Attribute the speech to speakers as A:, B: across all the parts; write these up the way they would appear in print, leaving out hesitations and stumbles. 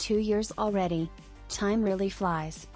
A: 2 years already. Time really flies.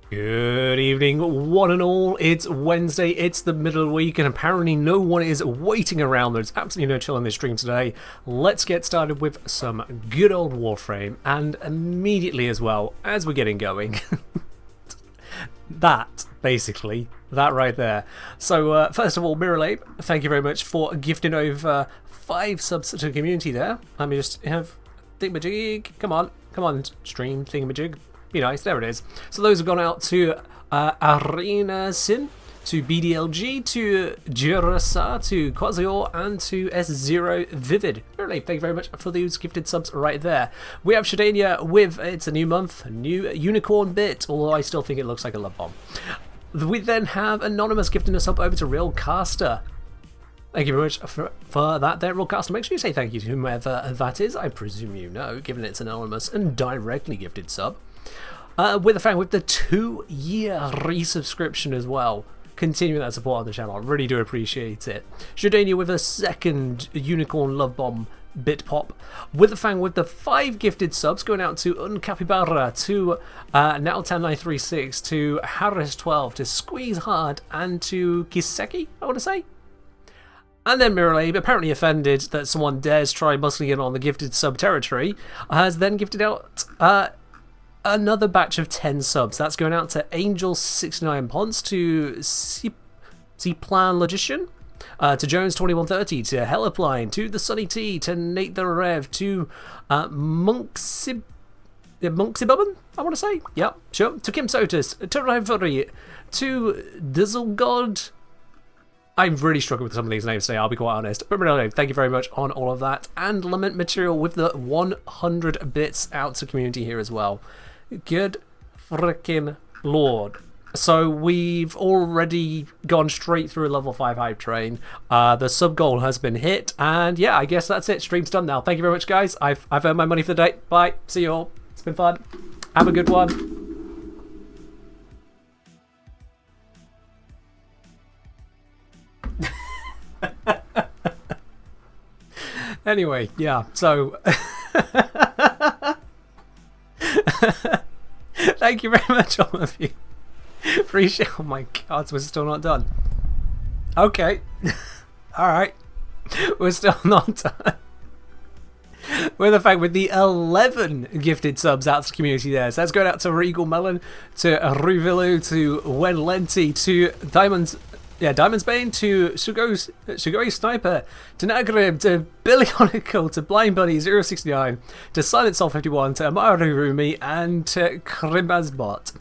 B: Good evening, one and all. It's Wednesday, it's the middle of the week, and apparently no one is waiting around. There's absolutely no chill in this stream today. Let's get started with some good old Warframe, and immediately as well, as we're getting going, that right there. So first of all, Miralabe, thank you very much for gifting over 5 subs to the community there. Let me just have thingamajig. Come on, stream thingamajig. Be nice, there it is. So those have gone out to Arena Sin, to BDLG, to Jurasa, to Quasior, and to S0 Vivid. Really, thank you very much for those gifted subs right there. We have Shadania with, it's a new month, a new unicorn bit, although I still think it looks like a love bomb. We then have Anonymous gifting us up over to Real Caster. Thank you very much for that there, Real Caster. Make sure you say thank you to whomever that is. I presume you know, given it's anonymous and directly gifted sub. With a fan with the 2-year resubscription as well. Continuing that support on the channel. I really do appreciate it. Shadania with a second Unicorn Love Bomb bit pop. With a fan with the 5 gifted subs going out to Uncapybara, to Naotan936, to Harris12, to Squeeze Hard, and to Kiseki, I want to say. And then Miralabe, apparently offended that someone dares try muscling in on the gifted sub territory, has then gifted out another batch of 10 subs. That's going out to Angel69 Ponce, to Plan Logician, to Jones2130, to Helipline, to the Sunny T, to Nate the Rev, to Monksibubban, I want to say. Yep, sure. To Kim Sotus, to Rivalry, to Dizzlegod. I'm really struggling with some of these names today, I'll be quite honest. But no, thank you very much on all of that. And Lament Material with the 100 bits out to community here as well. Good freaking lord. So we've already gone straight through a level 5 hype train. The sub goal has been hit. And yeah, I guess that's it. Stream's done now. Thank you very much, guys. I've earned my money for the day. Bye. See you all. It's been fun. Have a good one. Anyway, yeah, so thank you very much, all of you. Appreciate. Oh my god, we're still not done. Okay, alright, we're still not done. With the fact with the 11 gifted subs out to the community there. So that's going out to Regal Melon, to Ruvilu, to Wen Lenti, to Diamonds Bane, to Sugoi Sniper, to Nagrib, to Billy Onicle, to Blind Buddy 069, to Silent Soul 51, to Amaru Rumi, and to Krimazbot.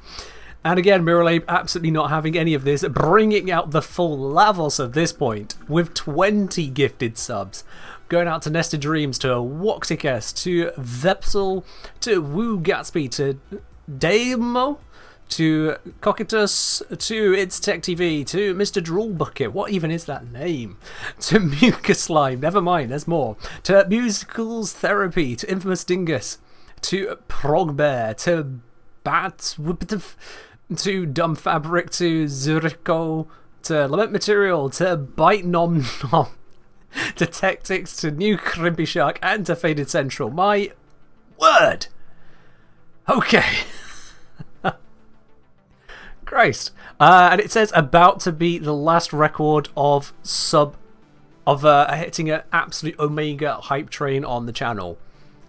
B: And again, Miralabe absolutely not having any of this, bringing out the full levels at this point with 20 gifted subs. Going out to Nested Dreams, to Woxikas, to Vepsel, to Woo Gatsby, to Damo, to Cocytus, to It's Tech TV, to Mr. Drool Bucket, what even is that name? To Mucus Slime, never mind, there's more. To Musicals Therapy, to Infamous Dingus, to Progbear, to Bats, to Dumb Fabric, to Zurico, to Lament Material, to Bite Nom Nom, to Tactics, to New Crimpy Shark, and to Faded Central. My word! Okay. Christ. And it says about to be the last record of hitting an absolute omega hype train on the channel.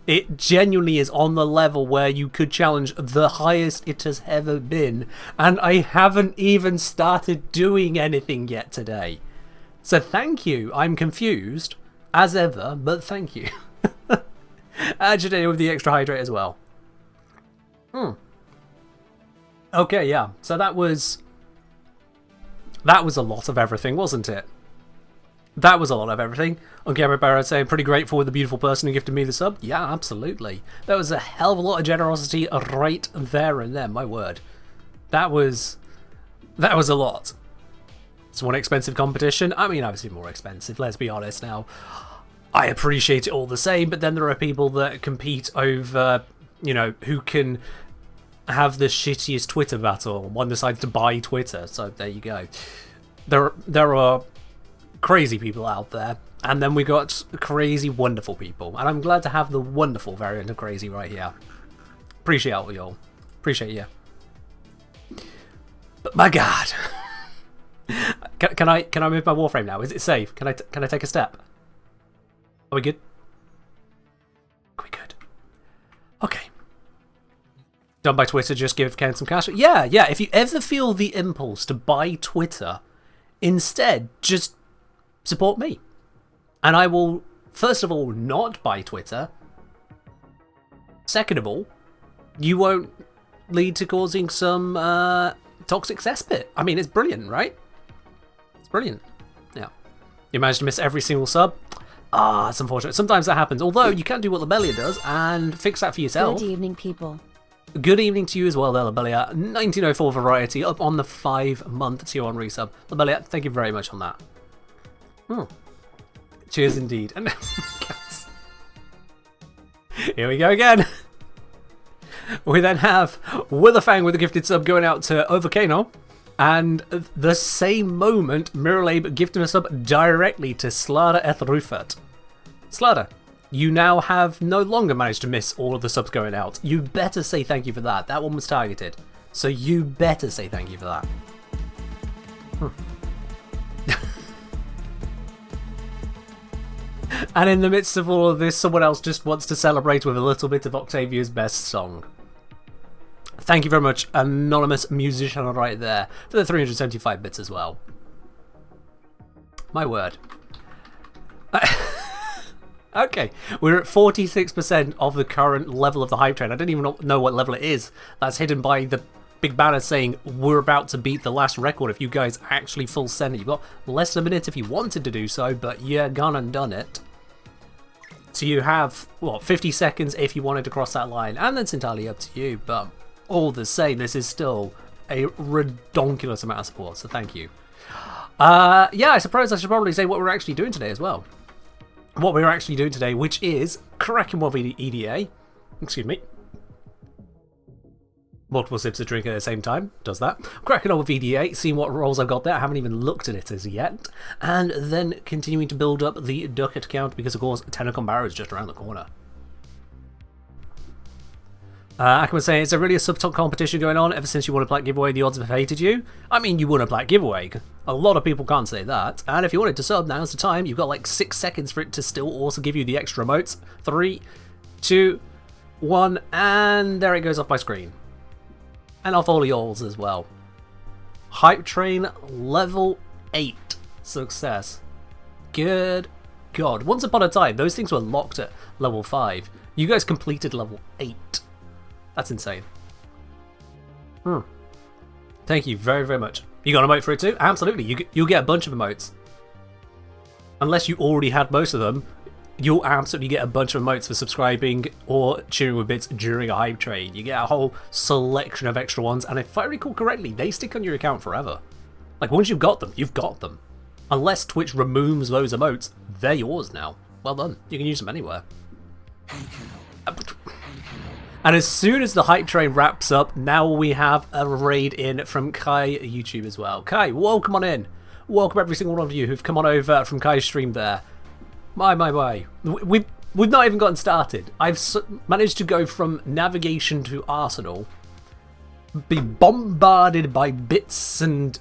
B: It genuinely is on the level where you could challenge the highest it has ever been, and I haven't even started doing anything yet today. So thank you. I'm confused as ever, but thank you. Today with the extra hydrate as well. Okay, yeah. So that was a lot of everything, wasn't it? That was a lot of everything. On camera, Barrett saying, pretty grateful with the beautiful person who gifted me the sub. Yeah, absolutely. That was a hell of a lot of generosity right there and then, my word. That was a lot. It's one expensive competition. I mean, obviously more expensive, let's be honest now. I appreciate it all the same, but then there are people that compete over, you know, who can have the shittiest Twitter battle. One decides to buy Twitter, so there you go. There are crazy people out there, and then we got crazy wonderful people, and I'm glad to have the wonderful variant of crazy right here. Appreciate all y'all. Appreciate you. But my god. Can I move my Warframe now? Is it safe? Can I take a step? Are we good? Are we good? Okay. Done by Twitter, just give Ken some cash. Yeah, if you ever feel the impulse to buy Twitter, instead, just support me. And I will, first of all, not buy Twitter. Second of all, you won't lead to causing some toxic cesspit. I mean, it's brilliant, right? It's brilliant. Yeah. You managed to miss every single sub. Ah, it's unfortunate. Sometimes that happens. Although, you can do what Lobelia does and fix that for yourself.
A: Good evening, people.
B: Good evening to you as well there, Lobelia. 1904 Variety, up on the 5-month tier 1 resub. Lobelia, thank you very much on that. Cheers indeed. And here we go again. We then have Witherfang with a gifted sub going out to Overcano. And the same moment, Miralabe gifted a sub directly to Slada Ethrufert. Slada, you now have no longer managed to miss all of the subs going out. You better say thank you for that. That one was targeted. So you better say thank you for that. And in the midst of all of this, someone else just wants to celebrate with a little bit of Octavia's best song. Thank you very much, anonymous musician right there, for the 375 bits as well. My word. Okay, we're at 46% of the current level of the hype train. I don't even know what level it is. That's hidden by the big banner saying we're about to beat the last record if you guys actually full send it. You've got less than a minute if you wanted to do so, but you're gone and done it. So you have, what, 50 seconds if you wanted to cross that line, and that's entirely up to you, but all the same, this is still a redonkulous amount of support, so thank you. Yeah, I suppose I should probably say what we're actually doing today as well. What we're actually doing today, which is cracking with EDA. Excuse me. Multiple sips of drink at the same time, does that. Cracking on with EDA, seeing what roles I've got there, I haven't even looked at it as yet. And then continuing to build up the Ducat count, because of course, Tenacon Barrow is just around the corner. I can say, is there really a sub-top competition going on ever since you won a Black Giveaway, the odds have hated you? I mean, you won a Black Giveaway. A lot of people can't say that. And if you wanted to sub, now's the time. You've got like 6 seconds for it to still also give you the extra emotes. 3, 2, 1, and there it goes off my screen. And off all y'alls as well. Hype Train level 8 success. Good God. Once upon a time, those things were locked at level 5. You guys completed level 8. That's insane. Thank you very, very much. You got an emote for it too? Absolutely. You'll get a bunch of emotes. Unless you already had most of them, you'll absolutely get a bunch of emotes for subscribing or cheering with bits during a hype train. You get a whole selection of extra ones, and if I recall correctly, they stick on your account forever. Like, once you've got them, you've got them. Unless Twitch removes those emotes, they're yours now. Well done. You can use them anywhere. And as soon as the hype train wraps up, now we have a raid in from Kai YouTube as well. Kai, welcome on in. Welcome every single one of you who've come on over from Kai's stream there. My. We've not even gotten started. I've managed to go from navigation to Arsenal, be bombarded by bits and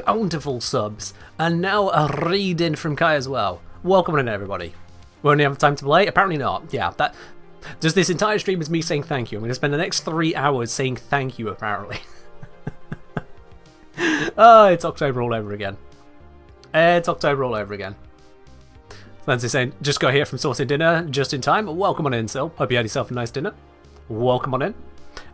B: bountiful subs, and now a raid in from Kai as well. Welcome on in, everybody. We only have time to play? Apparently not. Yeah, that... Just this entire stream is me saying thank you. I'm going to spend the next 3 hours saying thank you, apparently. Oh, it's October all over again. It's October all over again. Lindsay saying, just got here from sorting dinner just in time. Welcome on in, Sil. Hope you had yourself a nice dinner. Welcome on in.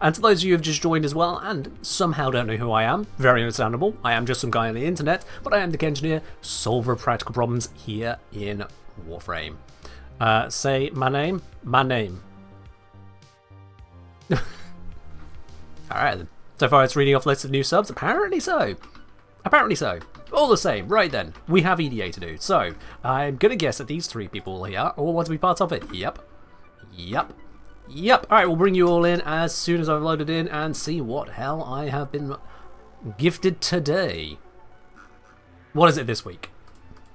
B: And to those of you who have just joined as well and somehow don't know who I am, very understandable. I am just some guy on the internet, but I am the engineer, solver of practical problems here in Warframe. Say my name. My name. Alright then. So far it's reading off lists of new subs. Apparently so. Apparently so. All the same, right then, we have EDA to do. So, I'm gonna guess that these three people here all want to be part of it. Yep. Yep. Yep. Alright, we'll bring you all in as soon as I've loaded in and see what hell I have been gifted today. What is it this week?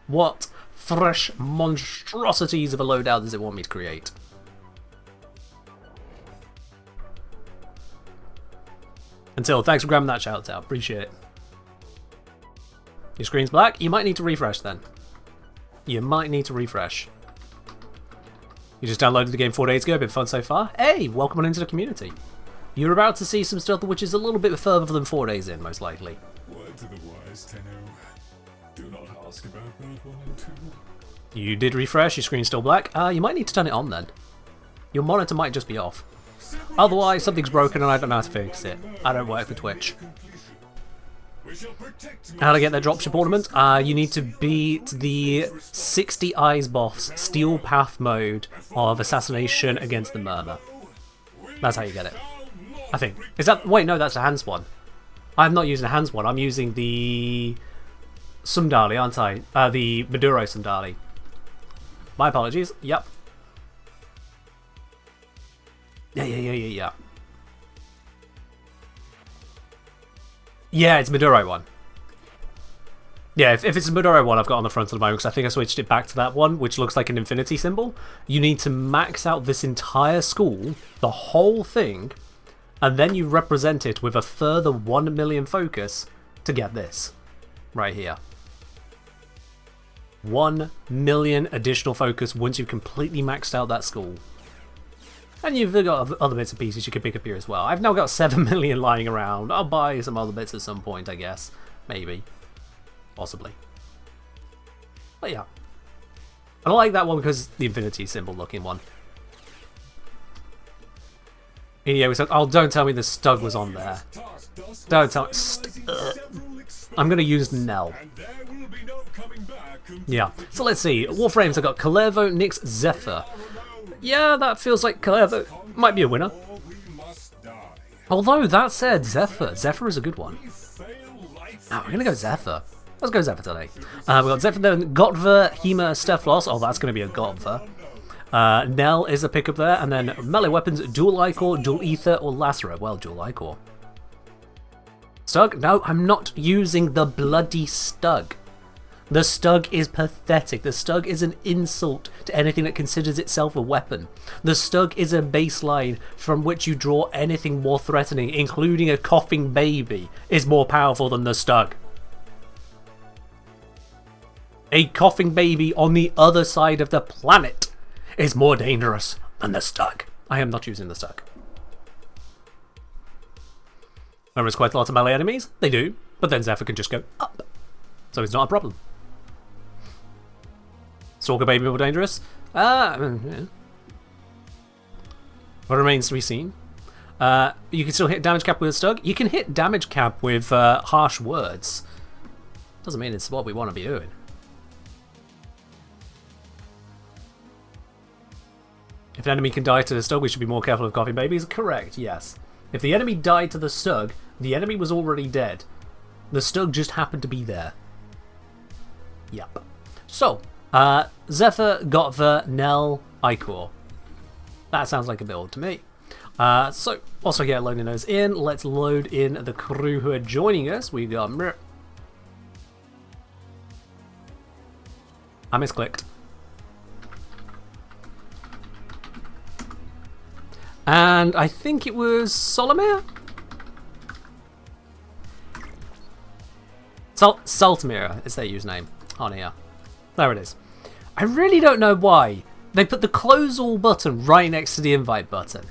B: What fresh monstrosities of a loadout does it want me to create? Until, thanks for grabbing that shout out. Appreciate it. Your screen's black? You might need to refresh then. You might need to refresh. You just downloaded the game 4 days ago, been fun so far? Hey, welcome on into the community. You're about to see some stuff which is a little bit further than 4 days in, most likely.
C: Word to the wise, Tenno. Do not ask about Bird 1 and 2.
B: You did refresh, your screen's still black. You might need to turn it on then. Your monitor might just be off. Otherwise, something's broken and I don't know how to fix it. I don't work for Twitch. How to get their dropship ornament? You need to beat the 60 Eyes boss Steel Path mode of Assassination Against the Murmur. That's how you get it. I think. Is that... Wait, no, that's a hands one. I'm not using a hands one. I'm using the... Sundali, aren't I? The Maduro Sundali. My apologies. Yep. Yeah. Yeah, it's Maduro one. Yeah, if it's a Maduro one I've got on the front at the moment, because I think I switched it back to that one, which looks like an infinity symbol. You need to max out this entire school, the whole thing, and then you represent it with a further 1 million focus to get this. Right here. 1 million additional focus once you've completely maxed out that school. And you've got other bits and pieces you can pick up here as well. I've now got 7 million lying around. I'll buy some other bits at some point, I guess. Maybe. Possibly. But yeah. I like that one because the infinity symbol looking one. Yeah, we said, oh, don't tell me the Stug was on there. Don't tell me. I'm going to use Nell. Yeah. So let's see. Warframes, I've got Kalervo, Nyx, Zephyr. Yeah, that feels like Kalervo might be a winner. Although, that said, Zephyr. Zephyr is a good one. Oh, we're going to go Zephyr. Let's go Zephyr today. We've got Zephyr, then Gotva, Hema, Steflos. Oh, that's going to be a Gotva. Nell is a pickup there. And then melee weapons, Dual Ichor, Dual Ether, or Lacera. Well, Dual Ichor. Stug? No, I'm not using the bloody Stug. The Stug is pathetic. The Stug is an insult to anything that considers itself a weapon. The Stug is a baseline from which you draw anything more threatening, including a coughing baby, is more powerful than the Stug. A coughing baby on the other side of the planet is more dangerous than the Stug. I am not using the Stug. There is quite a lot of melee enemies. They do, but then Zephyr can just go up. So it's not a problem. Stalker baby more dangerous? Yeah. What remains to be seen. You can still hit damage cap with a Stug. You can hit damage cap with harsh words. Doesn't mean it's what we want to be doing. If an enemy can die to the Stug, we should be more careful of coughing babies. Correct, yes. If the enemy died to the Stug, the enemy was already dead. The Stug just happened to be there. Yep. So, Zephyr, Gotva, Nell, Ichor. That sounds like a build to me. So, also get loading those in. Let's load in the crew who are joining us. We got I misclicked. And I think it was Solomir? Saltamira is their username on here. There it is. I really don't know why they put the close all button right next to the invite button.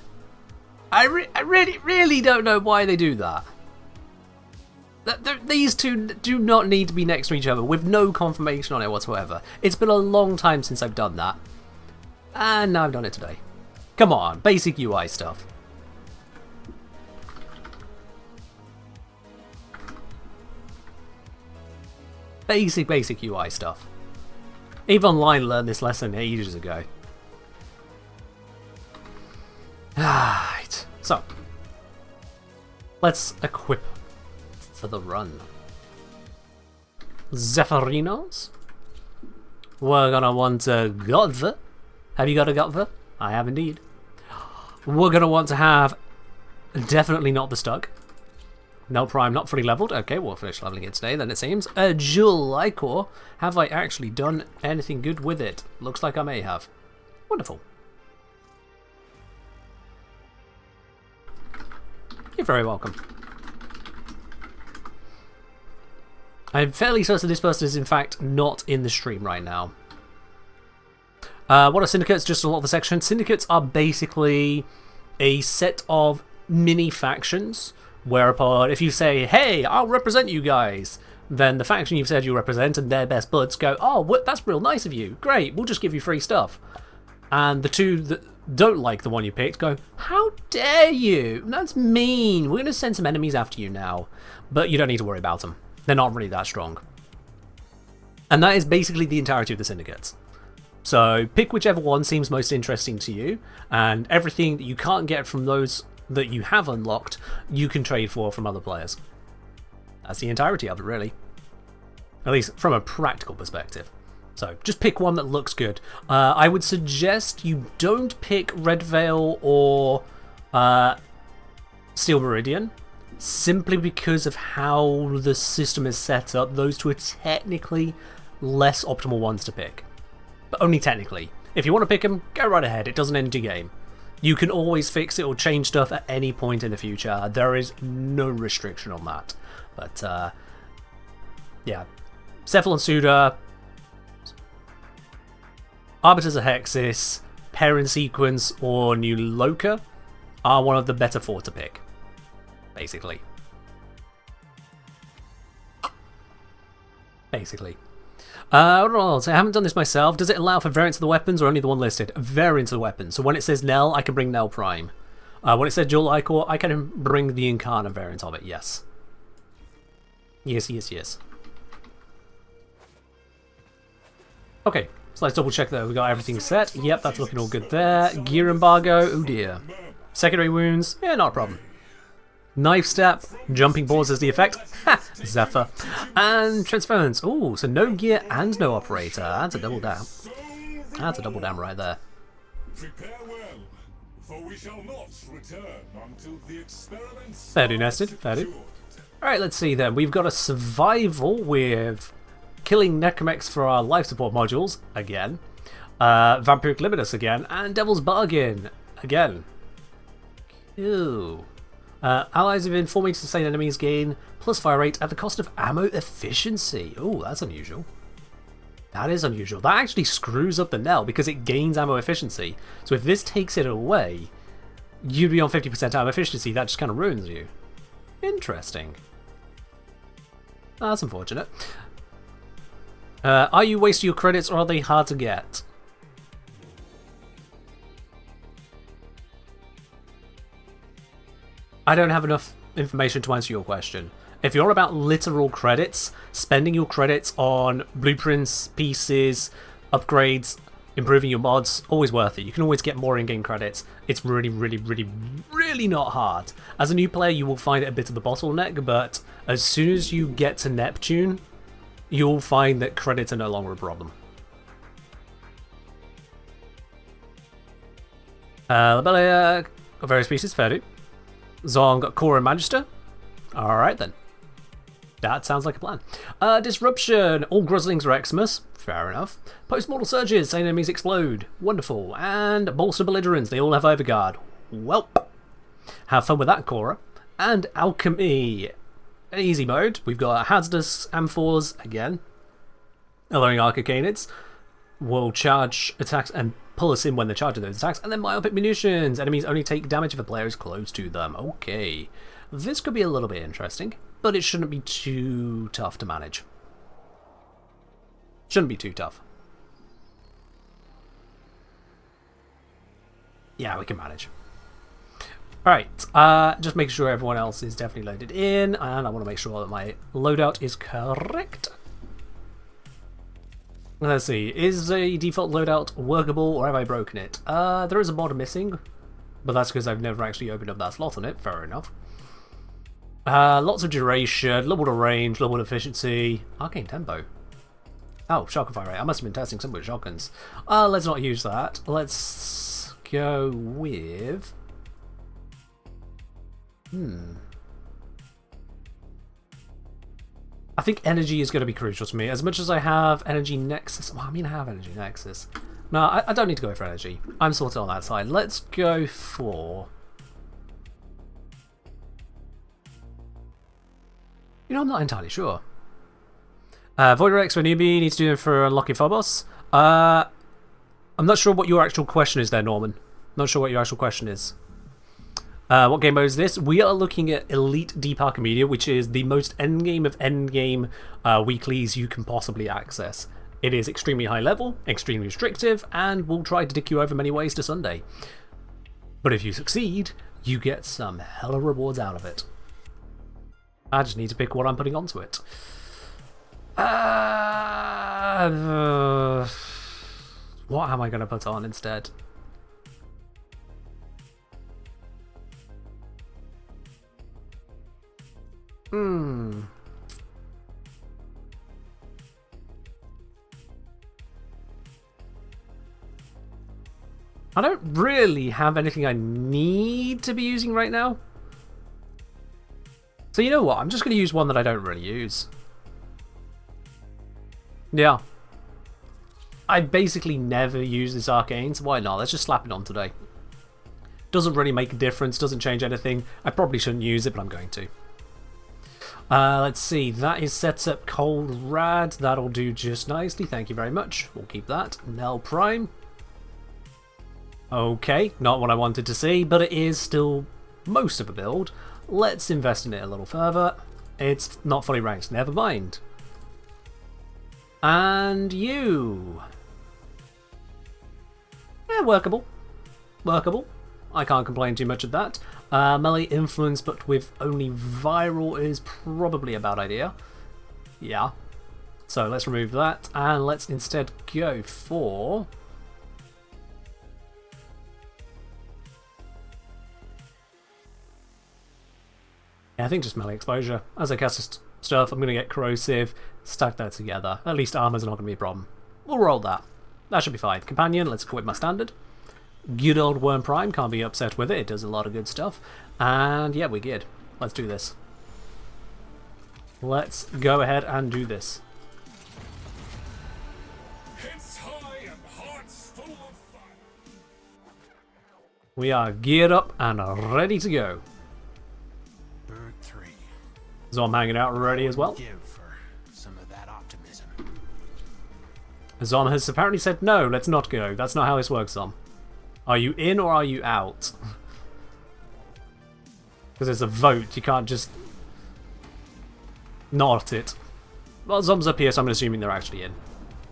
B: I really don't know why they do that. These two do not need to be next to each other with no confirmation on it whatsoever. It's been a long time since I've done that. And now I've done it today. Come on, basic UI stuff. basic UI stuff. Eve Online learned this lesson ages ago. Right, so let's equip for the run. Zephyrino's. We're gonna want a Godver. Have you got a Godver? I have indeed. We're gonna want to have definitely not the Stuck. No Prime, not fully leveled. Okay, we'll finish leveling it today then it seems. A JUL24. Have I actually done anything good with it? Looks like I may have. Wonderful. You're very welcome. I'm fairly certain this person is in fact not in the stream right now. What are syndicates? Just a lot of the section. Syndicates are basically a set of mini factions, whereupon if you say, hey, I'll represent you guys, then the faction you've said you represent and their best buds go, oh, that's real nice of you. Great, we'll just give you free stuff. And the two that don't like the one you picked go, how dare you? That's mean. We're going to send some enemies after you now. But you don't need to worry about them. They're not really that strong. And that is basically the entirety of the syndicates. So pick whichever one seems most interesting to you, and everything that you can't get from those that you have unlocked, you can trade for from other players. That's the entirety of it, really. At least from a practical perspective. So just pick one that looks good. I would suggest you don't pick Red Veil or Steel Meridian, simply because of how the system is set up. Those two are technically less optimal ones to pick. But only technically. If you want to pick them, go right ahead. It doesn't end your game. You can always fix it or change stuff at any point in the future. There is no restriction on that. But, yeah. Cephalon Suda, Arbiters of Hexis, Parent Sequence, or New Loka are one of the better four to pick. Basically. I don't know, so I haven't done this myself. Does it allow for variants of the weapons or only the one listed? Variants of the weapons. So when it says Nell, I can bring Nell Prime. When it says JUL24, I can bring the Incarnate variant of it, yes. Yes. Okay, so let's double check that we've got everything set. Yep, that's looking all good there. Gear embargo, oh dear. Secondary wounds, yeah, not a problem. Knife step, jumping balls as the effect. Ha! Zephyr. And transference. Ooh, so no gear and no operator. That's a double down. That's a double down right there.
C: Prepare well, for we shall not return until the experiments
B: Fair do, nested. Fair do. Alright, let's see then. We've got a survival with killing Necromex for our life support modules, again. Vampiric Limitus again, and Devil's Bargain again. Ew. Allies have been forming to sustain enemies gain plus fire rate at the cost of ammo efficiency. Oh, that's unusual. That is unusual. That actually screws up the Nell because it gains ammo efficiency. So if this takes it away, you'd be on 50% ammo efficiency. That just kind of ruins you. Interesting. That's unfortunate. Are you wasting your credits or are they hard to get? I don't have enough information to answer your question. If you're about literal credits, spending your credits on blueprints, pieces, upgrades, improving your mods, always worth it. You can always get more in-game credits. It's really not hard. As a new player, you will find it a bit of the bottleneck, but as soon as you get to Neptune, you'll find that credits are no longer a problem. Lobelia, various species, fair do. Zong, Core and Magister. Alright then. That sounds like a plan. Disruption. All Gruzzlings are Xmas. Fair enough. Post-mortal surges. Same enemies explode. Wonderful. And Bolster Belligerents. They all have Overguard. Welp. Have fun with that, Cora. And Alchemy. Easy mode. We've got Hazardous Amphors again. Allowing Arcanids will charge attacks and pull us in when they're charging those attacks. And then Myopic Munitions. Enemies only take damage if a player is close to them. Okay. This could be a little bit interesting, but it shouldn't be too tough to manage. Shouldn't be too tough. Yeah, we can manage. Alright, just making sure everyone else is definitely loaded in, and I want to make sure that my loadout is correct. Let's see, is the default loadout workable or have I broken it? There is a mod missing, but that's because I've never actually opened up that slot on it, fair enough. Lots of duration, low water range, low water efficiency, arcane tempo. Oh, shotgun fire rate, I must have been testing some with shotguns. Let's not use that, let's go with... I think energy is going to be crucial to me. As much as I have energy nexus... Well, I mean, I have energy nexus. No, I don't need to go for energy. I'm sorted on that side. Let's go for... You know, I'm not entirely sure. Void Rex for newbie, needs to do it for unlocking Phobos. I'm not sure what your actual question is there, Norman. Not sure what your actual question is. What game mode is this? We are looking at Elite Deep Archimedia, which is the most endgame of endgame weeklies you can possibly access. It is extremely high level, extremely restrictive, and will try to dick you over many ways to Sunday. But if you succeed, you get some hella rewards out of it. I just need to pick what I'm putting onto it. What am I going to put on instead? I don't really have anything I need to be using right now. So you know what? I'm just going to use one that I don't really use. Yeah. I basically never use this arcane, so why not? Let's just slap it on today. Doesn't really make a difference, doesn't change anything. I probably shouldn't use it, but I'm going to. Let's see, that is set up Cold Rad. That'll do just nicely, thank you very much. We'll keep that. Nell Prime. Okay, not what I wanted to see, but it is still most of a build. Let's invest in it a little further. It's not fully ranked, never mind. And you. Yeah, workable. Workable. I can't complain too much of that. Melee influence, but with only viral is probably a bad idea. Yeah. So let's remove that, and let's instead go for... I think just melee exposure. As I cast stuff, I'm going to get corrosive, stack that together. At least armor's not going to be a problem. We'll roll that. That should be fine. Companion, let's equip my standard. Good old Worm Prime, can't be upset with it. It does a lot of good stuff. And yeah, we're good. Let's do this. Let's go ahead and do this.
C: Heads high and hearts full of fire.
B: We are geared up and ready to go.
D: Bird 3.
B: Zom hanging out ready as well.
D: Give for some of that optimism.
B: Zom has apparently said no, let's not go. That's not how this works, Zom. Are you in or are you out? Because it's a vote, you can't just not it. Well, Zom's up here, so I'm assuming they're actually in.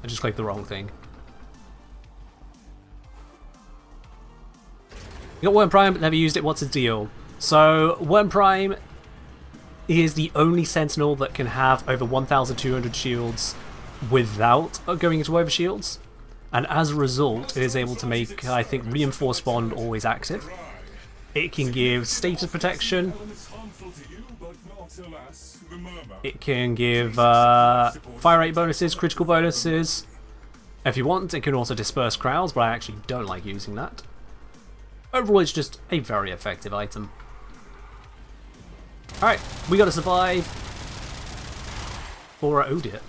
B: I just clicked the wrong thing. You got Worm Prime, but never used it. What's his deal? So, Worm Prime is the only Sentinel that can have over 1,200 shields without going into overshields. And as a result, it is able to make, I think, Reinforced Bond always active. It can give status protection. It can give fire rate bonuses, critical bonuses. If you want, it can also disperse crowds, but I actually don't like using that. Overall, it's just a very effective item. Alright, we gotta survive. Or oh dear.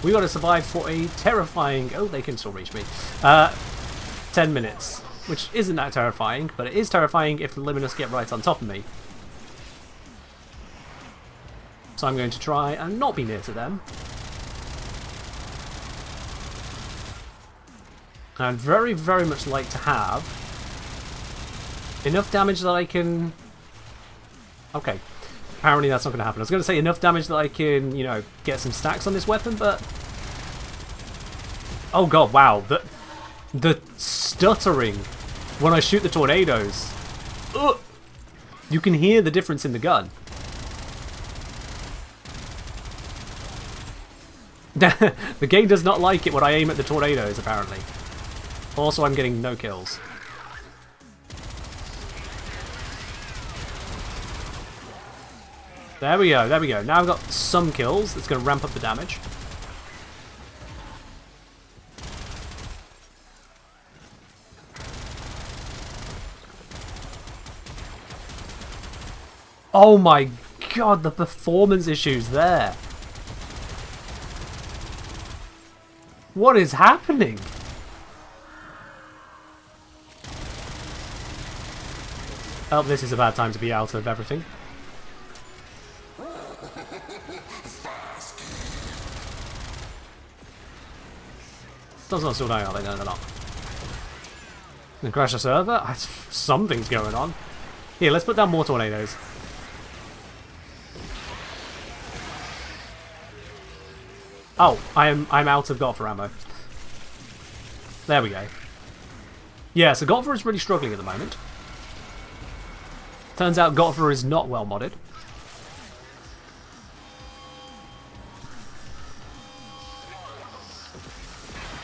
B: We gotta survive for a terrifying... Oh, they can still reach me. 10 minutes. Which isn't that terrifying, but it is terrifying if the Luminous get right on top of me. So I'm going to try and not be near to them. I'd very, very much like to have enough damage that I can... Okay. Apparently that's not going to happen. I was going to say enough damage that I can, you know, get some stacks on this weapon, but... Oh god, wow. The stuttering when I shoot the tornadoes. Ugh. You can hear the difference in the gun. The game does not like it when I aim at the tornadoes, apparently. Also, I'm getting no kills. There we go, there we go. Now I've got some kills. That's going to ramp up the damage. Oh my god, the performance issues there. What is happening? Oh, this is a bad time to be out of everything. Those not still dying, are they? No, they're not. And crash the server? Something's going on. Here, let's put down more tornadoes. Oh, I'm out of Godfrey ammo. There we go. Yeah, so Godfrey is really struggling at the moment. Turns out Godfrey is not well modded.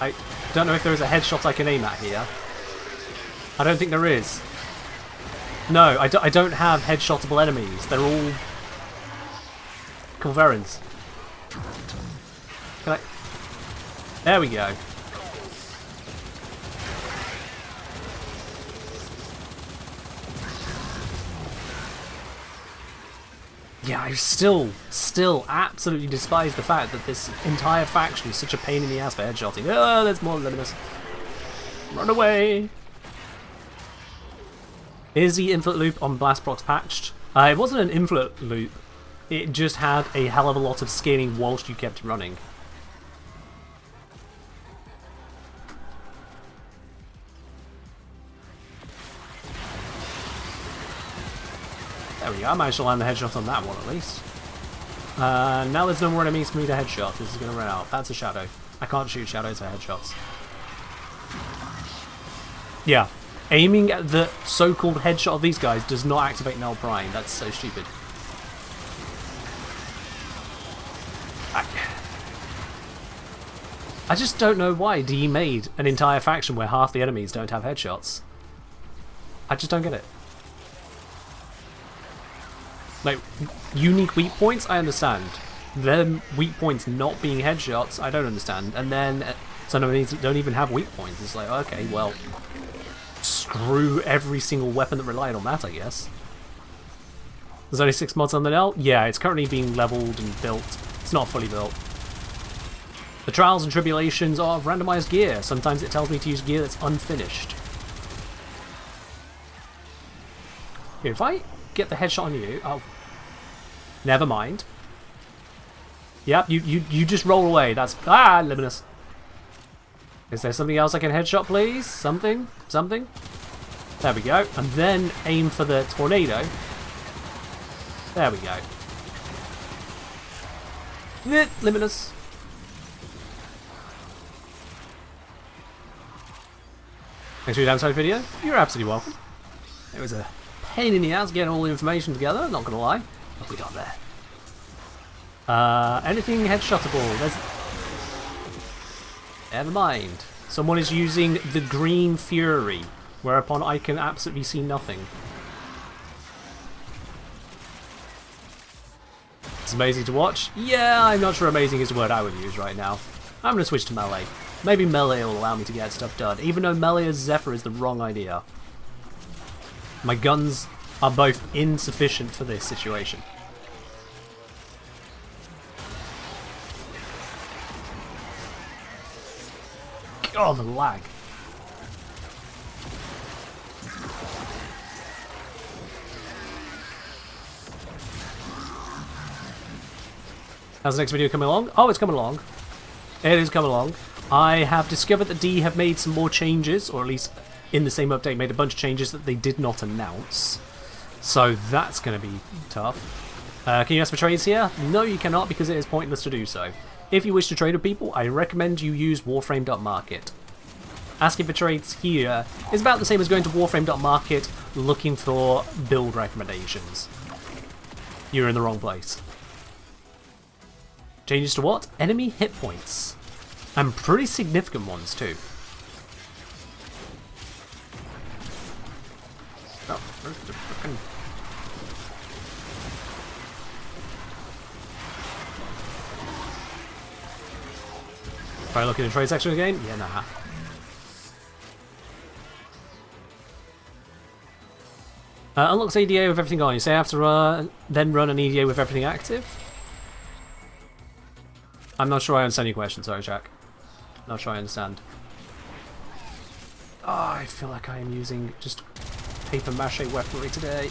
B: I don't know if there is a headshot I can aim at here. I don't think there is. No, I don't have headshotable enemies. They're all Culverins. Can I... There we go. Yeah, I still absolutely despise the fact that this entire faction is such a pain in the ass for headshotting. Oh, there's more Luminous. Run away! Is the infinite loop on Blast Procs patched? It wasn't an infinite loop. It just had a hell of a lot of scaling whilst you kept running. There we go, I managed to land the headshot on that one at least. Now there's no more enemies for me to headshot. This is going to run out. That's a shadow. I can't shoot shadows for headshots. Yeah, aiming at the so-called headshot of these guys does not activate Null Prime. That's so stupid. I just don't know why DE made an entire faction where half the enemies don't have headshots. I just don't get it. Like, unique weak points, I understand. Them weak points not being headshots, I don't understand. And then some enemies don't even have weak points. It's like, okay, well, screw every single weapon that relied on that, I guess. There's only 6 mods on the Null? Yeah, it's currently being leveled and built. It's not fully built. The trials and tribulations of randomized gear. Sometimes it tells me to use gear that's unfinished. Here, if I get the headshot on you, oh, never mind. Yep, you just roll away. That's Luminous. Is there something else I can headshot, please? Something? There we go. And then aim for the tornado. There we go. Luminous. Thanks for your downside video. You're absolutely welcome. It was a pain in the ass getting all the information together, not gonna lie. What have we got there? Anything headshotable? There's... Never mind. Someone is using the Green Fury, whereupon I can absolutely see nothing. It's amazing to watch? Yeah, I'm not sure amazing is the word I would use right now. I'm gonna switch to melee. Maybe melee will allow me to get stuff done, even though melee as Zephyr is the wrong idea. My guns are both insufficient for this situation. God, the lag. How's the next video coming along? Oh, it's coming along. It is coming along. I have discovered that D have made some more changes, or at least in the same update made a bunch of changes that they did not announce. So that's going to be tough. Can you ask for trades here? No, you cannot, because it is pointless to do so. If you wish to trade with people, I recommend you use Warframe.market. Asking for trades here is about the same as going to Warframe.market looking for build recommendations. You're in the wrong place. Changes to what? Enemy hit points. And pretty significant ones too. Oh, where's the frickin... Try looking in the trade section again? Yeah, nah. Unlocks EDA with everything on. You say I have to then run an EDA with everything active? I'm not sure I understand your question, sorry, Jack. Not sure I understand. Oh, I feel like I am using just paper mache weaponry today.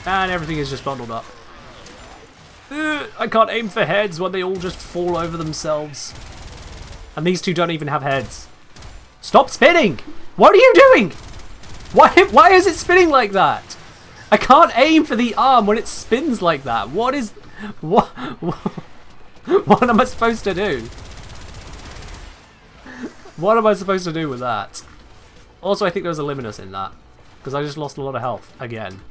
B: And everything is just bundled up. I can't aim for heads when they all just fall over themselves. And these two don't even have heads. Stop spinning! What are you doing? Why is it spinning like that? I can't aim for the arm when it spins like that. What is... What am I supposed to do? What am I supposed to do with that? Also, I think there was a Luminous in that. Because I just lost a lot of health. Again.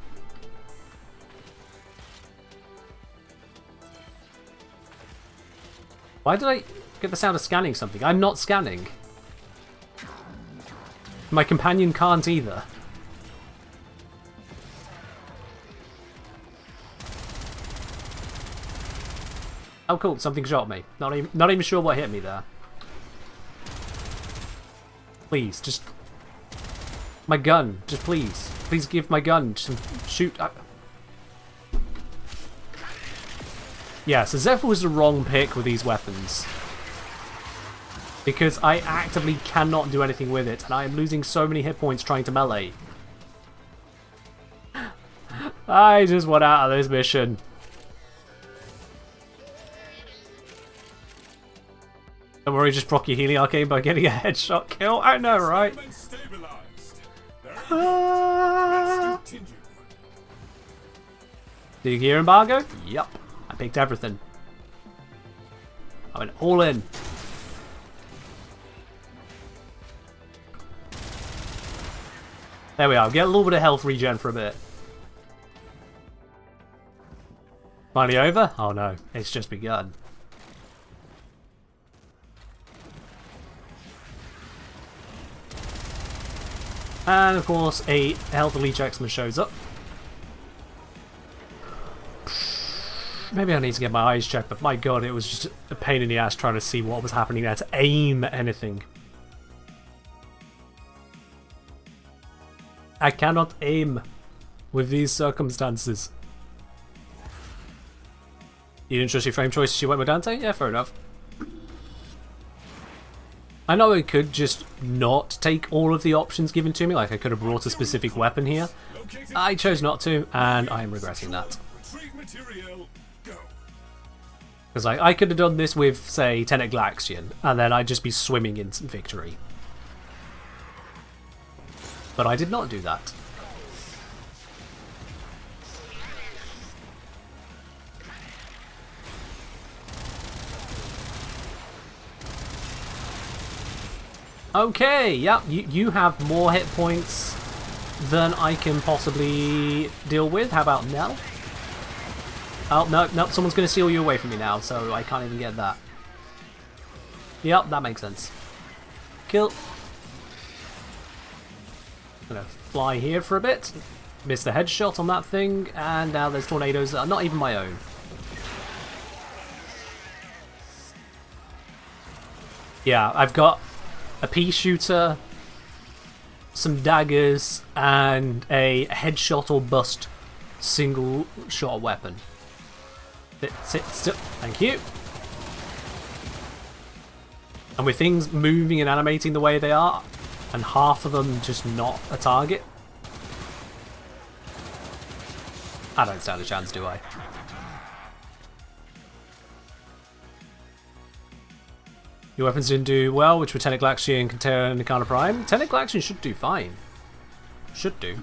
B: Why did I get the sound of scanning something? I'm not scanning. My companion can't either. Oh cool, something shot me. Not even sure what hit me there. Please, just... My gun, just please. Please give my gun some shoot... Yeah, so Zephyr was the wrong pick with these weapons. Because I actively cannot do anything with it, and I am losing so many hit points trying to melee. I just want out of this mission. Don't worry, just proc your healing arcane by getting a headshot kill. I know, right? Did you hear embargo? Yup. I picked everything. I went all in. There we are. Get a little bit of health regen for a bit. Finally over? Oh no, it's just begun. And of course, a health elite X-Men shows up. Maybe I need to get my eyes checked, but my god, it was just a pain in the ass trying to see what was happening there, to aim anything. I cannot aim with these circumstances. You didn't trust your frame choices, you went with Dante? Yeah, fair enough. I know I could just not take all of the options given to me, like I could have brought a specific weapon here. I chose not to, and I am regretting that. Because I could have done this with, say, Tenet Glaxion, and then I'd just be swimming in victory. But I did not do that. Okay, yep, you have more hit points than I can possibly deal with. How about Nell? Oh, no, someone's going to steal you away from me now, so I can't even get that. Yep, that makes sense. Kill. I'm going to fly here for a bit. Miss the headshot on that thing, and now there's tornadoes that are not even my own. Yeah, I've got a pea shooter, some daggers, and a headshot or bust single shot weapon. Sit still. Thank you. And with things moving and animating the way they are, and half of them just not a target, I don't stand a chance, do I? Your weapons didn't do well, which were Tenet Glaxion, Cantera, and Nikana Prime. Tenet Glaxion should do fine. Should do.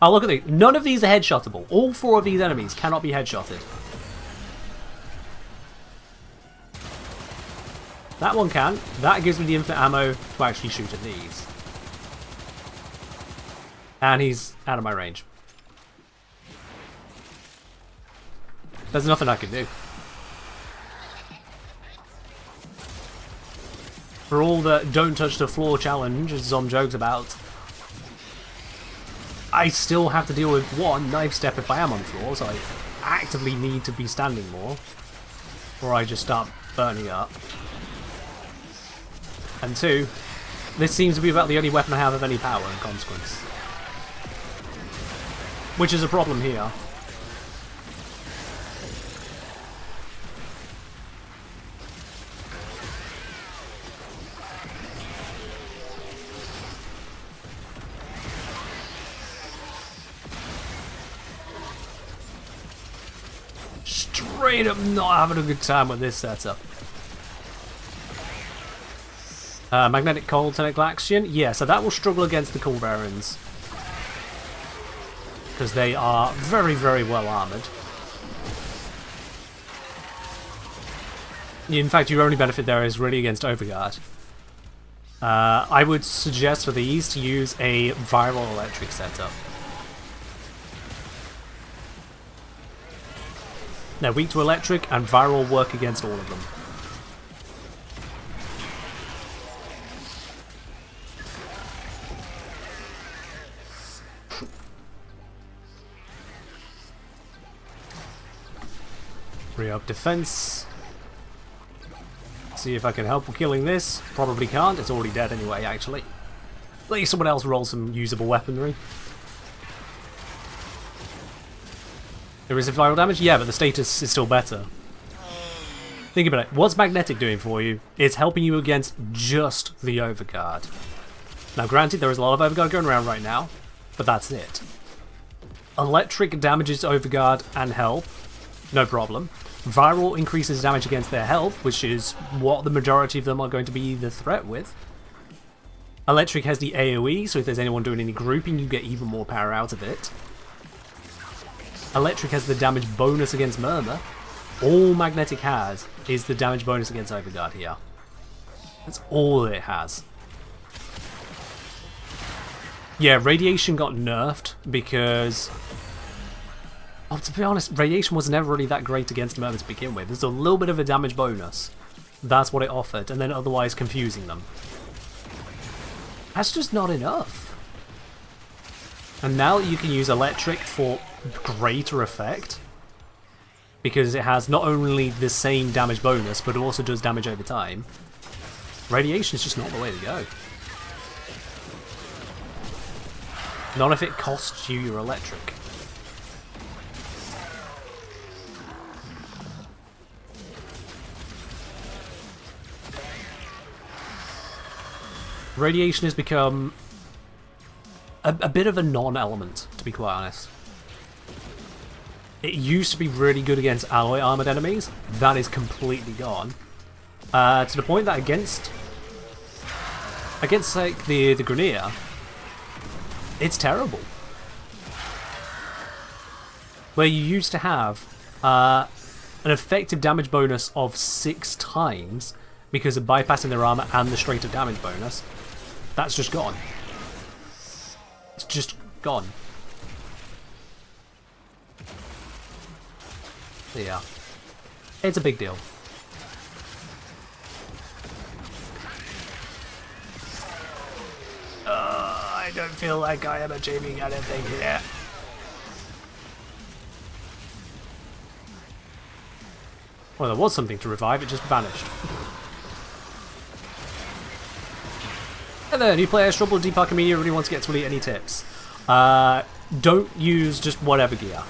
B: Oh, look at these. None of these are headshotable. All four of these enemies cannot be headshotted. That one can. That gives me the infinite ammo to actually shoot at these. And he's out of my range. There's nothing I can do. For all the don't touch the floor challenge, as Zom jokes about, I still have to deal with one, knife step if I am on the floor, so I actively need to be standing more, or I just start burning up. And two, this seems to be about the only weapon I have of any power in consequence. Which is a problem here. Straight up not having a good time with this setup. Magnetic Cold Tentacle Action. Yeah, so that will struggle against the Cool Barons. Because they are very, very well armoured. In fact, your only benefit there is really against Overguard. I would suggest for these to use a Viral Electric setup. They're weak to electric, and viral work against all of them. Re-up defense. See if I can help with killing this. Probably can't, it's already dead anyway, actually. Let someone else roll some usable weaponry. There is a viral damage? Yeah, but the status is still better. Think about it. What's Magnetic doing for you? It's helping you against just the Overguard. Now granted, there is a lot of Overguard going around right now, but that's it. Electric damages Overguard and health, no problem. Viral increases damage against their health, which is what the majority of them are going to be the threat with. Electric has the AoE, so if there's anyone doing any grouping, you get even more power out of it. Electric has the damage bonus against Murmur. All Magnetic has is the damage bonus against Overguard here. That's all it has. Yeah, Radiation got nerfed because... Oh, to be honest, Radiation was never really that great against Murmur to begin with. There's a little bit of a damage bonus. That's what it offered, and then otherwise confusing them. That's just not enough. And now you can use Electric for greater effect, because it has not only the same damage bonus, but it also does damage over time. Radiation is just not the way to go. Not if it costs you your Electric. Radiation has become a bit of a non-element, to be quite honest. It used to be really good against alloy armored enemies. That is completely gone. To the point that against like the Grenier, it's terrible. Where you used to have an effective damage bonus of 6 times because of bypassing their armor and the straight up damage bonus. That's just gone. It's just gone. Yeah. It's a big deal. I don't feel like I am achieving anything here. Well, there was something to revive, it just vanished. Hey there, new player, Trouble Deep Park Media really wants to get to any tips. Don't use just whatever gear.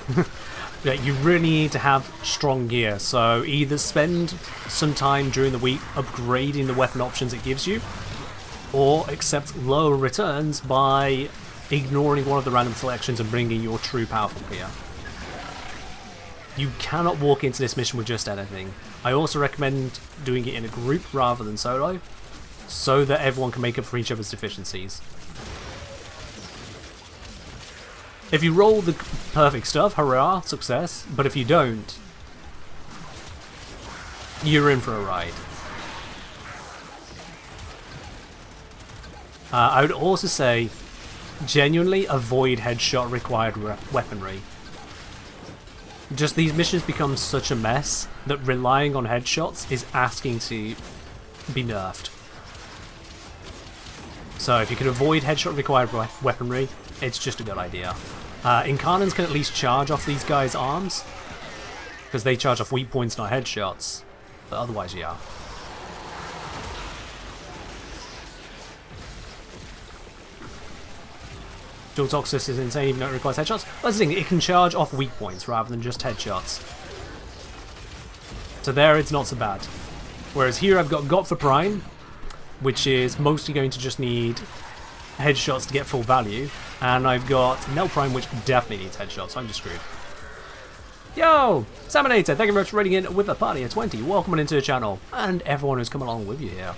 B: You really need to have strong gear, so either spend some time during the week upgrading the weapon options it gives you, or accept lower returns by ignoring one of the random selections and bringing your true powerful gear. You cannot walk into this mission with just anything. I also recommend doing it in a group rather than solo, so that everyone can make up for each other's deficiencies. If you roll the perfect stuff, hurrah, success, but if you don't, you're in for a ride. I would also say, genuinely avoid headshot required weaponry. Just these missions become such a mess that relying on headshots is asking to be nerfed. So if you can avoid headshot required weaponry, it's just a good idea. Incarnans can at least charge off these guys' arms, because they charge off weak points, not headshots. But otherwise, yeah. Dual Toxis is insane even though it requires headshots. That's the thing, it can charge off weak points rather than just headshots. So there it's not so bad. Whereas here I've got for Prime, which is mostly going to just need headshots to get full value. And I've got Nell Prime, which definitely needs headshots, so I'm just screwed. Yo! Saminator, thank you very much for raiding in with a party of 20. Welcome on into the channel, and everyone who's come along with you here.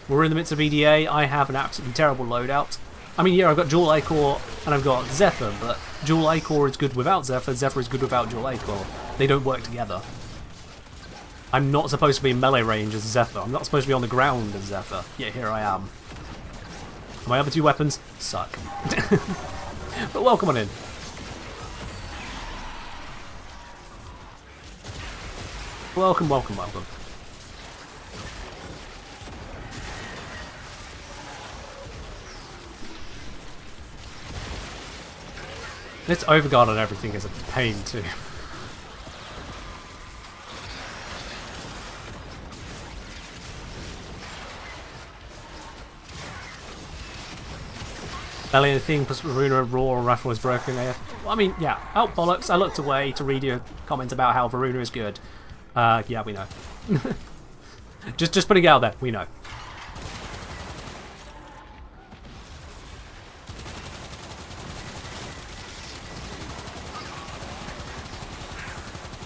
B: We're in the midst of EDA. I have an absolutely terrible loadout. I mean, yeah, I've got Dual A-Core and I've got Zephyr, but Dual A-Core is good without Zephyr, Zephyr is good without Dual A-Core. They don't work together. I'm not supposed to be in melee range as Zephyr. I'm not supposed to be on the ground as Zephyr. Yet here I am. My other two weapons suck. But welcome on in. Welcome, welcome, welcome. This overguard on everything is a pain too. Belly thing plus Varuna Raw Rifle was broken there. Well, I mean, yeah. Oh, bollocks. I looked away to read your comment about how Varuna is good. Yeah, we know. just putting it out there. We know.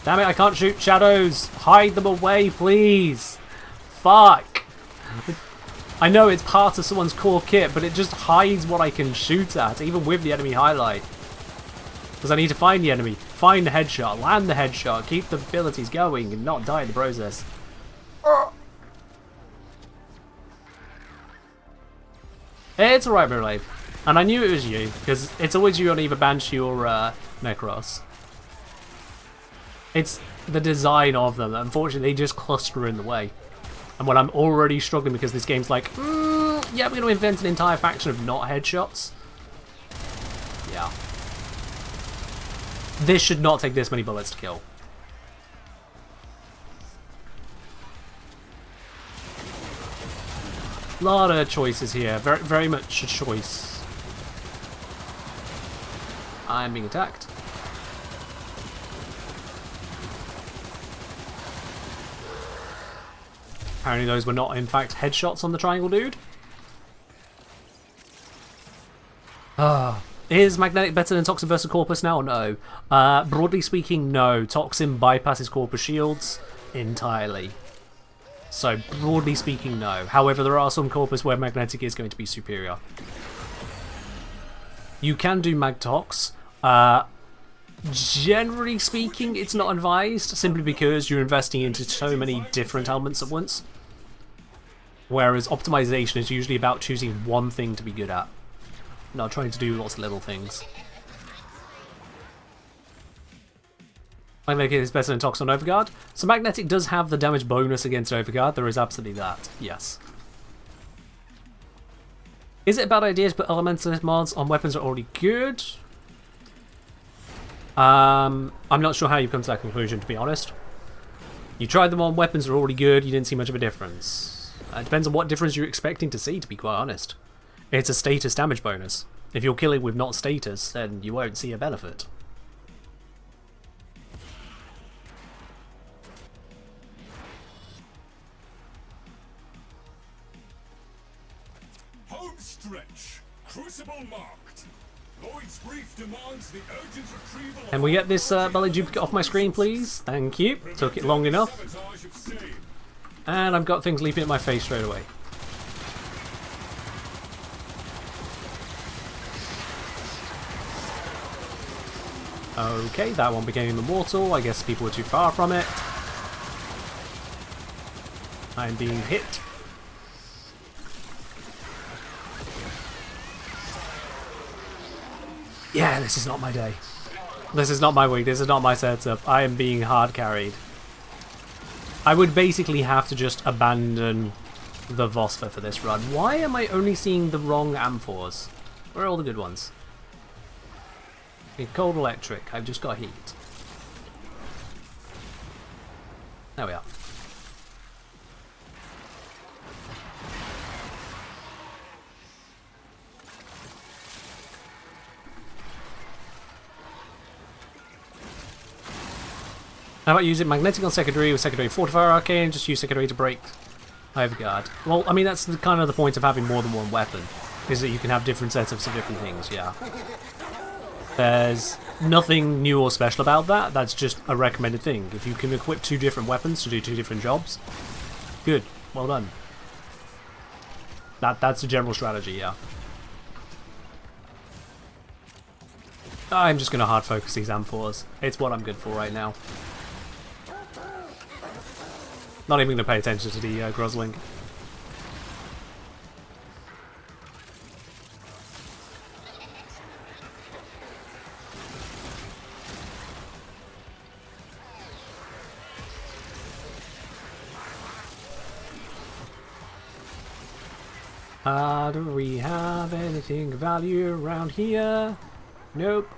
B: Damn it, I can't shoot shadows. Hide them away, please. Fuck. I know it's part of someone's core kit, but it just hides what I can shoot at, even with the enemy highlight. Because I need to find the enemy, find the headshot, land the headshot, keep the abilities going, and not die in the process. It's alright, Mirrorlave. And I knew it was you, because it's always you on either Banshee or Necros. It's the design of them. Unfortunately, they just cluster in the way. And when I'm already struggling because this game's like, yeah, we're going to invent an entire faction of not headshots. Yeah. This should not take this many bullets to kill. A lot of choices here. Very, very much a choice. I'm being attacked. Apparently those were not, in fact, headshots on the triangle dude. Is Magnetic better than Toxin versus Corpus now? No. Broadly speaking, no. Toxin bypasses Corpus shields entirely. So, broadly speaking, no. However, there are some Corpus where Magnetic is going to be superior. You can do Magtox. Generally speaking, it's not advised, simply because you're investing into so many different elements at once. Whereas optimization is usually about choosing one thing to be good at, not trying to do lots of little things. Magnetic is better than Tox on Overguard. So Magnetic does have the damage bonus against Overguard, there is absolutely that, yes. Is it a bad idea to put elementalist mods on weapons that are already good? I'm not sure how you've come to that conclusion, to be honest. You tried them on weapons that are already good, you didn't see much of a difference. It depends on what difference you're expecting to see, to be quite honest. It's a status damage bonus. If you're killing with not status, then you won't see a benefit.
C: Home stretch. Crucible marked. Lloyd's brief demands the urgent retrieval.
B: Can we get this belly duplicate off my screen, please? Thank you. Took it long enough. And I've got things leaping at my face straight away. Okay, that one became immortal. I guess people were too far from it. I'm being hit. Yeah, this is not my day. This is not my week. This is not my setup. I am being hard carried. I would basically have to just abandon the Vosper for this run. Why am I only seeing the wrong amphors? Where are all the good ones? Okay, cold electric. I've just got heat. There we are. How about using magnetic on secondary with secondary fortifier arcane? Just use secondary to break overguard. Well, I mean that's kind of the point of having more than one weapon, is that you can have different setups of different things. Yeah. There's nothing new or special about that. That's just a recommended thing. If you can equip 2 different weapons to do 2 different jobs, good. Well done. That's the general strategy. Yeah. I'm just gonna hard focus these amphors. It's what I'm good for right now. Not even going to pay attention to the Grozling. Do we have anything of value around here? Nope.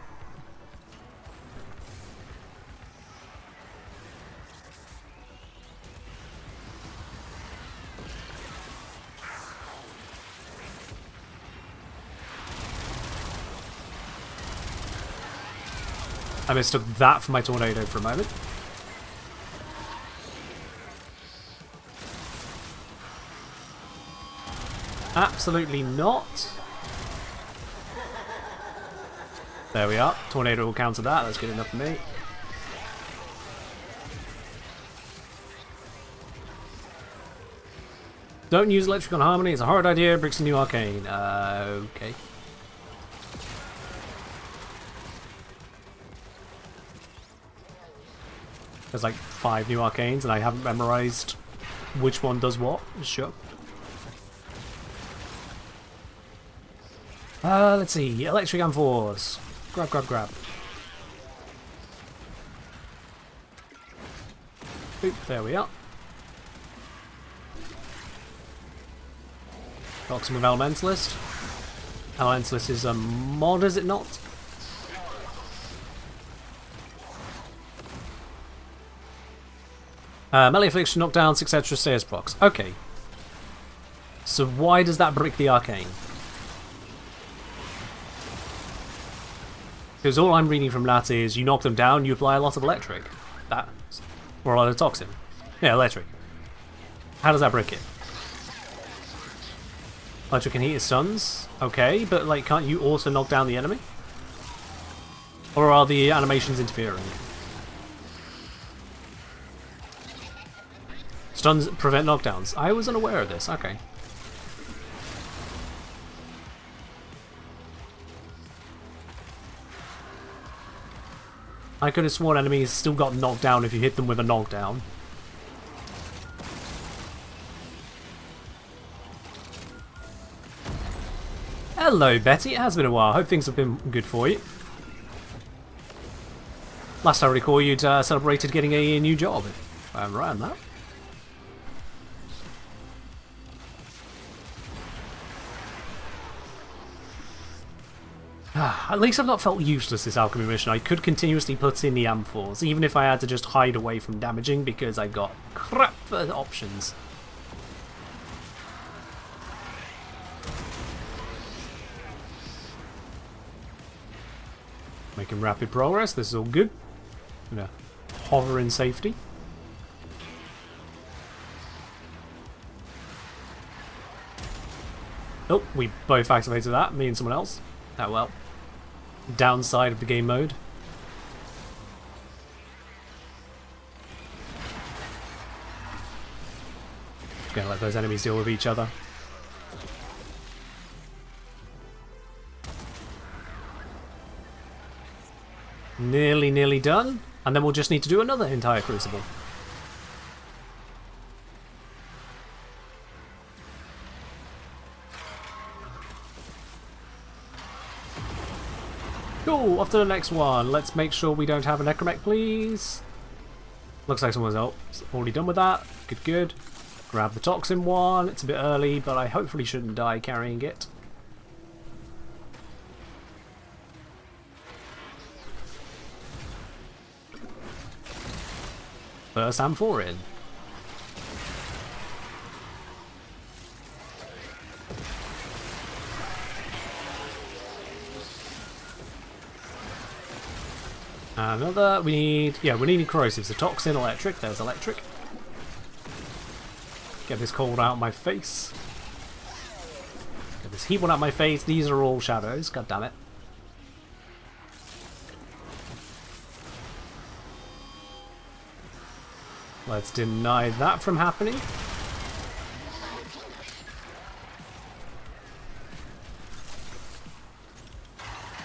B: I mistook that for my tornado for a moment. Absolutely not. There we are. Tornado will counter that. That's good enough for me. Don't use electric on harmony. It's a hard idea. Bricks a new arcane. Okay. There's like 5 new arcanes and I haven't memorized which one does what. Sure. Let's see. Electric amphors. Grab, grab, grab. Oop, there we are. Got some of Elementalist. Elementalist is a mod, is it not? Melee affliction, knockdown, 6 extra stairs procs. Okay. So why does that brick the arcane? Because all I'm reading from that is you knock them down, you apply a lot of electric. That, or a lot of toxin. Yeah, electric. How does that brick it? Electric and heat is stuns. Okay, but like, can't you also knock down the enemy? Or are the animations interfering? Stuns prevent knockdowns. I was unaware of this. Okay. I could have sworn enemies still got knocked down if you hit them with a knockdown. Hello, Betty. It has been a while. Hope things have been good for you. Last I recall, you'd celebrated getting a new job. If I'm right on that. At least I've not felt useless this alchemy mission. I could continuously put in the amphors, even if I had to just hide away from damaging because I got crap options. Making rapid progress, this is all good. Gonna hover in safety. Oh, we both activated that, me and someone else. Oh well. Downside of the game mode. Just gonna let those enemies deal with each other. Nearly done, and then we'll just need to do another entire crucible. Cool, off to the next one. Let's make sure we don't have a necromech, please. Looks like someone's already done with that. Good, good. Grab the toxin one. It's a bit early, but I hopefully shouldn't die carrying it. First amphora in. Another, we need corrosives. The toxin, electric, there's electric. Get this cold out of my face. Get this heat one out of my face. These are all shadows, god damn it. Let's deny that from happening.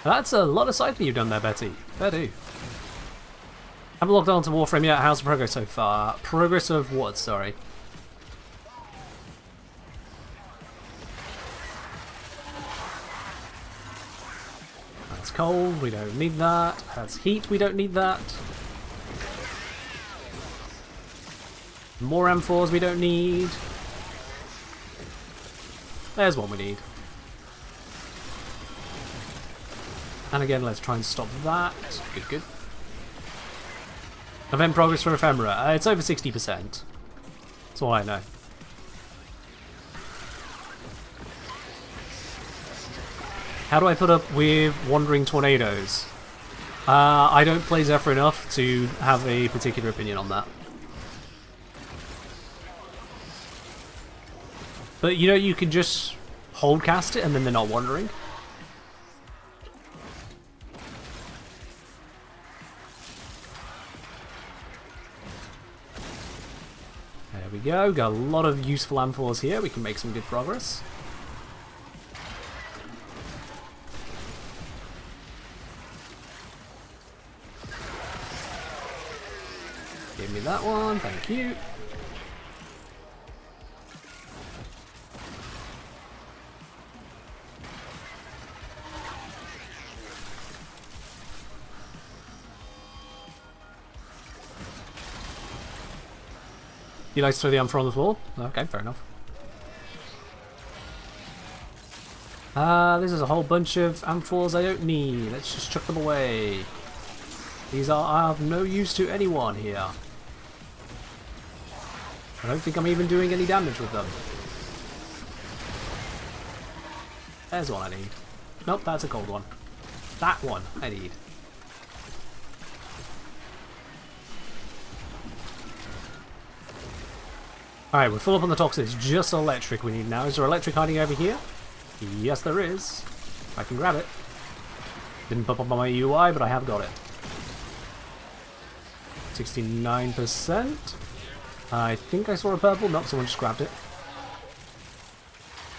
B: That's a lot of cycling you've done there, Betty. Fair do. Haven't logged on to Warframe yet. How's the progress so far? Progress of what? Sorry. That's cold. We don't need that. That's heat. We don't need that. More M4s we don't need. There's one we need. And again, let's try and stop that. Good, good. Event progress for ephemera. It's over 60%. That's all I know. How do I put up with wandering tornadoes? I don't play Zephyr enough to have a particular opinion on that. But you know, you can just hold cast it and then they're not wandering. There we go, got a lot of useful amphors here, we can make some good progress. Give me that one, thank you. You like to throw the amphor on the floor? Okay, fair enough. This is a whole bunch of amphors I don't need. Let's just chuck them away. These are of no use to anyone here. I don't think I'm even doing any damage with them. There's one I need. Nope, that's a cold one. That one I need. Alright, we're full up on the toxins. Just electric we need now. Is there electric hiding over here? Yes, there is. I can grab it. Didn't pop up on my UI, but I have got it. 69%. I think I saw a purple. Nope, someone just grabbed it.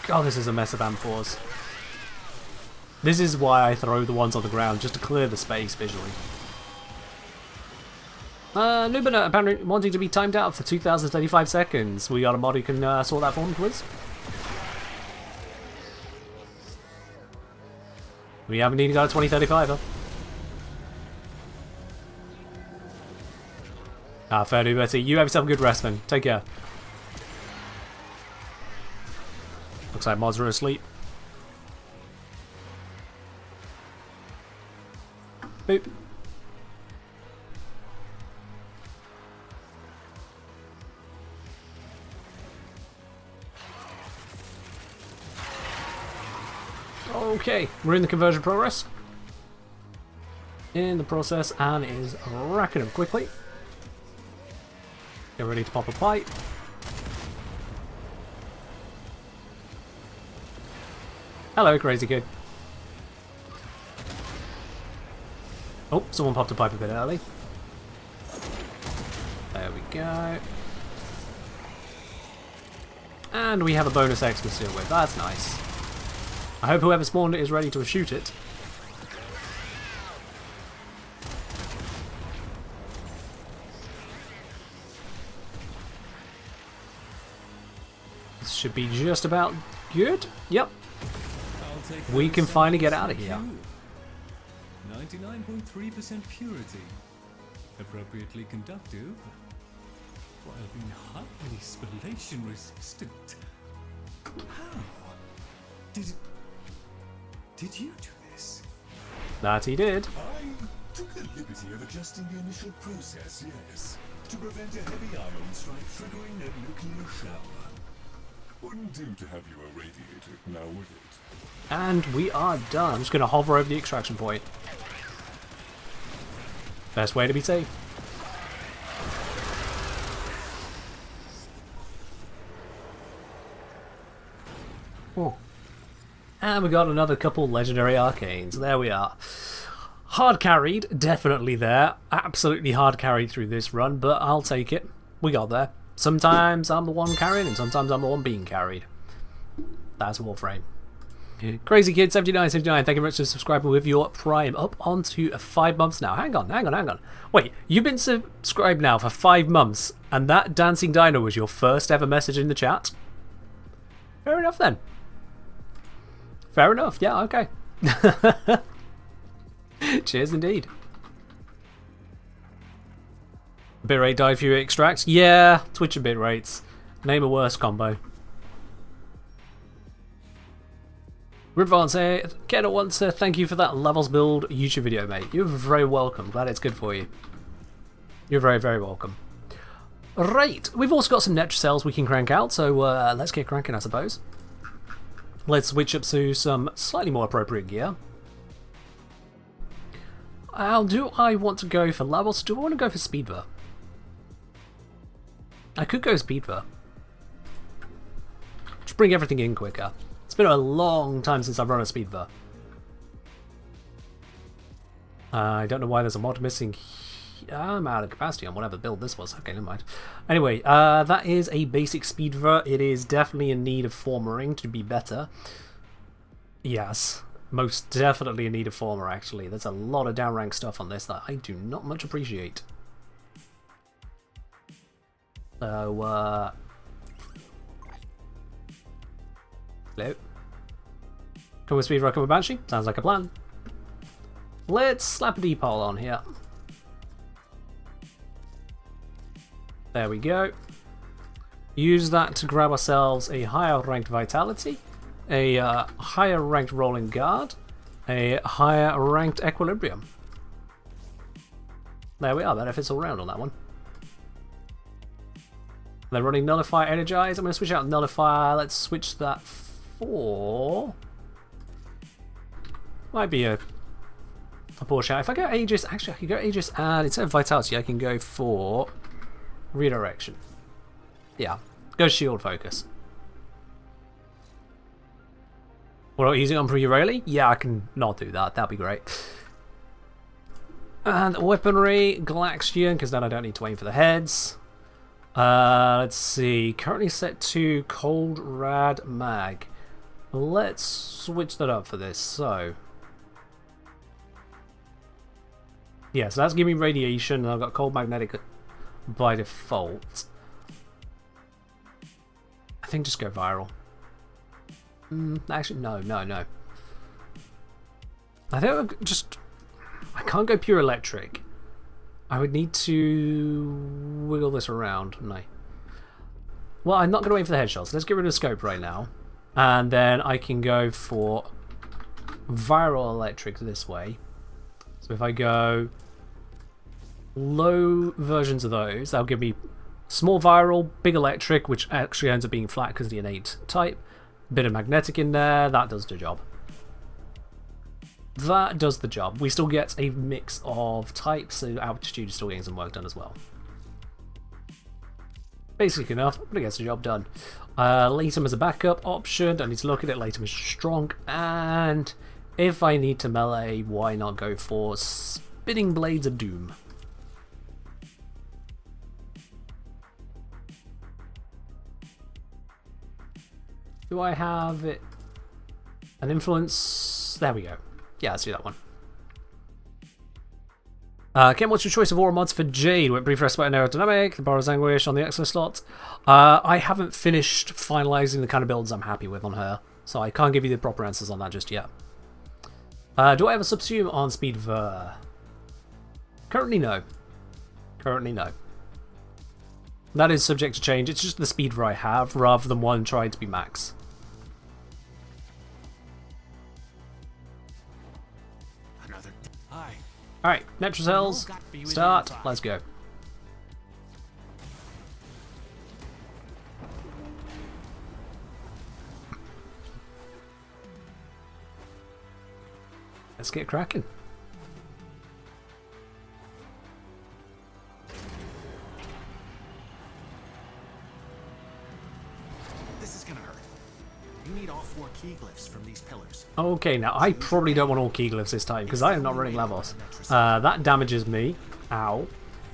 B: God, this is a mess of amphors. This is why I throw the ones on the ground, just to clear the space visually. Nubina apparently wanting to be timed out for 2035 seconds. We got a mod who can sort that for him, please. We haven't even got a 2035, huh? Ah, fair do, Betty. You have yourself a good rest, then. Take care. Looks like mods are asleep. Boop. Okay, we're in the conversion progress. In the process, and is racking up quickly. Get ready to pop a pipe. Hello, crazy kid. Oh, someone popped a pipe a bit early. There we go. And we have a bonus X to deal with. That's nice. I hope whoever spawned it is ready to shoot it. This should be just about good. Yep. We can finally get out of here.
C: 99.3% purity. Appropriately conductive, while being highly spallation resistant. How? Did you do this?
B: That he did.
C: I took the liberty of adjusting the initial process, yes, to prevent a heavy ion strike triggering a nuclear shower. Wouldn't do to have you irradiated, now would it?
B: And we are done. I'm just going to hover over the extraction point. Best way to be safe. Oh. And we got another couple legendary arcanes. There we are. Hard carried, definitely there. Absolutely hard carried through this run, but I'll take it. We got there. Sometimes I'm the one carrying, and sometimes I'm the one being carried. That's Warframe. Crazy Kid 7979, thank you very much for subscribing with your Prime. Up on to 5 months now. Hang on. Wait, you've been subscribed now for 5 months, and that dancing dino was your first ever message in the chat? Fair enough then. Fair enough, yeah, okay. Cheers indeed. Bitrate died for you extracts? Yeah, Twitch and bitrates. Name a worse combo. Rivance, Ken wants to thank you for that levels build YouTube video, mate. You're very welcome. Glad it's good for you. You're very, very welcome. Right, we've also got some net cells we can crank out, so let's get cranking, I suppose. Let's switch up to some slightly more appropriate gear. Do I want to go for levels? Do I want to go for speedver? I could go speedver. Just bring everything in quicker. It's been a long time since I've run a speedver. I don't know why there's a mod missing. I'm out of capacity on whatever build this was. Okay, never mind. Anyway, that is a basic speedver. It is definitely in need of formering to be better. Yes, most definitely in need of former, actually. There's a lot of downrank stuff on this that I do not much appreciate. So, hello. Come with speedrun, come with Banshee. Sounds like a plan. Let's slap a depol on here. There we go. Use that to grab ourselves a higher ranked Vitality, a higher ranked Rolling Guard, a higher ranked Equilibrium. There we are, benefits all round on that one. They're running Nullify, Energize. I'm going to switch out Nullify. Let's switch that for... Might be a poor shout. If I go Aegis, actually I can go Aegis and instead of Vitality I can go for Redirection. Yeah, go Shield Focus. What are you using on Pre-Rayleigh? Yeah, I can not do that. That'd be great. And weaponry, Galaxian, because then I don't need to aim for the heads. Let's see. Currently set to Cold Rad Mag. Let's switch that up for this. So, yeah, so that's giving me radiation, and I've got Cold Magnetic by default. I think just go viral. Actually, no. I think I'll just... I can't go pure electric. I would need to wiggle this around, wouldn't I? Well, I'm not going to wait for the headshots. Let's get rid of the scope right now. And then I can go for viral electric this way. So if I go low versions of those, that'll give me small viral, big electric, which actually ends up being flat because of the innate type. Bit of magnetic in there, that does the job. That does the job. We still get a mix of types, so altitude is still getting some work done as well. Basic enough, but it gets the job done. Latum as a backup option, don't need to look at it. Latum is strong, and if I need to melee, why not go for Spinning Blades of Doom? Do I have it? An influence? There we go. Yeah, let's do that one. Ken, what's your choice of aura mods for Jade? Went brief respite and aerodynamic, the Borrow's Anguish on the exo slot. I haven't finished finalising the kind of builds I'm happy with on her, so I can't give you the proper answers on that just yet. Do I have a subsume on speed ver? Currently no. Currently no. That is subject to change. It's just the speed ver I have rather than one trying to be max.
D: Another. Hi.
B: Alright, Netrocells, start, let's go. Let's get cracking.
D: This is gonna hurt. You need all 4 key glyphs from these pillars.
B: Okay, now I probably don't want all key glyphs this time because I am not running Lavos. That damages me. Ow.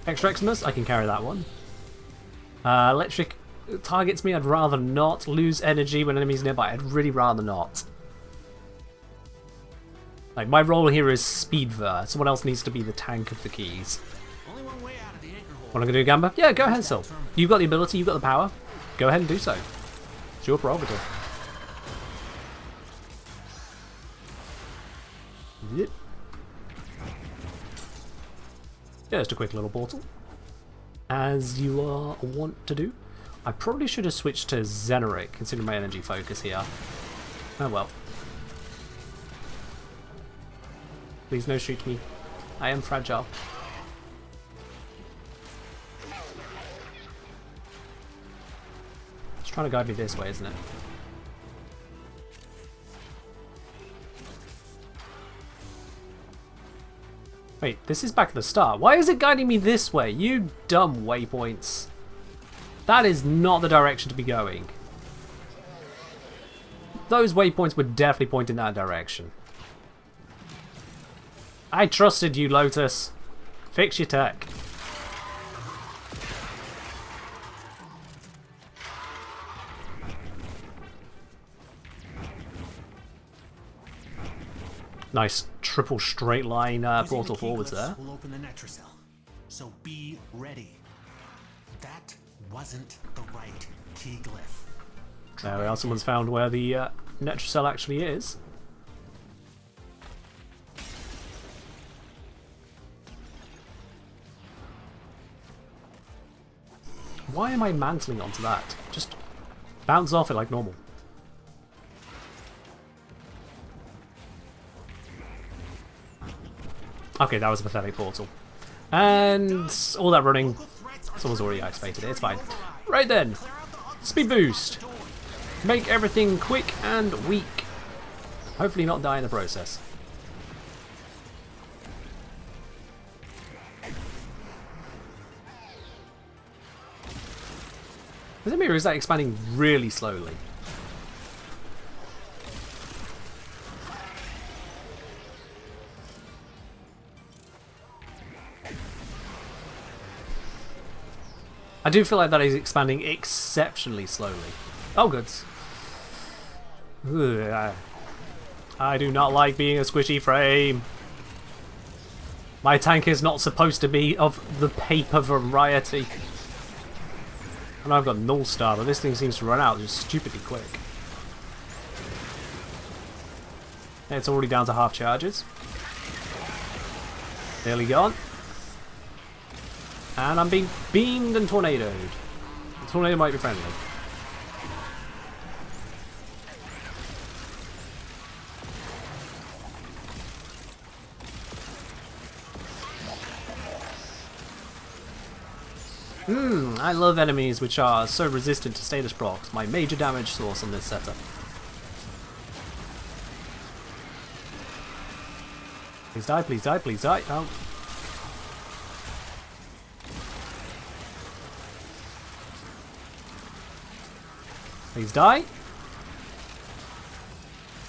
B: Extra Eximus, I can carry that one. Electric targets me, I'd rather not. Lose energy when enemies nearby, I'd really rather not. Like, my role here is speed ver. Someone else needs to be the tank of the keys.
D: Only one way out of the anchor hole.
B: What am I going to do, Gamba? Yeah, go ahead, Sil. You've got the ability, you've got the power. Go ahead and do so. It's your prerogative. Yep. Just a quick little portal. As you are wont to do. I probably should have switched to Xenoric, considering my energy focus here. Oh well. Please no shoot me. I am fragile. It's trying to guide me this way, isn't it? Wait, this is back at the start. Why is it guiding me this way? You dumb waypoints. That is not the direction to be going. Those waypoints would definitely point in that direction. I trusted you, Lotus. Fix your tech. Nice triple straight line portal forwards there.
D: Will open the Netrocell, so be ready. That wasn't the right key glyph.
B: There we are. Someone's found where the Netrocell actually is. Why am I mantling onto that? Just bounce off it like normal. Okay, that was a pathetic portal. And all that running, someone's already activated it, it's fine. Right then, speed boost. Make everything quick and weak. Hopefully not die in the process. Is it me or is that expanding really slowly? I do feel like that is expanding exceptionally slowly. Oh, goods. Ugh, I do not like being a squishy frame. My tank is not supposed to be of the paper variety. I know I've got Null Star, but this thing seems to run out just stupidly quick. It's already down to half charges. Nearly gone. And I'm being beamed and tornadoed. The tornado might be friendly. I love enemies which are so resistant to status procs. My major damage source on this setup. Please die, please die, please die. Oh. Please die.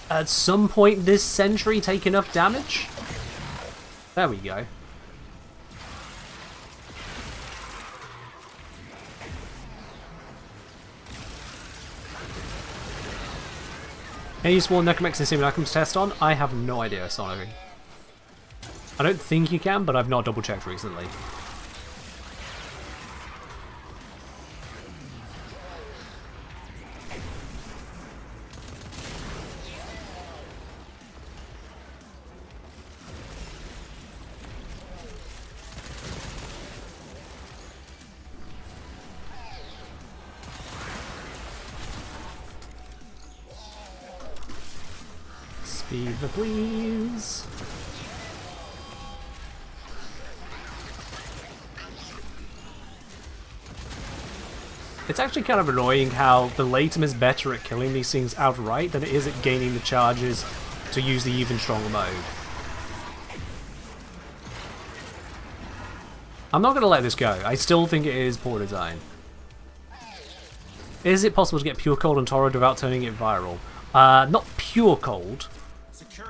B: At some point this sentry take enough damage? There we go. Can you spawn Necromex and Simulacrum to test on? I have no idea, Sonory. I don't think you can, but I've not double checked recently. Beaver, please. It's actually kind of annoying how the Latum is better at killing these things outright than it is at gaining the charges to use the even stronger mode. I'm not going to let this go. I still think it is poor design. Is it possible to get pure cold on Torrid without turning it viral? Not pure cold.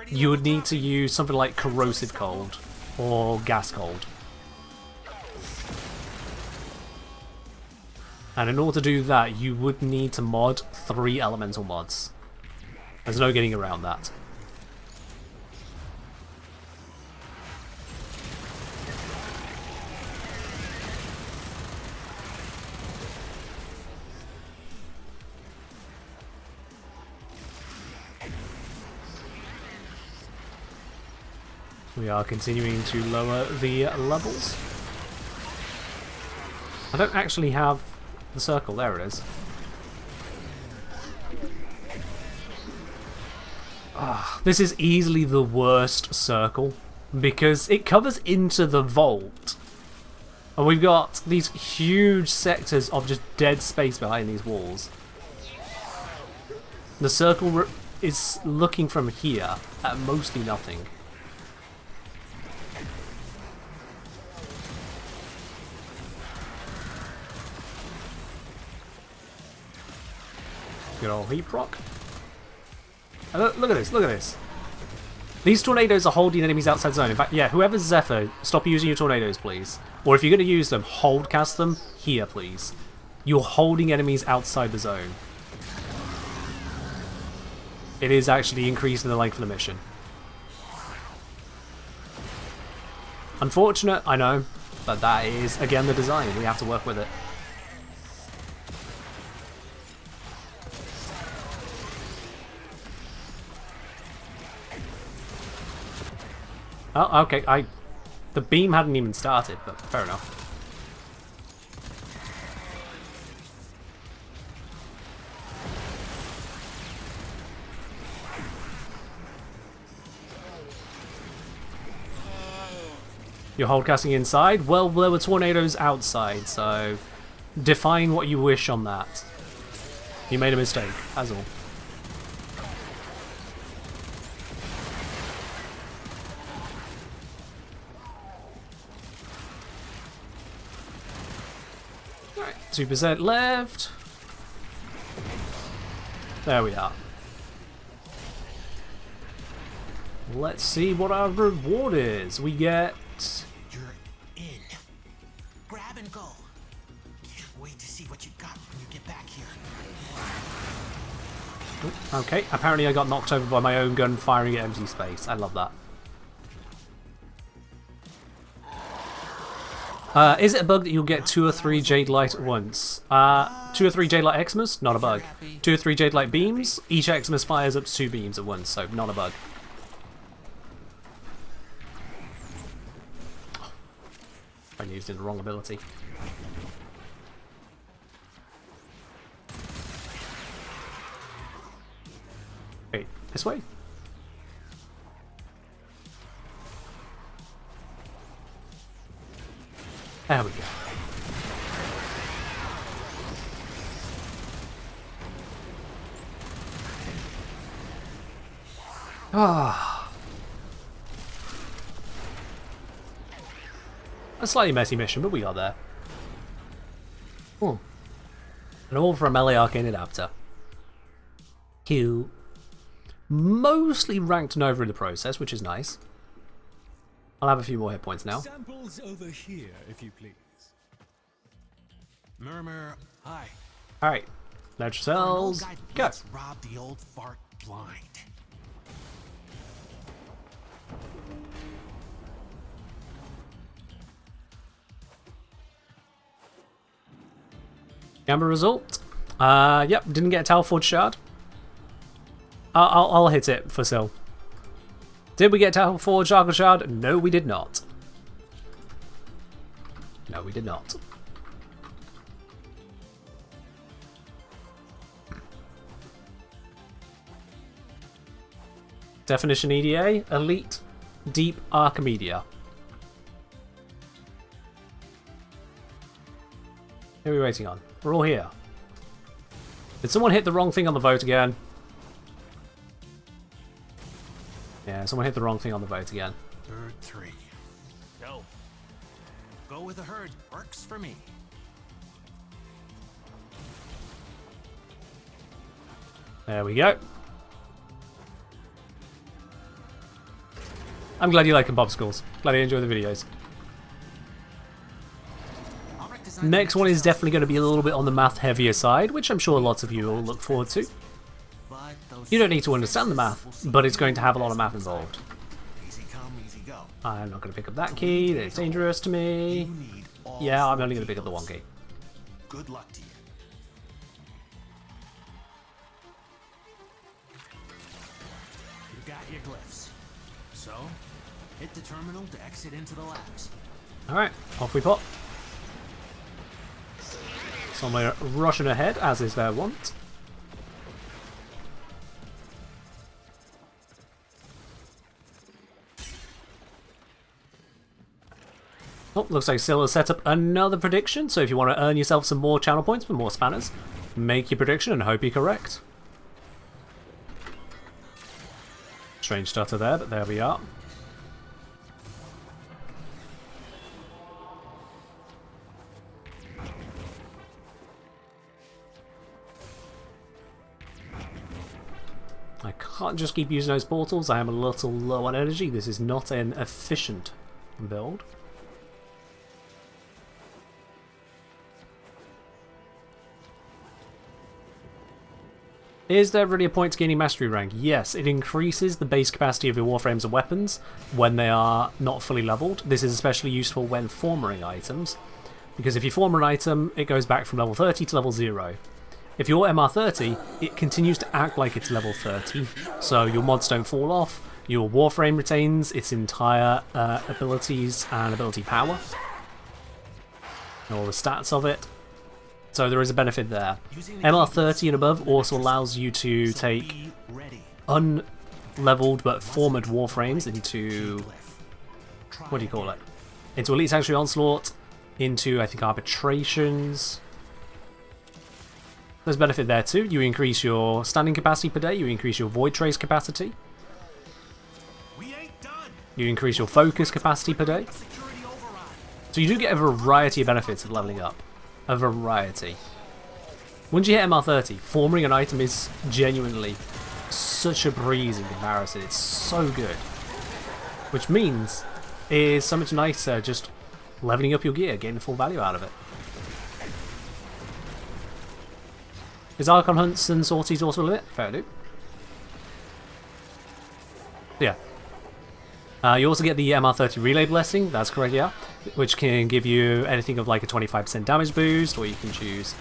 B: You would need to use something like corrosive cold or gas cold. And in order to do that, you would need to mod 3 elemental mods. There's no getting around that. We are continuing to lower the levels. I don't actually have the circle. There it is. This is easily the worst circle because it covers into the vault. And we've got these huge sectors of just dead space behind these walls. The circle is looking from here at mostly nothing. Good old heat proc. Look at this, look at this. These tornadoes are holding enemies outside zone. In fact, yeah, whoever's Zephyr, stop using your tornadoes, please. Or if you're going to use them, hold cast them here, please. You're holding enemies outside the zone. It is actually increasing the length of the mission. Unfortunate, I know, but that is, again, the design. We have to work with it. Oh, okay, the beam hadn't even started, but fair enough. You're hold casting inside? Well, there were tornadoes outside, so define what you wish on that. You made a mistake, that's all. Alright, 2% left. There we are. Let's see what our reward is. We get...
D: You're in. Grab and go. Can't wait to see what you got when you get back here.
B: Okay, apparently I got knocked over by my own gun firing at empty space. I love that. Is it a bug that you'll get 2 or 3 Jade Light at once? 2 or 3 Jade Light Xmas? Not a bug. 2 or 3 Jade Light Beams? Each Xmas fires up to 2 beams at once, so not a bug. I used the wrong ability. Wait, this way? There we go. Ah. A slightly messy mission, but we got there. And all from melee arcane adapter. Who mostly ranked Nova in the process, which is nice. I'll have a few more hit points now.
E: Samples over here, if you please.
D: Murmur, hi.
B: Alright. Let yourselves go.
D: Let's rob the old fart blind.
B: Gamma result. Yep, didn't get a Talforge shard. I'll hit it for Sil. Did we get Talforge Argle shard? No, we did not. No, we did not. Definition EDA, Elite Deep Archimedia. Who are we waiting on? We're all here. Did someone hit the wrong thing on the vote again? Yeah, someone hit the wrong thing on the vote again.
D: Herd 3. Go. Go with the herd. Works for me.
B: There we go. I'm glad you like popsicles. Glad you enjoy the videos. Next one is definitely going to be a little bit on the math heavier side, which I'm sure lots of you will look forward to. You don't need to understand the math, but it's going to have a lot of math involved.
D: Easy come, easy go.
B: I'm not going to pick up that key, that's dangerous to me.
D: You need all
B: Yeah, I'm
D: four
B: only going to pick up the
D: key
B: one key.
D: glyphs. Good luck to you. You got your glyphs. So, hit the terminal to exit into the labs.
B: Alright, off we pop. Somewhere rushing ahead, as is their wont. Oh, looks like Syl has set up another prediction, so if you want to earn yourself some more channel points with more spanners, make your prediction and hope you're correct. Strange stutter there, but there we are. I can't just keep using those portals, I am a little low on energy. This is not an efficient build. Is there really a point to gaining mastery rank? Yes, it increases the base capacity of your warframes and weapons when they are not fully leveled. This is especially useful when formering items, because if you form an item, it goes back from level 30 to level 0. If you're MR30, it continues to act like it's level 30, so your mods don't fall off, your warframe retains its entire abilities and ability power, all the stats of it. So there is a benefit there. MR30 and above also allows you to take unleveled but formed warframes into, what do you call it? Into Elite Sanctuary Onslaught, into I think arbitrations. There's benefit there too. You increase your standing capacity per day, you increase your void trace capacity. You increase your focus capacity per day. So you do get a variety of benefits of leveling up. A variety. Once you hit MR30, forming an item is genuinely such a breeze in comparison. It's so good. Which means it is so much nicer just leveling up your gear, getting the full value out of it. Is Archon Hunts and Sorties also a limit? Fair do. Yeah. You also get the MR30 Relay Blessing, that's correct, yeah, which can give you anything of like a 25% damage boost, or you can choose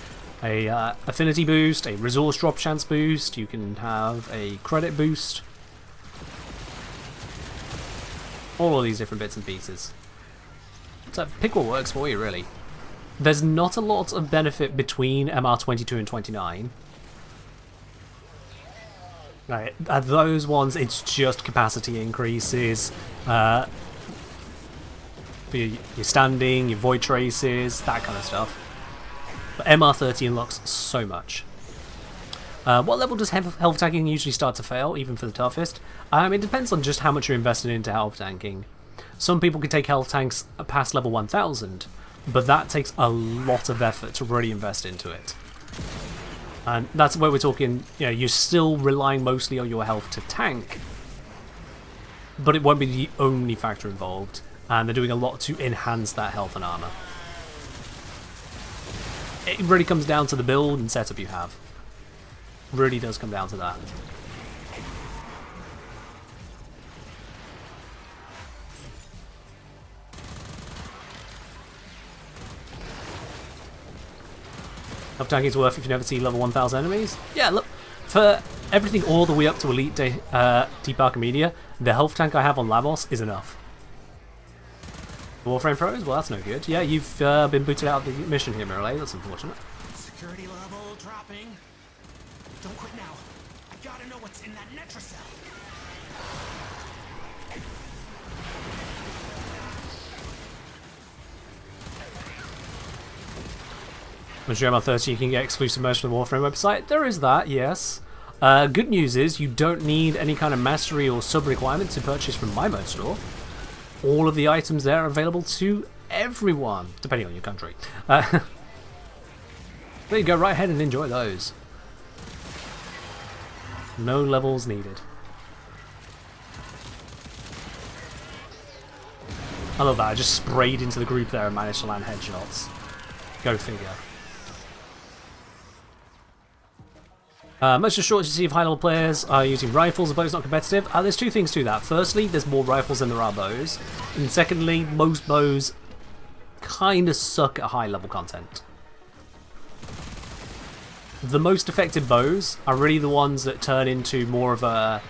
B: a affinity boost, a resource drop chance boost, you can have a credit boost. All of these different bits and pieces. So pick what works for you, really. There's not a lot of benefit between MR22 and 29. Right, at those ones, it's just capacity increases for your standing, your void traces, that kind of stuff. But MR30 unlocks so much. What level does health tanking usually start to fail, even for the toughest? It depends on just how much you're invested into health tanking. Some people can take health tanks past level 1000, but that takes a lot of effort to really invest into it. And that's where we're talking, you know, you're still relying mostly on your health to tank, but it won't be the only factor involved, and they're doing a lot to enhance that health and armor. It really comes down to the build and setup you have. Really does come down to that. Health tanking is worth if you never see level 1000 enemies. Yeah, look, for everything all the way up to Elite Deep Archimedia, the health tank I have on Lamos is enough. Warframe pros? Well, that's no good. Yeah, you've been booted out of the mission here, Mirror. That's unfortunate.
D: Security level dropping. Don't quit now. I gotta know what's in that Netracell.
B: On GML 30 you can get exclusive merch from the Warframe website. There is that, yes. Good news is you don't need any kind of mastery or sub requirement to purchase from my merch store. All of the items there are available to everyone, depending on your country. There you go, right ahead and enjoy those. No levels needed. I love that, I just sprayed into the group there and managed to land headshots. Go figure. Most of the shortage to see if high level players are using rifles, bows not competitive. There's two things to that. Firstly, there's more rifles than there are bows. And secondly, most bows kind of suck at high level content. The most effective bows are really the ones that turn into more of a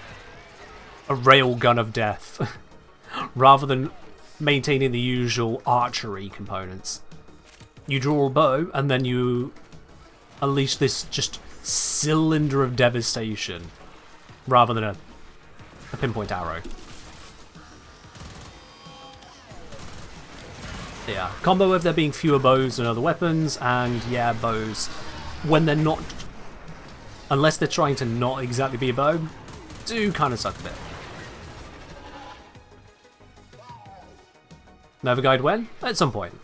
B: railgun of death. Rather than maintaining the usual archery components. You draw a bow and then you unleash this just cylinder of devastation rather than a pinpoint arrow. Yeah, combo of there being fewer bows than other weapons, and yeah, bows when they're not, unless they're trying to not exactly be a bow, do kind of suck a bit. Never guide when? At some point.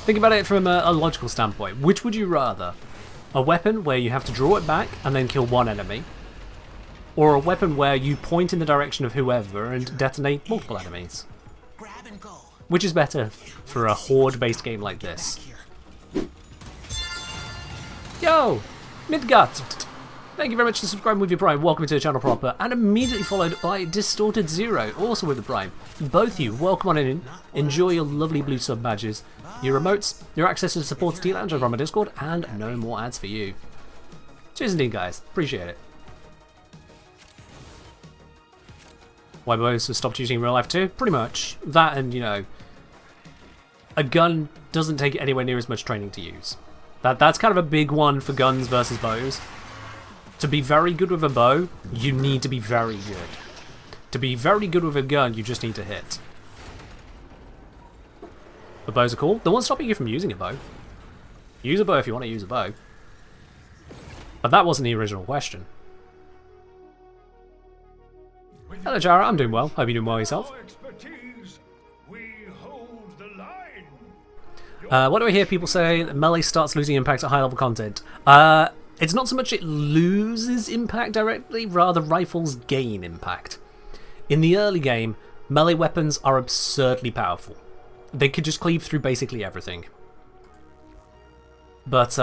B: Think about it from a logical standpoint. Which would you rather? A weapon where you have to draw it back and then kill one enemy? Or a weapon where you point in the direction of whoever and detonate multiple enemies?
D: Grab and go.
B: Which is better for a horde-based game like this? Yo! Midgut! Thank you very much for subscribing with your Prime. Welcome to the channel proper. And immediately followed by Distorted Zero, also with the Prime. Both you, welcome on in. Enjoy your lovely blue sub badges, your remotes, your access to the support T-Lounge over on my Discord, and no more ads for you. Cheers indeed, guys. Appreciate it. Why bows have stopped using in real life too? Pretty much. That and, you know, a gun doesn't take anywhere near as much training to use. That's kind of a big one for guns versus bows. To be very good with a bow, you need to be very good. To be very good with a gun, you just need to hit. But bows are cool. The one's stopping you from using a bow. Use a bow if you want to use a bow. But that wasn't the original question. Hello, Jara. I'm doing well. Hope you're doing well yourself. What do I hear people say? That melee starts losing impact at high level content. It's not so much it loses impact directly, rather rifles gain impact. In the early game, melee weapons are absurdly powerful. They could just cleave through basically everything. But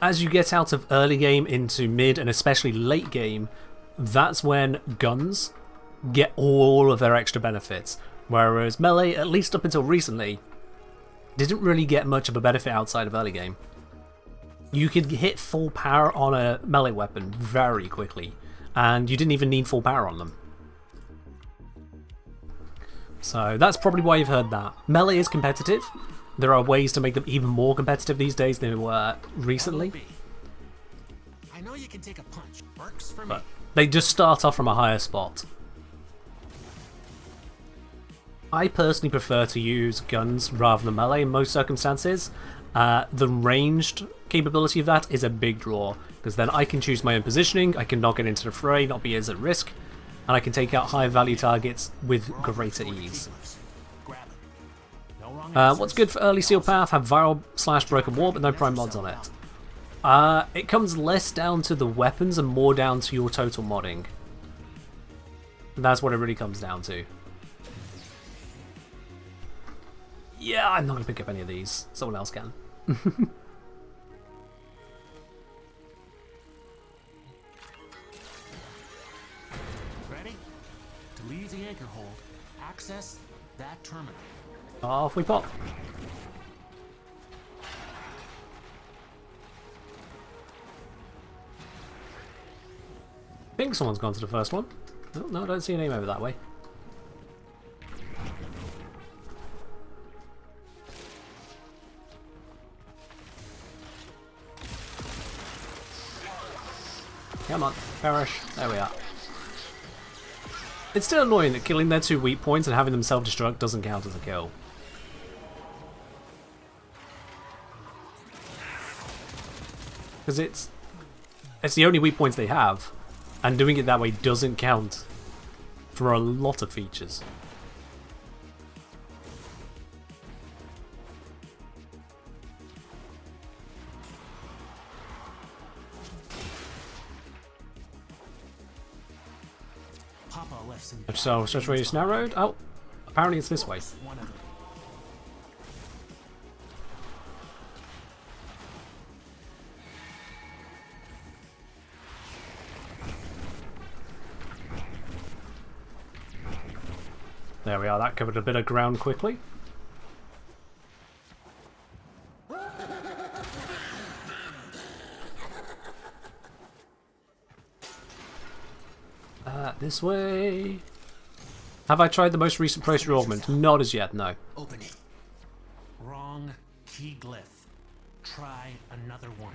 B: as you get out of early game into mid and especially late game, that's when guns get all of their extra benefits. Whereas melee, at least up until recently, didn't really get much of a benefit outside of early game. You could hit full power on a melee weapon very quickly, and you didn't even need full power on them. So that's probably why you've heard that. Melee is competitive. There are ways to make them even more competitive these days than they were recently.
D: I know you can take a punch. Works for me.
B: But they just start off from a higher spot. I personally prefer to use guns rather than melee in most circumstances. The ranged capability of that is a big draw, because then I can choose my own positioning, I can not get into the fray, not be as at risk, and I can take out high value targets with greater ease. What's good for early Steel Path? Have viral/broken war, but no prime mods on it. It comes less down to the weapons and more down to your total modding. That's what it really comes down to. Yeah, I'm not going to pick up any of these. Someone else can.
D: Ready? To leave the anchor hold, access that terminal.
B: Off we pop. I think someone's gone to the first one. Oh, no, I don't see a name over that way. Come on, perish. There we are. It's still annoying that killing their 2 weak points and having them self-destruct doesn't count as a kill. Because it's the only weak points they have, and doing it that way doesn't count for a lot of features.
D: Papa left some
B: So, such way is narrowed. Oh, apparently it's this way.
D: one of them.
B: There we are, that covered a bit of ground quickly. This way. Have I tried the most recent procedure augment? Not as yet, no.
D: Open it. Wrong key glyph. Try another one.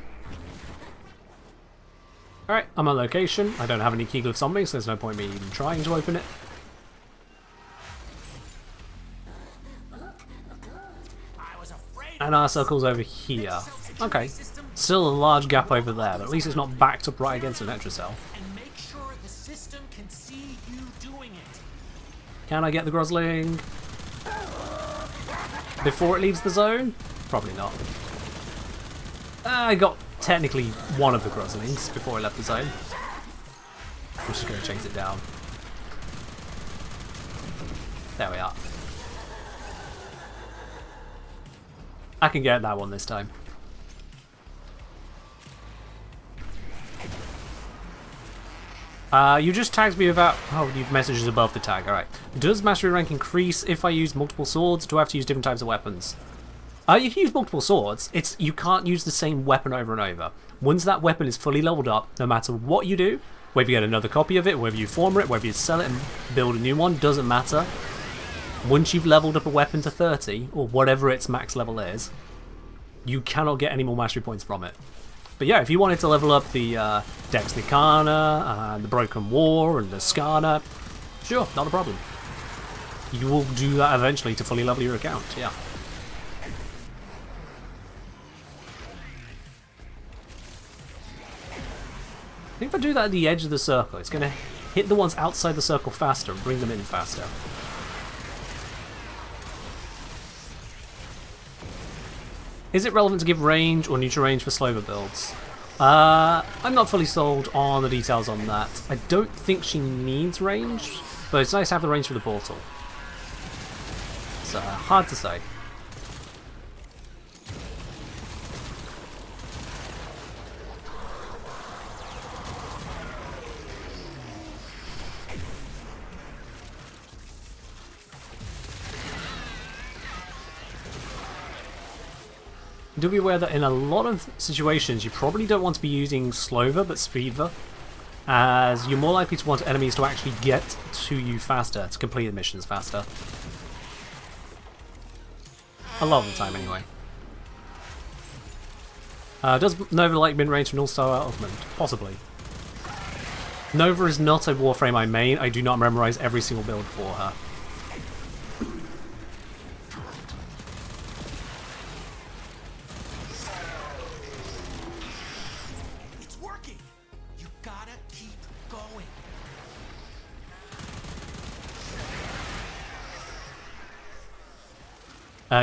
B: Alright, I'm on location. I don't have any key glyphs on me, so there's no point me even trying to open it. And our circle's over here. Okay. Still a large gap over there, but at least it's not backed up right against an Electrocell.
D: And make sure the system can see you doing it.
B: Can I get the Grozling before it leaves the zone? Probably not. I got technically one of the Grozlings before I left the zone. I'm just going to chase it down. There we are. I can get that one this time. You just tagged me without... Oh, you've messages above the tag. Alright. Does mastery rank increase if I use multiple swords? Do I have to use different types of weapons? You can use multiple swords. You can't use the same weapon over and over. Once that weapon is fully leveled up, no matter what you do, whether you get another copy of it, whether you form it, whether you sell it and build a new one, doesn't matter. Once you've leveled up a weapon to 30, or whatever its max level is, you cannot get any more mastery points from it. But yeah, if you wanted to level up the Dex Nicana, and the Broken War, and the Skana, sure, not a problem. You will do that eventually to fully level your account, yeah. I think if I do that at the edge of the circle, it's going to hit the ones outside the circle faster and bring them in faster. Is it relevant to give range or neutral range for slower builds? I'm not fully sold on the details on that. I don't think she needs range, but it's nice to have the range for the portal. It's hard to say. Do be aware that in a lot of situations you probably don't want to be using Slover but Speedver, as you're more likely to want enemies to actually get to you faster, to complete the missions faster. A lot of the time anyway. Does Nova like mid-range from All-Star Augment? Possibly. Nova is not a Warframe I main. I do not memorize every single build for her.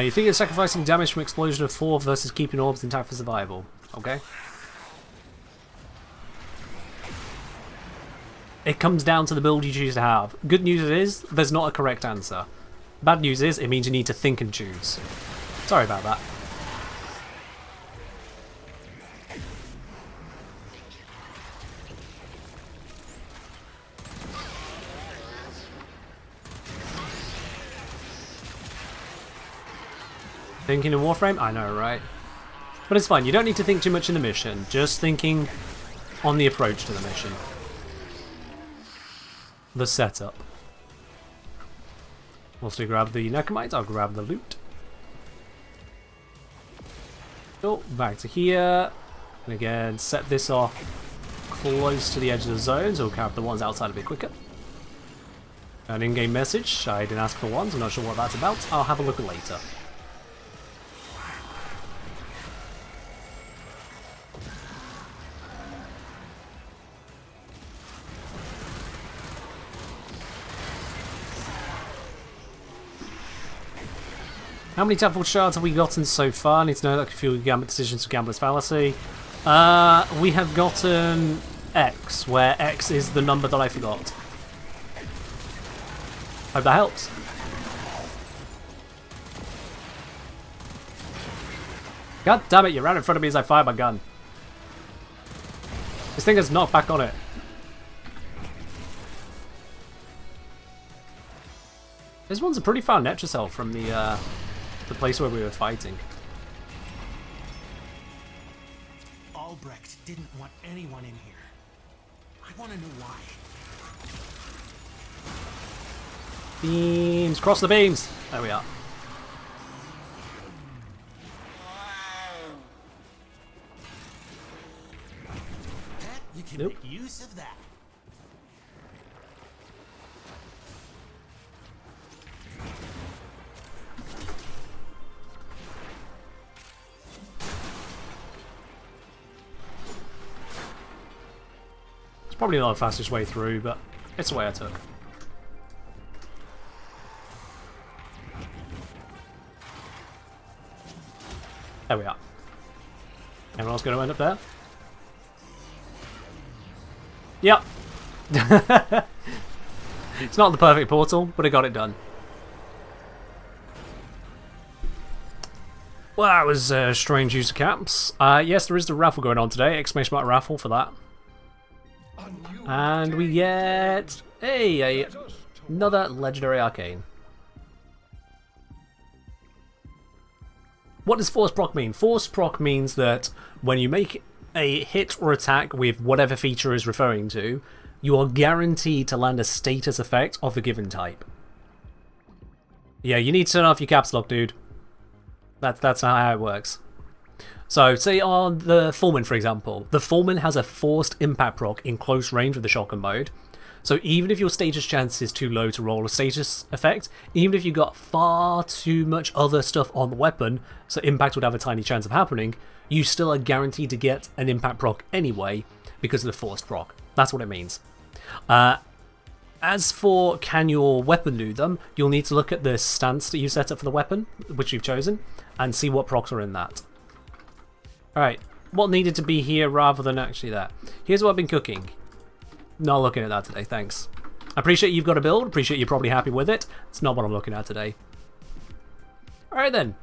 B: You think you're sacrificing damage from explosion of 4 versus keeping orbs intact for survival. Okay. It comes down to the build you choose to have. Good news is, there's not a correct answer. Bad news is, it means you need to think and choose. Sorry about that. Thinking in Warframe? I know, right? But it's fine, you don't need to think too much in the mission, just thinking on the approach to the mission. The setup. Whilst we grab the Necromites, I'll grab the loot. Oh, back to here. And again, set this off close to the edge of the zone, so we'll cap the ones outside a bit quicker. An in-game message. I didn't ask for ones. I'm not sure what that's about. I'll have a look later. How many Temple Shards have we gotten so far? I need to know like a few decisions for Gambler's Fallacy. We have gotten X, where X is the number that I forgot. Hope that helps. God damn it, you ran in front of me as I fired my gun. This thing has knocked back on it. This one's a pretty far Netracell from the place where we were fighting.
D: Albrecht didn't want anyone in here. I want to know why.
B: Beams! Cross the beams! There we are.
D: Pat, you can
B: Nope.
D: make use of that.
B: It's probably not the fastest way through, but it's the way I took. There we are. Anyone else going to end up there? Yep. It's not the perfect portal, but it got it done. Well, that was strange use of caps. Yes, there is the raffle going on today. Exclamation mark raffle for that. And we get another legendary arcane. What does force proc mean? Force proc means that when you make a hit or attack with whatever feature is referring to, you are guaranteed to land a status effect of a given type. Yeah, you need to turn off your caps lock, dude. That's how it works. So, say on the Foreman, for example, the Foreman has a forced impact proc in close range with the shotgun mode. So even if your status chance is too low to roll a status effect, even if you got far too much other stuff on the weapon, so impact would have a tiny chance of happening, you still are guaranteed to get an impact proc anyway because of the forced proc. That's what it means. As for can your weapon do them, you'll need to look at the stance that you set up for the weapon, which you've chosen, and see what procs are in that. Alright, what needed to be here rather than actually that? Here's what I've been cooking. Not looking at that today, thanks. I appreciate you've got a build, appreciate you're probably happy with it. It's not what I'm looking at today. Alright then.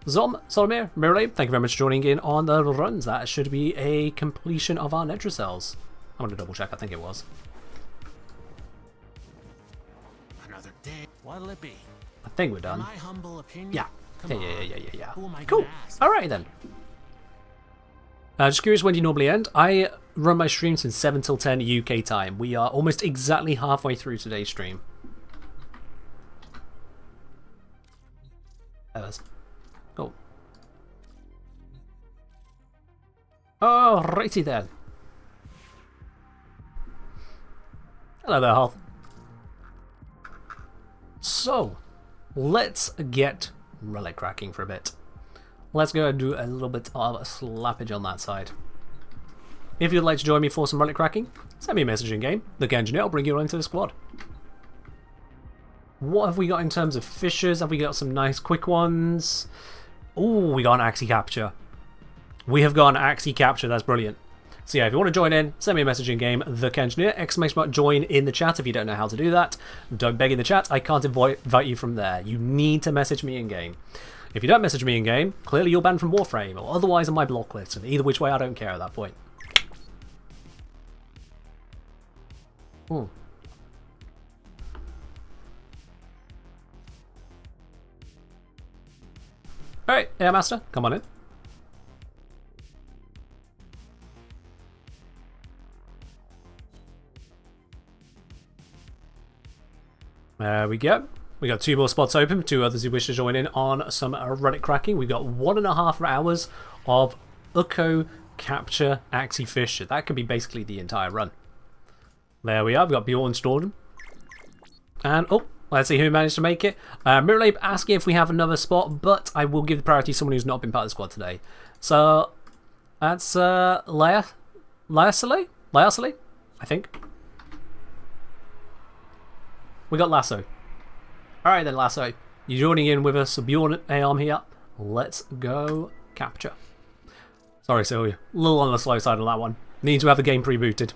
B: Zom, Solomir, Mirrorlab, thank you very much for joining in on the runs. That should be a completion of our Netracells. I'm going to double check, I think it was.
D: Another day. What'll it be?
B: I think we're
D: In
B: done.
D: my humble opinion.
B: Yeah.
D: Come on.
B: Yeah.
D: Who am I
B: Cool.
D: gonna ask?
B: Alright then. Just curious, when do you normally end? I run my stream since 7 till 10 UK time. We are almost exactly halfway through today's stream. Cool. Alrighty then. Hello there, Health. So, let's get relic cracking for a bit. Let's go and do a little bit of a slappage on that side. If you'd like to join me for some relic cracking, send me a message in game. The engineer will bring you into the squad. What have we got in terms of fishers? Have we got some nice quick ones? Ooh, we got an Axie Capture. We have got an Axie Capture, that's brilliant. So yeah, if you want to join in, send me a message in game, the engineer, ! Join in the chat if you don't know how to do that. Don't beg in the chat, I can't invite you from there. You need to message me in game. If you don't message me in game, clearly you're banned from Warframe, or otherwise on my block list, and either which way I don't care at that point. Ooh. Alright, Air Master, come on in. There we go. We got 2 more spots open, 2 others who wish to join in on some relic cracking. We've got 1.5 hours of Ukko capture Axie Fisher. That could be basically the entire run. There we are. We've got Bjorn Storden. And, oh, let's see who managed to make it. Miralabe asking if we have another spot, but I will give the priority to someone who's not been part of the squad today. So, that's Lassale, I think. We got Lasso. Alright then, Lasso. You're joining in with us. So Bjorn Aarm here. Let's go capture. Sorry, Sylvia. A little on the slow side on that one. Need to have the game pre-booted.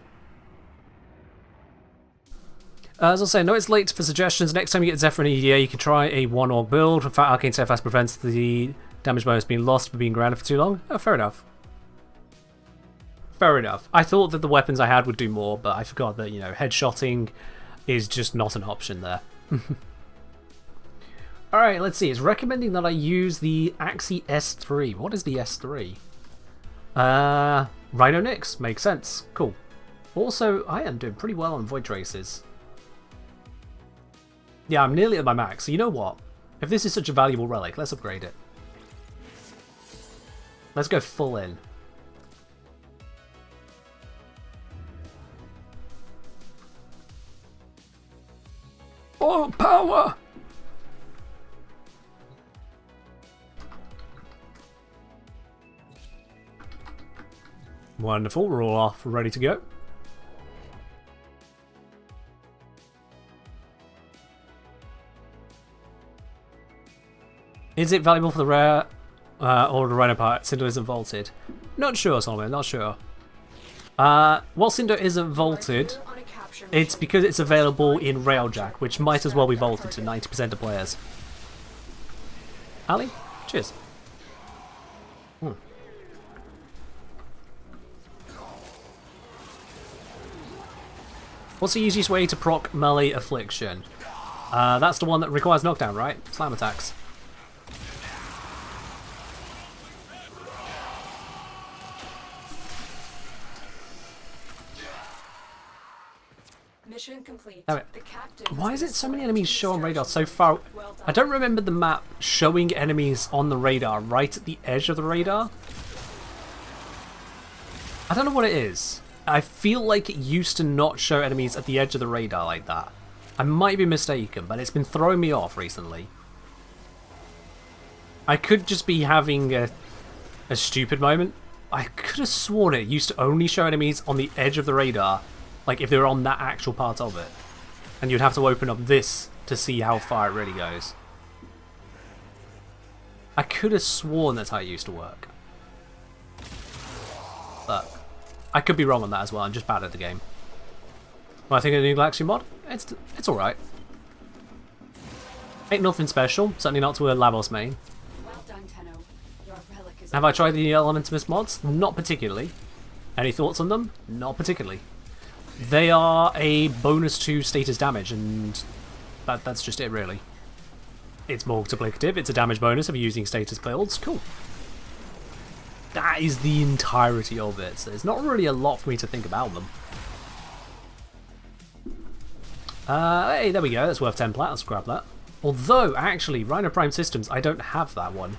B: As I say, no, it's late for suggestions. Next time you get Zephyr and EDA, you can try a one-org build. In fact, Arcane Steadfast prevents the damage bonus being lost for being grounded for too long. Oh, fair enough. Fair enough. I thought that the weapons I had would do more, but I forgot that, you know, headshotting is just not an option there. Alright, let's see. It's recommending that I use the Axie S3. What is the S3? Rhino Nyx. Makes sense. Cool. Also, I am doing pretty well on Void Traces. Yeah, I'm nearly at my max. So you know what? If this is such a valuable relic, let's upgrade it. Let's go full in. Oh, power! Wonderful, we're all off, ready to go. Is it valuable for the rare or the rhino part? Cinder isn't vaulted. Not sure, Solomon, not sure. While Cinder isn't vaulted, it's because it's available in Railjack, which might as well be vaulted to 90% of players. Ali? Cheers. What's the easiest way to proc melee affliction? That's the one that requires knockdown, right? Slam attacks.
F: Mission complete.
B: The why is it so many enemies show on radar so far? I don't remember the map showing enemies on the radar right at the edge of the radar. I don't know what it is. I feel like it used to not show enemies at the edge of the radar like that. I might be mistaken, but it's been throwing me off recently. I could just be having a stupid moment. I could have sworn it used to only show enemies on the edge of the radar, like if they were on that actual part of it. And you'd have to open up this to see how far it really goes. I could have sworn that's how it used to work. But I could be wrong on that as well, I'm just bad at the game. Well, I think a new Galaxy mod? It's alright. Ain't nothing special, certainly not to a Lavos main.
F: Well done, Tenno. Your relic is
B: Have I tried the Elementimist mods? Not particularly. Any thoughts on them? Not particularly. They are a bonus to status damage, and that's just it really. It's multiplicative, it's a damage bonus if you're using status builds, cool. That is the entirety of it, so there's not really a lot for me to think about them. Hey, there we go, that's worth 10 plat, let's grab that. Although, actually, Rhino Prime Systems, I don't have that one.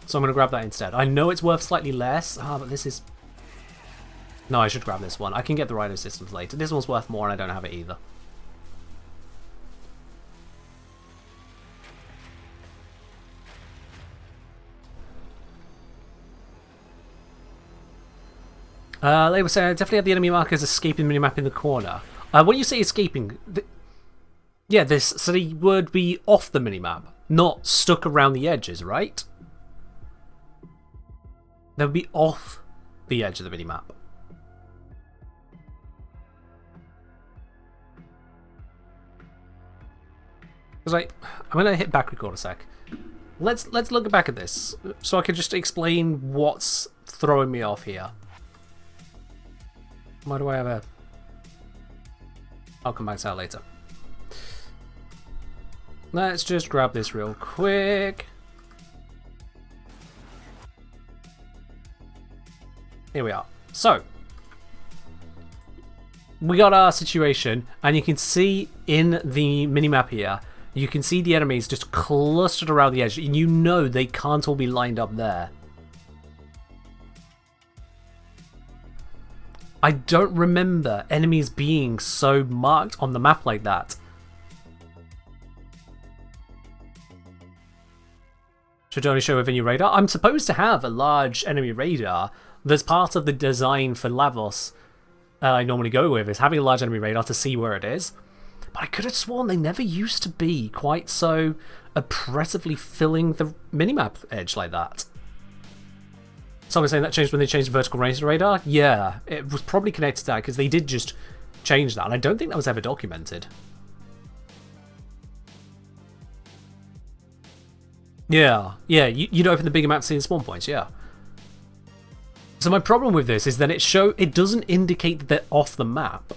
B: So I'm going to grab that instead. I know it's worth slightly less, but this is... No, I should grab this one. I can get the Rhino Systems later. This one's worth more and I don't have it either. They were saying, I definitely have the enemy markers escaping minimap in the corner. When you say escaping, yeah, so they would be off the minimap, not stuck around the edges, right? They would be off the edge of the minimap. Because I'm gonna hit back record a sec. Let's look back at this so I can just explain what's throwing me off here. Why do I have a... I'll come back to that later. Let's just grab this real quick. Here we are. So, we got our situation, and you can see in the minimap here, you can see the enemies just clustered around the edge, and you know they can't all be lined up there. I don't remember enemies being so marked on the map like that. Should only show within your radar. I'm supposed to have a large enemy radar. That's part of the design for Lavos I normally go with, is having a large enemy radar to see where it is. But I could have sworn they never used to be quite so oppressively filling the minimap edge like that. Someone saying that changed when they changed the vertical range of the radar? Yeah, it was probably connected to that because they did just change that, and I don't think that was ever documented. Yeah, you'd open the bigger map seeing spawn points, yeah. So my problem with this is that it doesn't indicate that they're off the map.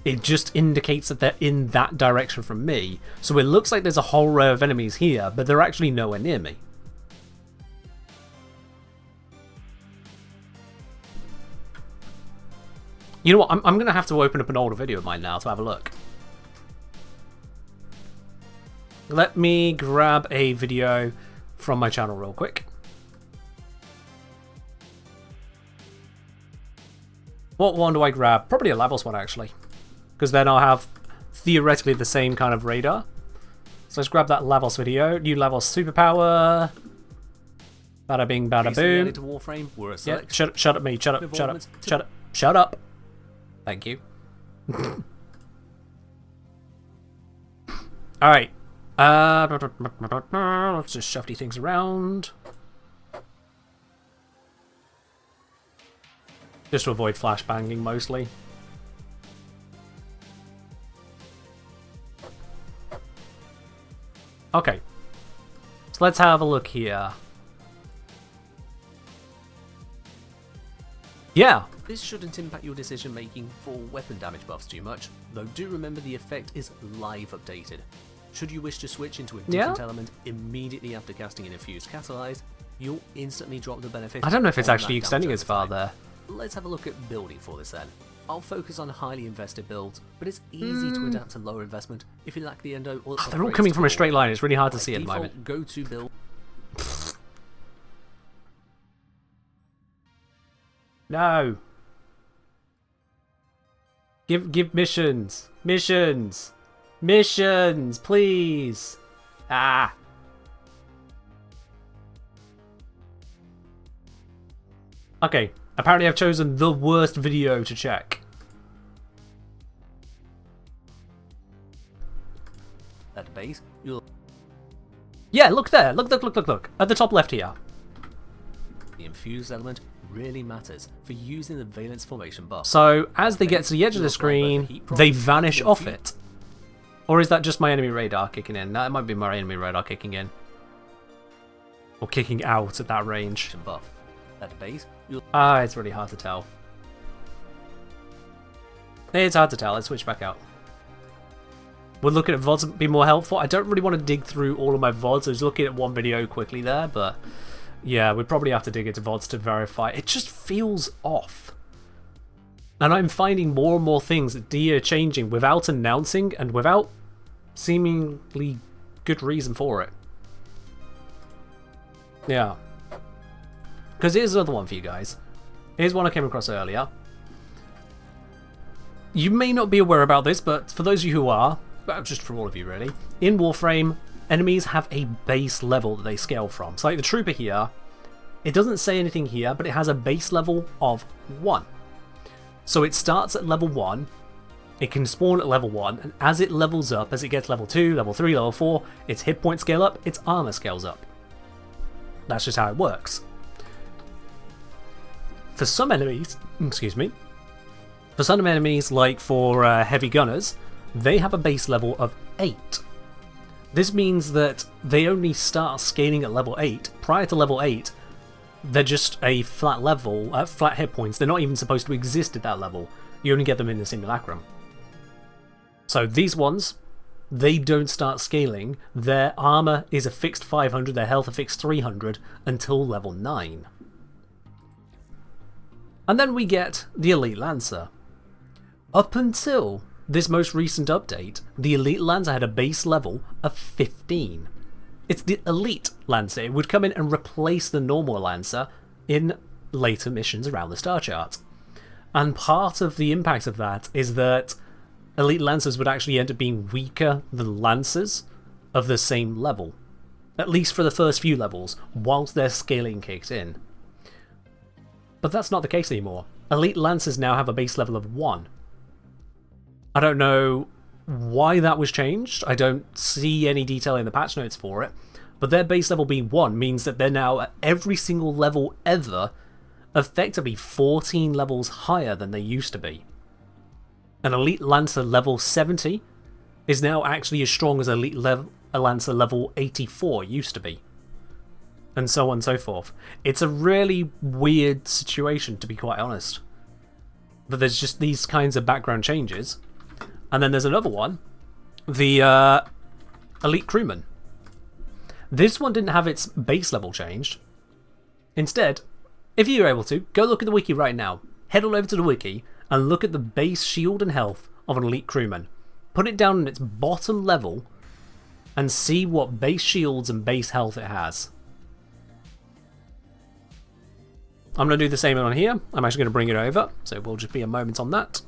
B: It just indicates that they're in that direction from me. So it looks like there's a whole row of enemies here, but they're actually nowhere near me. You know what, I'm going to have to open up an older video of mine now to have a look. Let me grab a video from my channel real quick. What one do I grab? Probably a Lavos one, actually. Because then I'll have, theoretically, the same kind of radar. So let's grab that Lavos video. New Lavos superpower. Bada bing, bada boom.
G: To Warframe, we're a
B: Yeah, shut up me, shut up. Thank you. Alright. Let's just shove these things around. Just to avoid flashbanging, mostly. Okay. So let's have a look here. Yeah.
G: This shouldn't impact your decision making for weapon damage buffs too much, though do remember the effect is live updated. Should you wish to switch into a different element immediately after casting an infused catalyze, you'll instantly drop the benefit.
B: I don't know if it's
G: on
B: actually
G: that
B: extending
G: down
B: as far
G: time.
B: there.
G: Let's have a look at building for this then. I'll focus on highly invested builds, but it's easy to adapt to lower investment if you lack the endo or
B: They're all coming from a straight line, it's really hard to see at the moment.
G: Go-to build.
B: No. Give missions. Missions, please. Ah. Okay, apparently I've chosen the worst video to check.
G: At the base, you'll
B: Yeah, look there. Look. At the top left here.
G: the infused element really matters for using the valence formation buff.
B: So, as they get to the edge of the screen, they vanish off it. Or is that just my enemy radar kicking in? That might be my enemy radar kicking in. Or kicking out at that range.
G: Buff. At the base, you'll
B: It's really hard to tell. It's hard to tell. Let's switch back out. Would looking at VODs be more helpful? I don't really want to dig through all of my VODs. I was looking at one video quickly there, but yeah, we'd probably have to dig into VODs to verify. It just feels off. And I'm finding more and more things that EDA are changing without announcing and without seemingly good reason for it. Yeah. Because here's another one for you guys. Here's one I came across earlier. You may not be aware about this, but for those of you who are, well, just for all of you really, in Warframe, enemies have a base level that they scale from. So like the trooper here, it doesn't say anything here, but it has a base level of 1. So it starts at level 1, it can spawn at level 1, and as it levels up, as it gets level 2, level 3, level 4, its hit points scale up, its armor scales up. That's just how it works. For some enemies, for some enemies, like for heavy gunners, they have a base level of 8. This means that they only start scaling at level 8. Prior to level 8, they're just a flat level, flat hit points. They're not even supposed to exist at that level. You only get them in the simulacrum. So these ones, they don't start scaling. Their armor is a fixed 500, their health a fixed 300 until level 9. And then we get the Elite Lancer. Up until this most recent update, the Elite Lancer had a base level of 15. It's the Elite Lancer. It would come in and replace the normal Lancer in later missions around the star chart. And part of the impact of that is that elite lancers would actually end up being weaker than lancers of the same level. At least for the first few levels, whilst their scaling kicked in. But that's not the case anymore. Elite lancers now have a base level of 1. I don't know why that was changed. I don't see any detail in the patch notes for it. But their base level being 1 means that they're now at every single level ever effectively 14 levels higher than they used to be. An elite lancer level 70 is now actually as strong as a lancer level 84 used to be. And so on and so forth. It's a really weird situation, to be quite honest. But there's just these kinds of background changes. And then there's another one. The elite crewman. This one didn't have its base level changed. Instead, if you're able to, go look at the wiki right now. Head on over to the wiki and look at the base shield and health of an elite crewman. Put it down on its bottom level and see what base shields and base health it has. I'm going to do the same on here. I'm actually going to bring it over, so we'll just be a moment on that.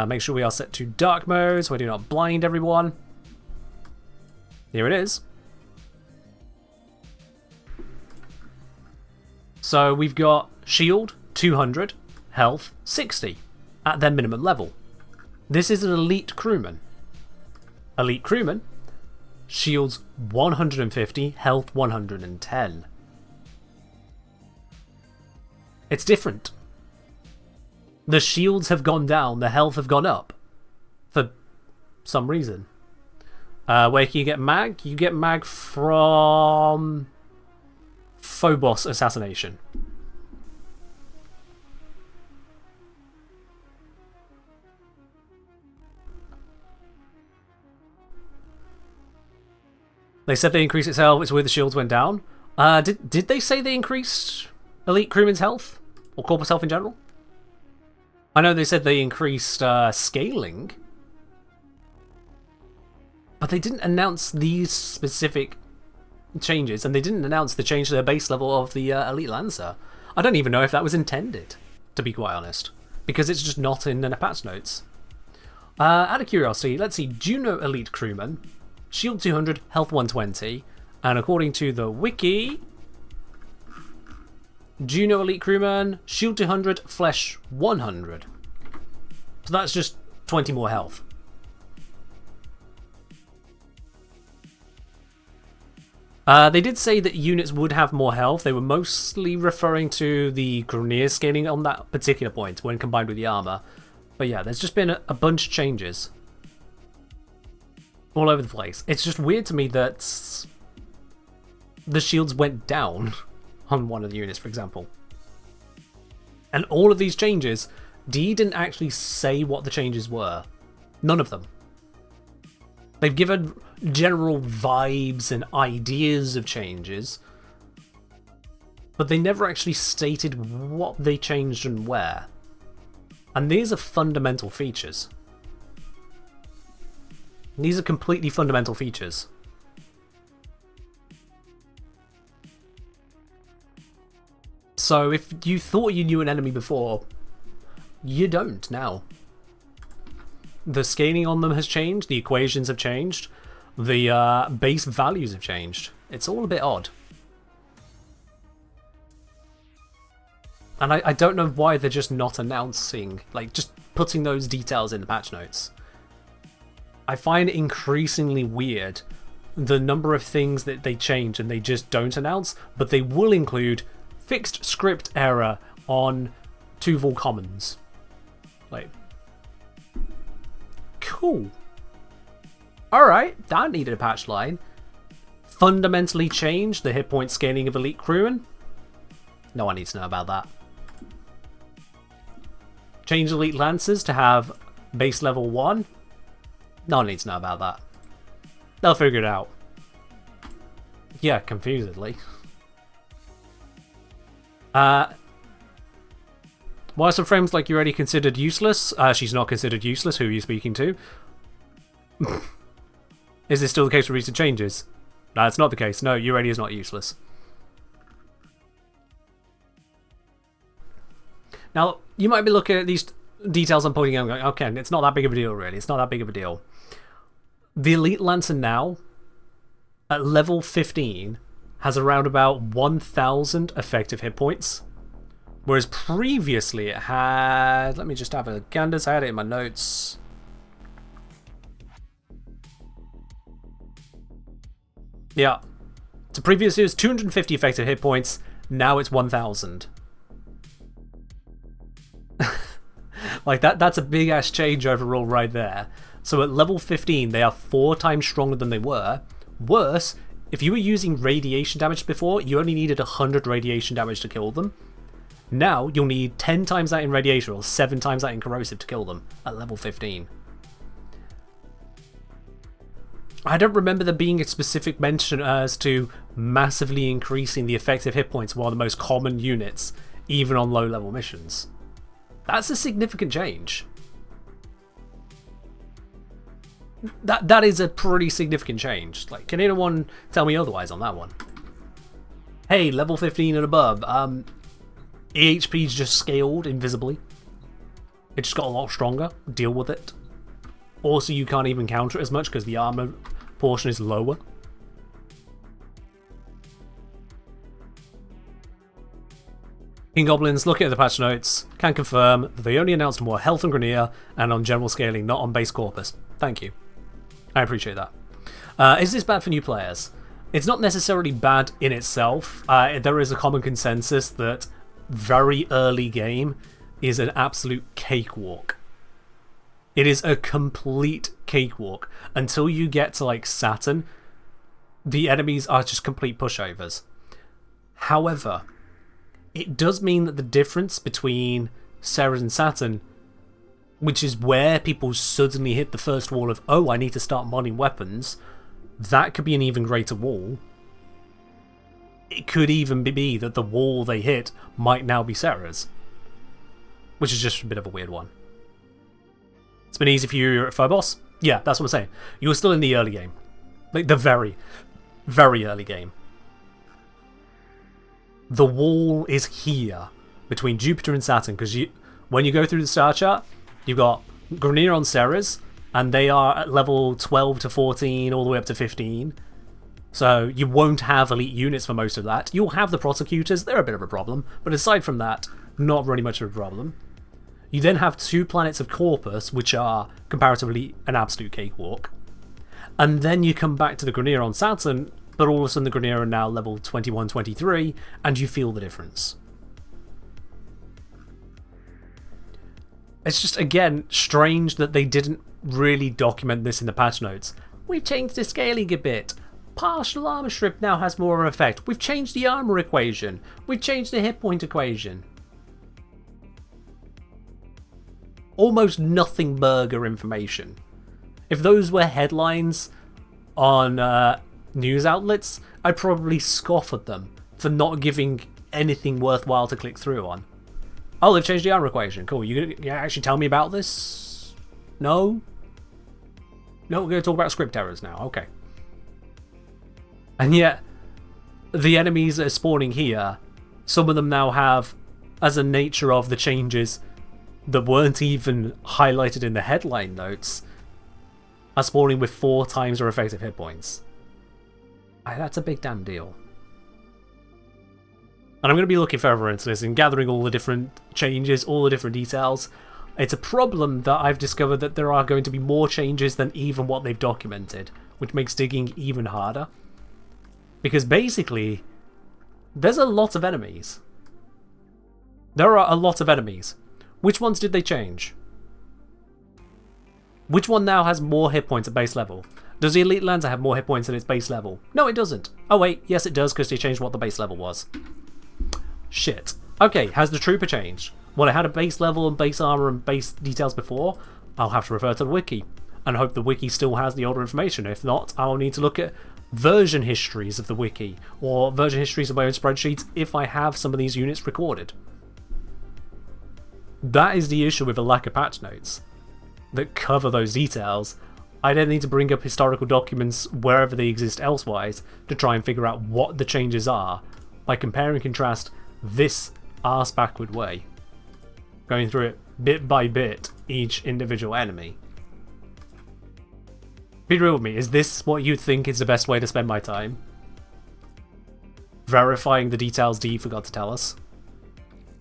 B: Make sure we are set to dark mode so I do not blind everyone. Here it is. So we've got shield 200, health 60 at their minimum level. This is an elite crewman. Elite crewman, shields 150, health 110. It's different. The shields have gone down, the health have gone up. For some reason. Where can you get mag? You get mag from Phobos Assassination. They said they increased its health, it's where the shields went down. Did they say they increased elite crewman's health? Or corpus health in general? I know they said they increased scaling. But they didn't announce these specific changes, and they didn't announce the change to their base level of the elite lancer. I don't even know if that was intended, to be quite honest. Because it's just not in the patch notes. Out of curiosity, let's see, Juno elite crewman. Shield 200, health 120, and according to the wiki, Juno elite crewman, shield 200, flesh 100. So that's just 20 more health. They did say that units would have more health. They were mostly referring to the Grineer scaling on that particular point when combined with the armor. But yeah, there's just been a bunch of changes. All over the place. It's just weird to me that the shields went down on one of the units, for example. And all of these changes, DE didn't actually say what the changes were. None of them. They've given general vibes and ideas of changes, but they never actually stated what they changed and where. And these are fundamental features. These are completely fundamental features. So if you thought you knew an enemy before, you don't now. The scaling on them has changed, the equations have changed, the base values have changed. It's all a bit odd. And I don't know why they're just not announcing, like just putting those details in the patch notes. I find it increasingly weird the number of things that they change and they just don't announce, but they will include fixed script error on 02JUL Commons. Like, cool. Alright, that needed a patch line. Fundamentally changed the hit point scaling of elite crewmen? No one needs to know about that. Change elite lancers to have base level 1? No one needs to know about that. They'll figure it out. Yeah, confusedly. Why are some frames like you already considered useless? She's not considered useless. Who are you speaking to? Is this still the case with recent changes? No, it's not the case. No, Urania is not useless. Now, you might be looking at these details I'm pointing out and going, okay, it's not that big of a deal, really. It's not that big of a deal. The Elite Lancer now, at level 15, has around about 1,000 effective hit points. Whereas previously it had... Let me just have a gander. I had it in my notes. Yeah. So previously it was 250 effective hit points. Now it's 1,000. Like, that's a big-ass change overall right there. So at level 15, they are 4 times stronger than they were. Worse, if you were using radiation damage before, you only needed 100 radiation damage to kill them. Now, you'll need 10 times that in radiation, or 7 times that in corrosive to kill them at level 15. I don't remember there being a specific mention as to massively increasing the effective hit points of one of the most common units, even on low-level missions. That's a significant change. That is a pretty significant change. Like, can anyone tell me otherwise on that one? Hey, level 15 and above. EHP's just scaled invisibly. It just got a lot stronger. Deal with it. Also, you can't even counter it as much because the armor portion is lower. King Goblins, looking at the patch notes, can confirm that they only announced more health and Grenier and on general scaling, not on base corpus. Thank you. I appreciate that. Is this bad for new players? It's not necessarily bad in itself. There is a common consensus that very early game is an absolute cakewalk. It is a complete cakewalk. Until you get to like Saturn, the enemies are just complete pushovers. However, it does mean that the difference between Ceres and Saturn, which is where people suddenly hit the first wall of, oh, I need to start modding weapons, that could be an even greater wall. It could even be that the wall they hit might now be Ceres, which is just a bit of a weird one. It's been easy for you at Phobos? Yeah, that's what I'm saying. You were still in the early game. Like, the very, very early game. The wall is here between Jupiter and Saturn, because when you go through the star chart, you've got Grenier on Ceres, and they are at level 12 to 14, all the way up to 15. So you won't have elite units for most of that. You'll have the prosecutors, they're a bit of a problem, but aside from that, not really much of a problem. You then have 2 planets of Corpus, which are comparatively an absolute cakewalk. And then you come back to the Grenier on Saturn, but all of a sudden the Grenier are now level 21, 23, and you feel the difference. It's just, again, strange that they didn't really document this in the patch notes. We've changed the scaling a bit. Partial armor strip now has more of an effect. We've changed the armor equation. We've changed the hit point equation. Almost nothing burger information. If those were headlines on news outlets, I'd probably scoff at them for not giving anything worthwhile to click through on. Oh, they've changed the armor equation. Cool. You gonna actually tell me about this? No? No, we're going to talk about script errors now. Okay. And yet, the enemies that are spawning here, some of them now have, as a nature of the changes that weren't even highlighted in the headline notes, are spawning with 4 times their effective hit points. That's a big damn deal. And I'm going to be looking further into this and gathering all the different changes, all the different details. It's a problem that I've discovered that there are going to be more changes than even what they've documented, which makes digging even harder. Because basically, there's a lot of enemies. There are a lot of enemies. Which ones did they change? Which one now has more hit points at base level? Does the Elite Lancer have more hit points at its base level? No, it doesn't. Oh wait, yes it does, because they changed what the base level was. Shit. Okay, has the Trooper changed? Well, it had a base level and base armor and base details before. I'll have to refer to the wiki, and hope the wiki still has the older information. If not, I'll need to look at version histories of the wiki, or version histories of my own spreadsheets if I have some of these units recorded. That is the issue with a lack of patch notes that cover those details. I then need to bring up historical documents wherever they exist elsewise to try and figure out what the changes are by compare and contrast this arse backward way. going through it bit by bit, each individual enemy. Be real with me, is this what you think is the best way to spend my time? Verifying the details D forgot to tell us.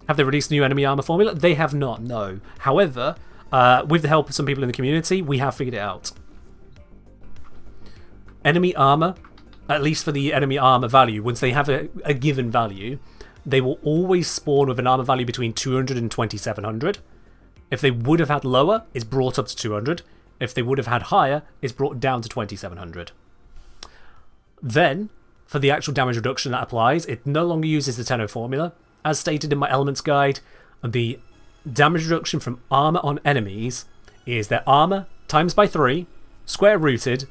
B: Have they released a new enemy armor formula? They have not, no. However, with the help of some people in the community, we have figured it out. Enemy armor, at least for the enemy armor value, once they have a given value, they will always spawn with an armor value between 200 and 2700. If they would have had lower, it's brought up to 200. If they would have had higher, it's brought down to 2700. Then, for the actual damage reduction that applies, it no longer uses the 10 formula. As stated in my elements guide, the damage reduction from armor on enemies is their armor times by 3, square rooted,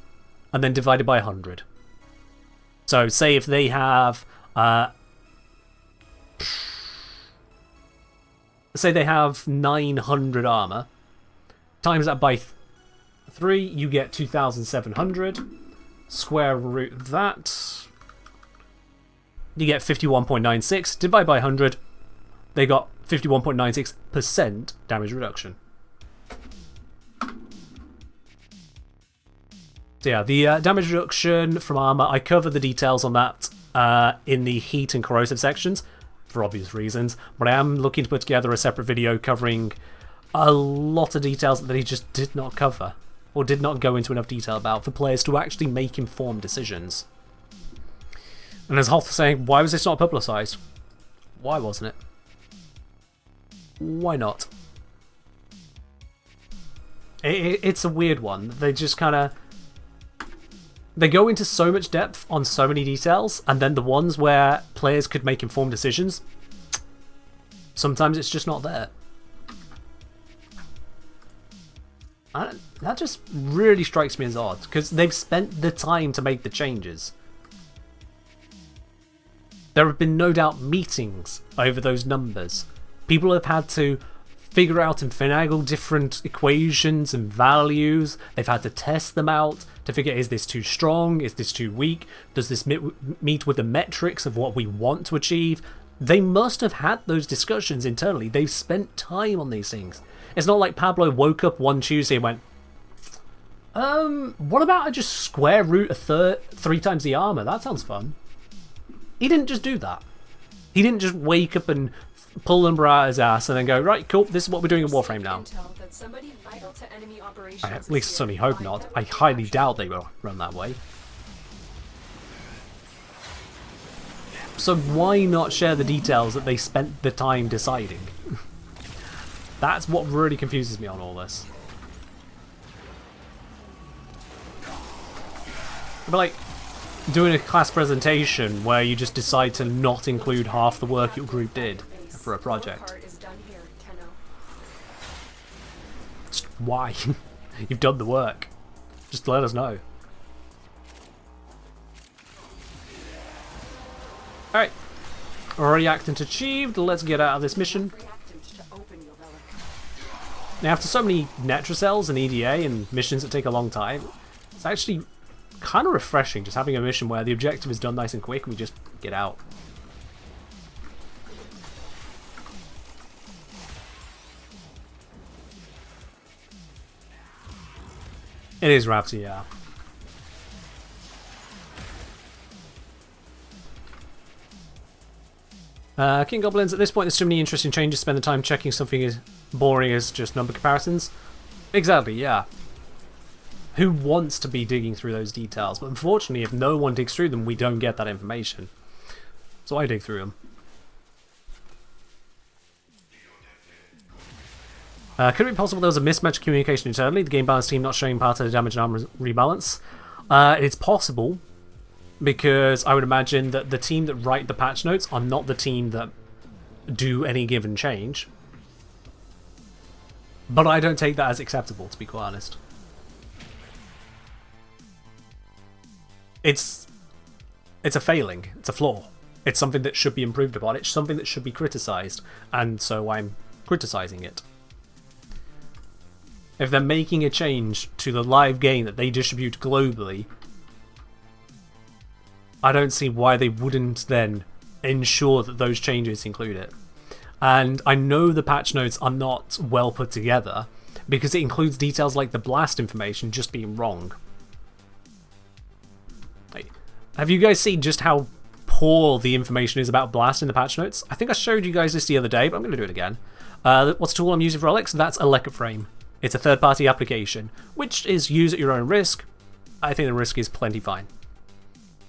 B: and then divided by 100. So say if they have say they have 900 armor, times that by 3, you get 2700. Square root that, you get 51.96. Divide by 100, they got 51.96% damage reduction. So yeah, the damage reduction from armor, I cover the details on that in the heat and corrosive sections, for obvious reasons, but I am looking to put together a separate video covering a lot of details that they just did not cover, or did not go into enough detail about for players to actually make informed decisions. And as Hoth was saying, why was this not publicised? Why wasn't it? Why not? It's a weird one. They just kind of... They go into so much depth on so many details, and then the ones where players could make informed decisions, sometimes it's just not there. That just really strikes me as odd, because they've spent the time to make the changes. There have been no doubt meetings over those numbers. People have had to figure out and finagle different equations and values. They've had to test them out to figure, is this too strong? Is this too weak? Does this meet with the metrics of what we want to achieve? They must have had those discussions internally. They've spent time on these things. It's not like Pablo woke up one Tuesday and went, what about I just square root a 3 times the armor? That sounds fun. He didn't just do that. He didn't just wake up and pull number out his ass and then go, right, cool, this is what we're doing in Warframe now. At least I certainly hope not. I highly doubt they will run that way. So why not share the details that they spent the time deciding? That's what really confuses me on all this. But like, doing a class presentation where you just decide to not include half the work your group did for a project. Just why? You've done the work. Just let us know. Alright. Reactant achieved. Let's get out of this mission. Now, after so many Netracells and EDA and missions that take a long time, it's actually kind of refreshing just having a mission where the objective is done nice and quick and we just get out. It is Raptor, yeah. King Goblins, at this point there's too many interesting changes, spend the time checking something as boring as just number comparisons. Exactly, yeah. Who wants to be digging through those details? But unfortunately, if no one digs through them, we don't get that information. So I dig through them. Could it be possible there was a mismatch of communication internally? The game balance team not showing part of the damage and armor rebalance? It's possible, because I would imagine that the team that write the patch notes are not the team that do any given change. But I don't take that as acceptable, to be quite honest. It's a failing. It's a flaw. It's something that should be improved upon. It's something that should be criticised, and so I'm criticising it. If they're making a change to the live game that they distribute globally, I don't see why they wouldn't then ensure that those changes include it. And I know the patch notes are not well put together because it includes details like the blast information just being wrong. Like, have you guys seen just how poor the information is about blast in the patch notes? I think I showed you guys this the other day, but I'm going to do it again. What's the tool I'm using for Alex? That's Warframe. It's a third-party application, which is use at your own risk. I think the risk is plenty fine.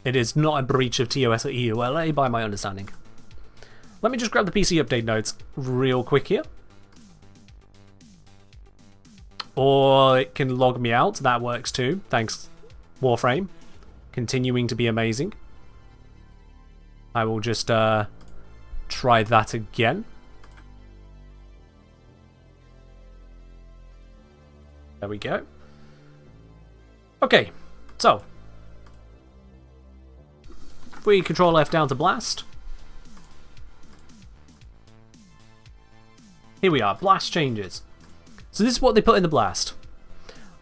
B: It is not a breach of TOS or EULA by my understanding. Let me just grab the PC update notes real quick here. Or it can log me out, that works too. Thanks, Warframe. Continuing to be amazing. I will just try that again. There we go. Okay, so if we control F down to blast. Here we are, blast changes. So this is what they put in the blast.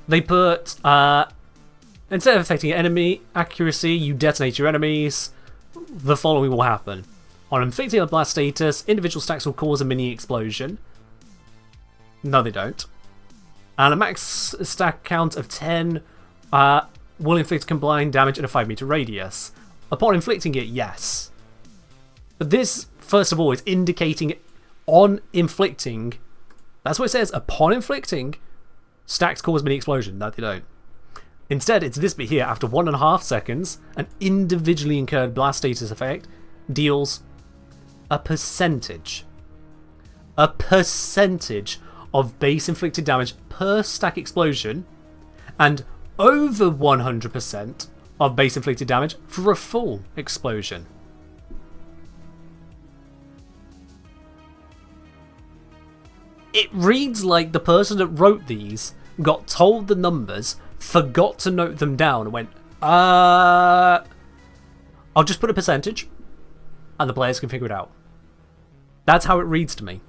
B: They put, instead of affecting enemy accuracy, you detonate your enemies. The following will happen. On inflicting a blast status, individual stacks will cause a mini explosion. No, they don't. And a max stack count of 10 will inflict combined damage in a 5-meter radius. Upon inflicting it, yes. But this, first of all, is indicating on inflicting. That's what it says. Upon inflicting, stacks cause mini explosion. No, they don't. Instead, it's this bit here. After 1.5 seconds, an individually incurred blast status effect deals a percentage. A percentage of base inflicted damage per stack explosion, and over 100% of base inflicted damage for a full explosion. It reads like the person that wrote these got told the numbers, forgot to note them down, and went, I'll just put a percentage, and the players can figure it out. That's how it reads to me.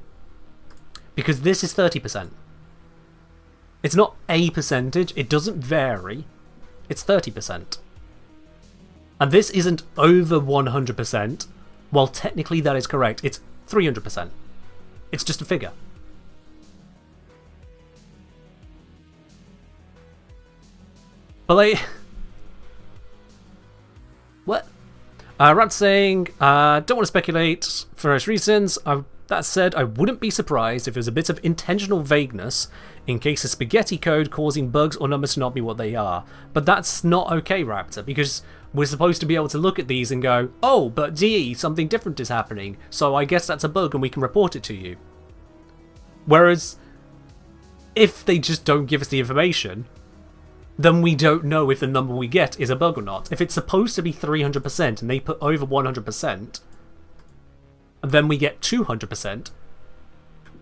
B: Because this is 30%. It's not a percentage, it doesn't vary, it's 30%. And this isn't over 100%, while technically that is correct, it's 300%. It's just a figure. But like, what? Rant's saying, don't want to speculate for various reasons. That said, I wouldn't be surprised if there's a bit of intentional vagueness in case of spaghetti code causing bugs or numbers to not be what they are. But that's not okay, Raptor, because we're supposed to be able to look at these and go, oh, but DE, something different is happening, so I guess that's a bug and we can report it to you. Whereas, if they just don't give us the information, then we don't know if the number we get is a bug or not. If it's supposed to be 300% and they put over 100%, and then we get 200%,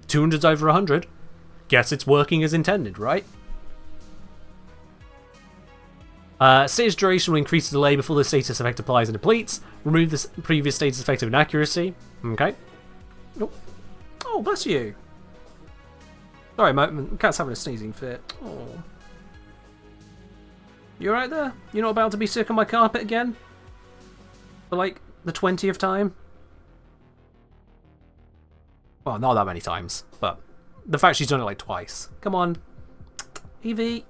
B: 200's over 100, guess it's working as intended, right? Status duration will increase the delay before the status effect applies and depletes. Remove the previous status effect of inaccuracy. Okay. Oh, bless you. Sorry, the cat's having a sneezing fit. Oh. You alright there? You're not about to be sick on my carpet again? For like the 20th time? Well, not that many times, but the fact she's done it like twice. Come on. Evie.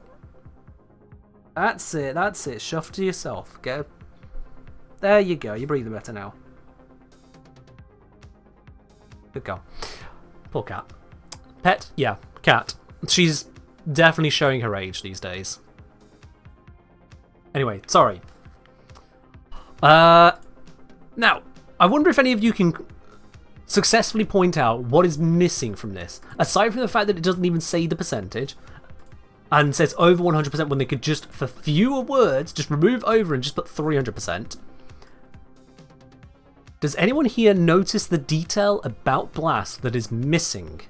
B: That's it, that's it. Shuffle to yourself. Go. There you go. You're breathing better now. Good girl. Poor cat. Pet? Yeah, cat. She's definitely showing her age these days. Anyway, sorry. Now, I wonder if any of you can successfully point out what is missing from this. Aside from the fact that it doesn't even say the percentage, and says over 100% when they could just, for fewer words, just remove over and just put 300%. Does anyone here notice the detail about Blast that is missing?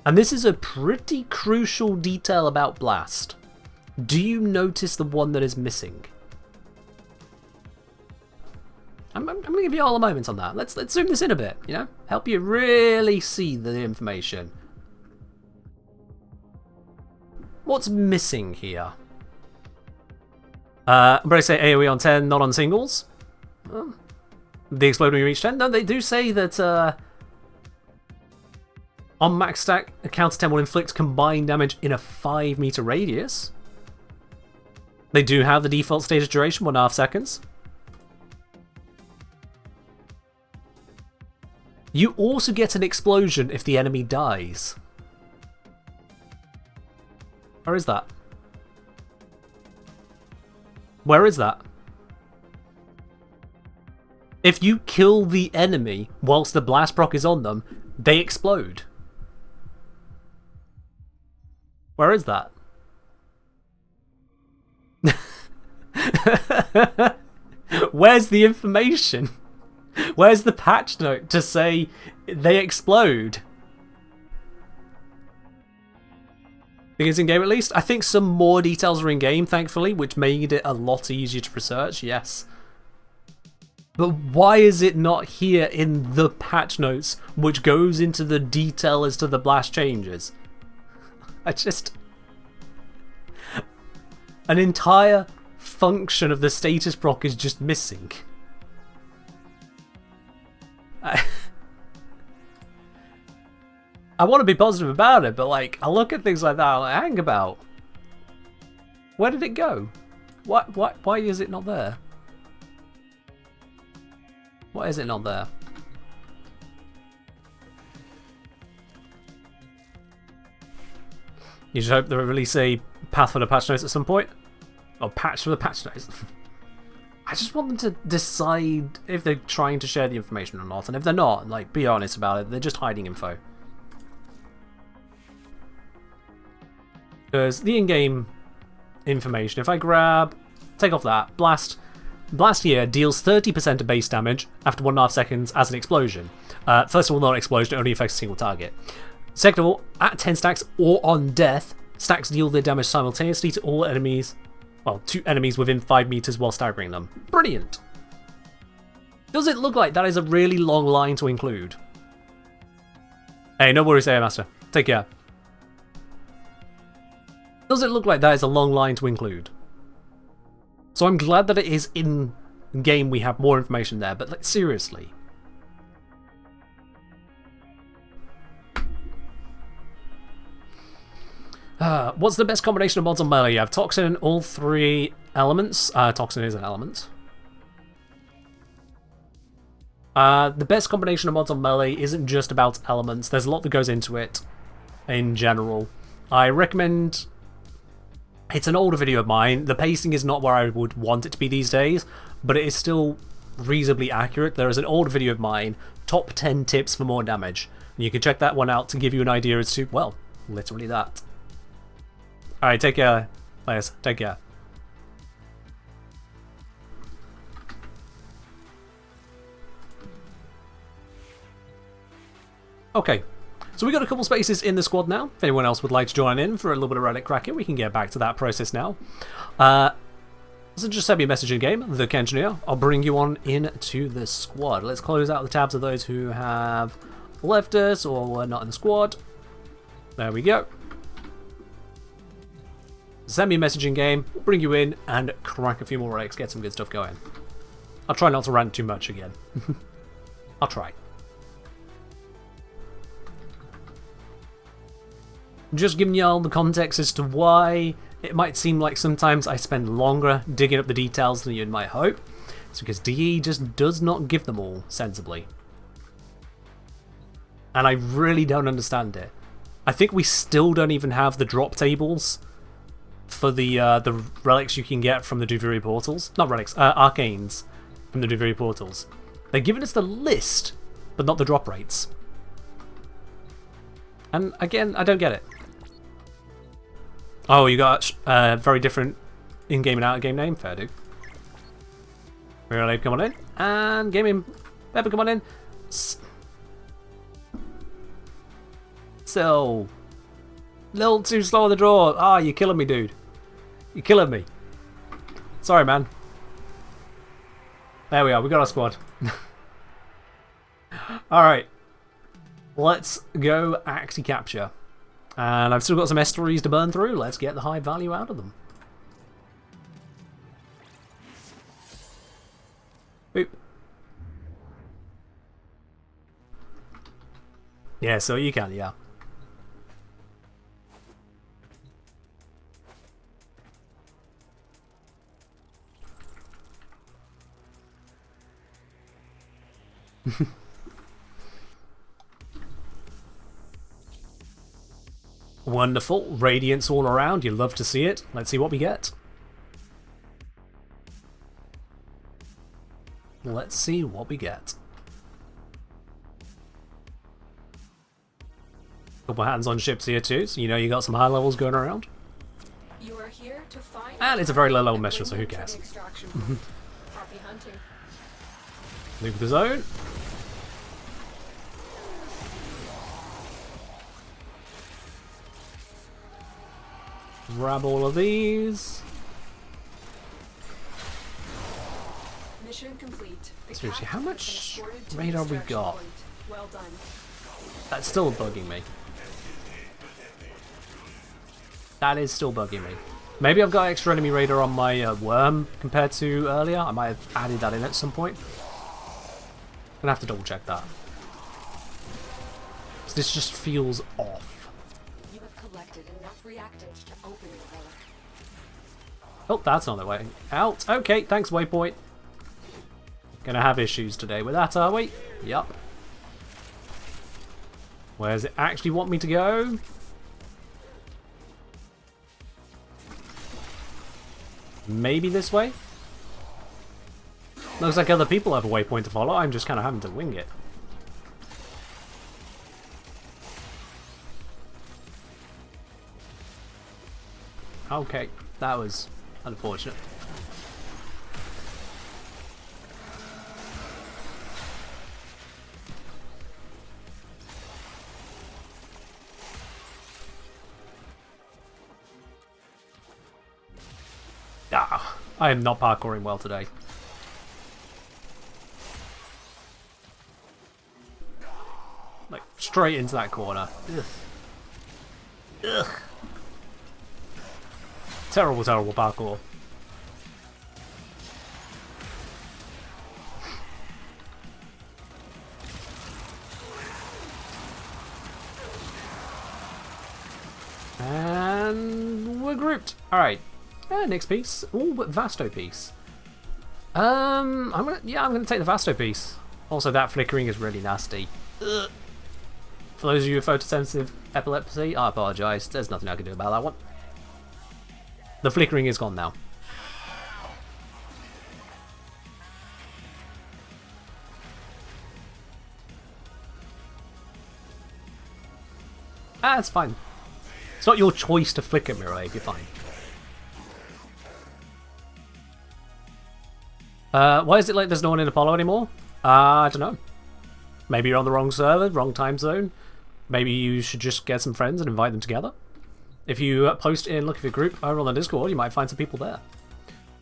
B: And this is a pretty crucial detail about Blast. Do you notice the one that is missing? I'm going to give you all a moment on that. Let's zoom this in a bit, you know? Help you really see the information. What's missing here? I'm going to say AoE on 10, not on singles. the explode when you reach 10. No, they do say that on max stack, a counter 10 will inflict combined damage in a 5-meter radius. They do have the default status duration, 1.5 seconds. You also get an explosion if the enemy dies. Where is that? Where is that? If you kill the enemy whilst the blast proc is on them, they explode. Where is that? Where's the information? Where's the patch note to say they explode? Think it's in game at least? I think some more details are in game, thankfully, which made it a lot easier to research, yes. But why is it not here in the patch notes, which goes into the detail as to the blast changes? An entire function of the status proc is just missing. I want to be positive about it, but like, I look at things like that, I'm like, hang about. Where did it go? Why is it not there? Why is it not there? You just hope they release a path for the patch notes at some point? Or patch for the patch notes? I just want them to decide if they're trying to share the information or not, and if they're not, like, be honest about it, they're just hiding info. Because the in-game information, if I take off that, Blast here deals 30% of base damage after 1.5 seconds as an explosion. First of all, not an explosion, it only affects a single target. Second of all, at 10 stacks or on death, stacks deal their damage simultaneously to all enemies, well, to enemies within 5 meters while staggering them. Brilliant! Does it look like that is a really long line to include? Hey, no worries, Air Master. Take care. Does it look like that is a long line to include? So I'm glad that it is in game, we have more information there, but like, seriously. What's the best combination of mods on melee? You have Toxin and all 3 elements. Toxin is an element. The best combination of mods on melee isn't just about elements. There's a lot that goes into it in general. I recommend... It's an older video of mine. The pacing is not where I would want it to be these days, but it is still reasonably accurate. There is an older video of mine, top 10 tips for more damage. And you can check that one out to give you an idea as to, well, literally that. Alright, take care, players. Take care. Okay, so we got a couple spaces in the squad now. If anyone else would like to join in for a little bit of relic cracking, we can get back to that process now. So just send me a message in game, the Kengineer. I'll bring you on into the squad. Let's close out the tabs of those who have left us or were not in the squad. There we go. Send me a message in game, bring you in, and crack a few more relics, get some good stuff going. I'll try not to rant too much again. I'll try. Just giving y'all the context as to why it might seem like sometimes I spend longer digging up the details than you might hope. It's because DE just does not give them all sensibly. And I really don't understand it. I think we still don't even have the drop tables for the relics you can get from the Duviri portals. Not relics, arcanes from the Duviri portals. They're giving us the list, but not the drop rates. And again, I don't get it. Oh, you got very different in-game and out-of-game name. Fair do. Really, come on in. And gaming Pepper, come on in. So, little too slow on the draw. Ah, you're killing me, dude. You're killing me. Sorry, man. There we are. We got our squad. All right. Let's go Axie Capture. And I've still got some S3s to burn through. Let's get the high value out of them. Boop. Yeah, so you can, yeah. Wonderful. Radiance all around. You love to see it. Let's see what we get. Let's see what we get. Couple hands on ships here too, so you know you got some high levels going around.
F: You are here to find
B: And it's a very low level mission, so who cares?
F: Happy hunting.
B: Leave the zone. Grab all of these.
F: Mission complete. The
B: Seriously, how
F: captain
B: much
F: has been escorted to the
B: radar we
F: extraction
B: got?
F: point. Well done.
B: That's still bugging me. That is still bugging me. Maybe I've got extra enemy radar on my worm compared to earlier. I might have added that in at some point. Gonna have to double check that. This just feels off.
F: You have collected enough reactants to open your relic.
B: Oh, that's not the way out. Okay, thanks, waypoint. Gonna have issues today with that, are we? Yup. Where does it actually want me to go? Maybe this way? Looks like other people have a waypoint to follow. I'm just kind of having to wing it. Okay, that was unfortunate. Ah, I am not parkouring well today. Like, straight into that corner. Ugh. Ugh. Terrible, terrible parkour. And we're grouped. Alright. Next piece. Oh, but Vasto piece. I'm gonna take the Vasto piece. Also, that flickering is really nasty. Ugh. For those of you with photosensitive epilepsy, I apologise. There's nothing I can do about that one. The flickering is gone now. Ah, it's fine. It's not your choice to flicker, Mirai, you're fine. Why is it like there's no one in Apollo anymore? I don't know. Maybe you're on the wrong server, wrong time zone. Maybe you should just get some friends and invite them together. If you post in Look at your group over on the Discord, you might find some people there.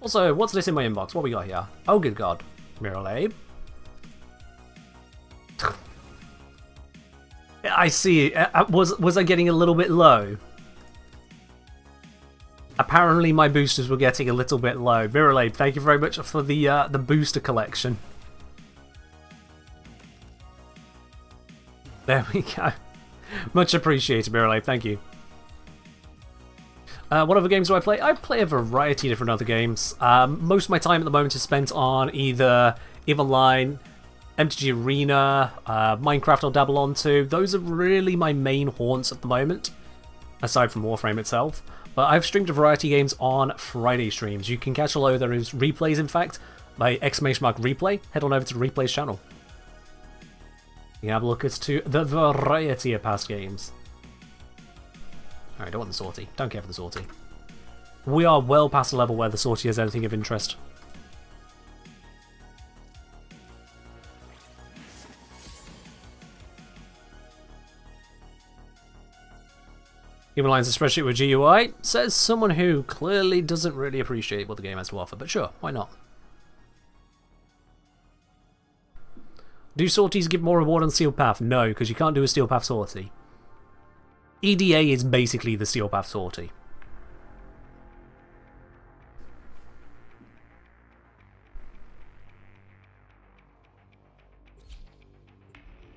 B: Also, what's this in my inbox? What we got here? Oh, good God. Miralabe. I see. Was I getting a little bit low? Apparently my boosters were getting a little bit low. Miralabe, thank you very much for the booster collection. There we go. Much appreciated, Miralabe. Thank you. What other games do I play? I play a variety of different other games. Most of my time at the moment is spent on either EVE Online, MTG Arena, Minecraft I'll dabble on too. Those are really my main haunts at the moment, aside from Warframe itself. But I've streamed a variety of games on Friday streams. You can catch all over those replays, in fact, by !replay. Head on over to the replays channel. You can have a look as to the variety of past games. Alright, don't want the sortie. Don't care for the sortie. We are well past the level where the sortie has anything of interest. Human Lines a spreadsheet with GUI, says someone who clearly doesn't really appreciate what the game has to offer, but sure, why not? Do sorties give more reward on Steel Path? No, because you can't do a Steel Path sortie. EDA is basically the Steel Path sortie.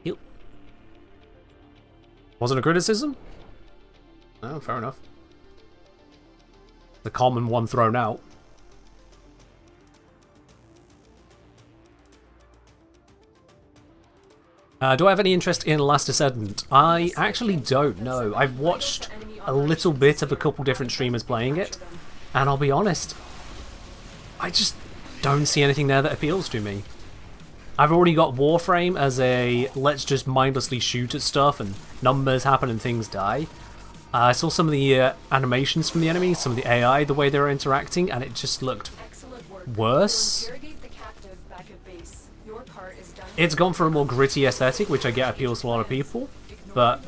B: Yep. Wasn't a criticism? Oh, fair enough. The common one thrown out. Do I have any interest in Last Descendant? I actually don't know. I've watched a little bit of a couple different streamers playing it, and I'll be honest, I just don't see anything there that appeals to me. I've already got Warframe as a let's just mindlessly shoot at stuff and numbers happen and things die. I saw some of the animations from the enemies, some of the AI, the way they were interacting, and it just looked worse. It's gone for a more gritty aesthetic, which I get appeals to a lot of people, but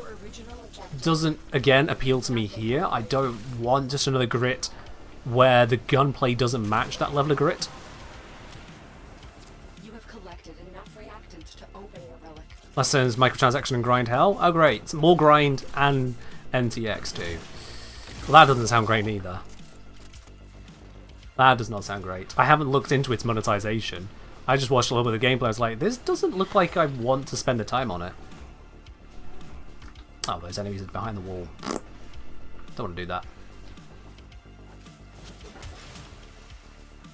B: doesn't, again, appeal to me here. I don't want just another grit where the gunplay doesn't match that level of grit.
F: You have collected enough reactants to open your relic.
B: That says microtransaction and grind hell. Oh great, more grind and NTX too. Well, that doesn't sound great either. That does not sound great. I haven't looked into its monetization. I just watched a little bit of the gameplay. I was like, this doesn't look like I want to spend the time on it. Oh, those enemies are behind the wall. Don't want to do that.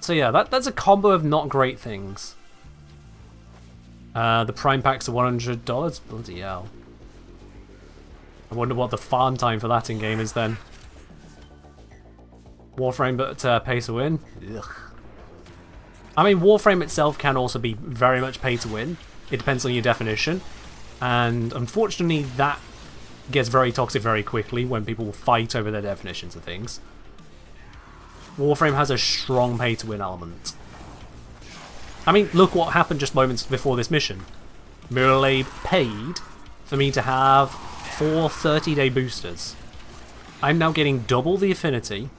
B: So yeah, that's a combo of not great things. The Prime packs are $100. Bloody hell. I wonder what the farm time for that in-game is then. Warframe, but pay to win? Ugh. I mean, Warframe itself can also be very much pay to win. It depends on your definition. And unfortunately, that gets very toxic very quickly when people fight over their definitions of things. Warframe has a strong pay to win element. I mean, look what happened just moments before this mission. Mirrorlab paid for me to have 4 30-day boosters. I'm now getting double the affinity.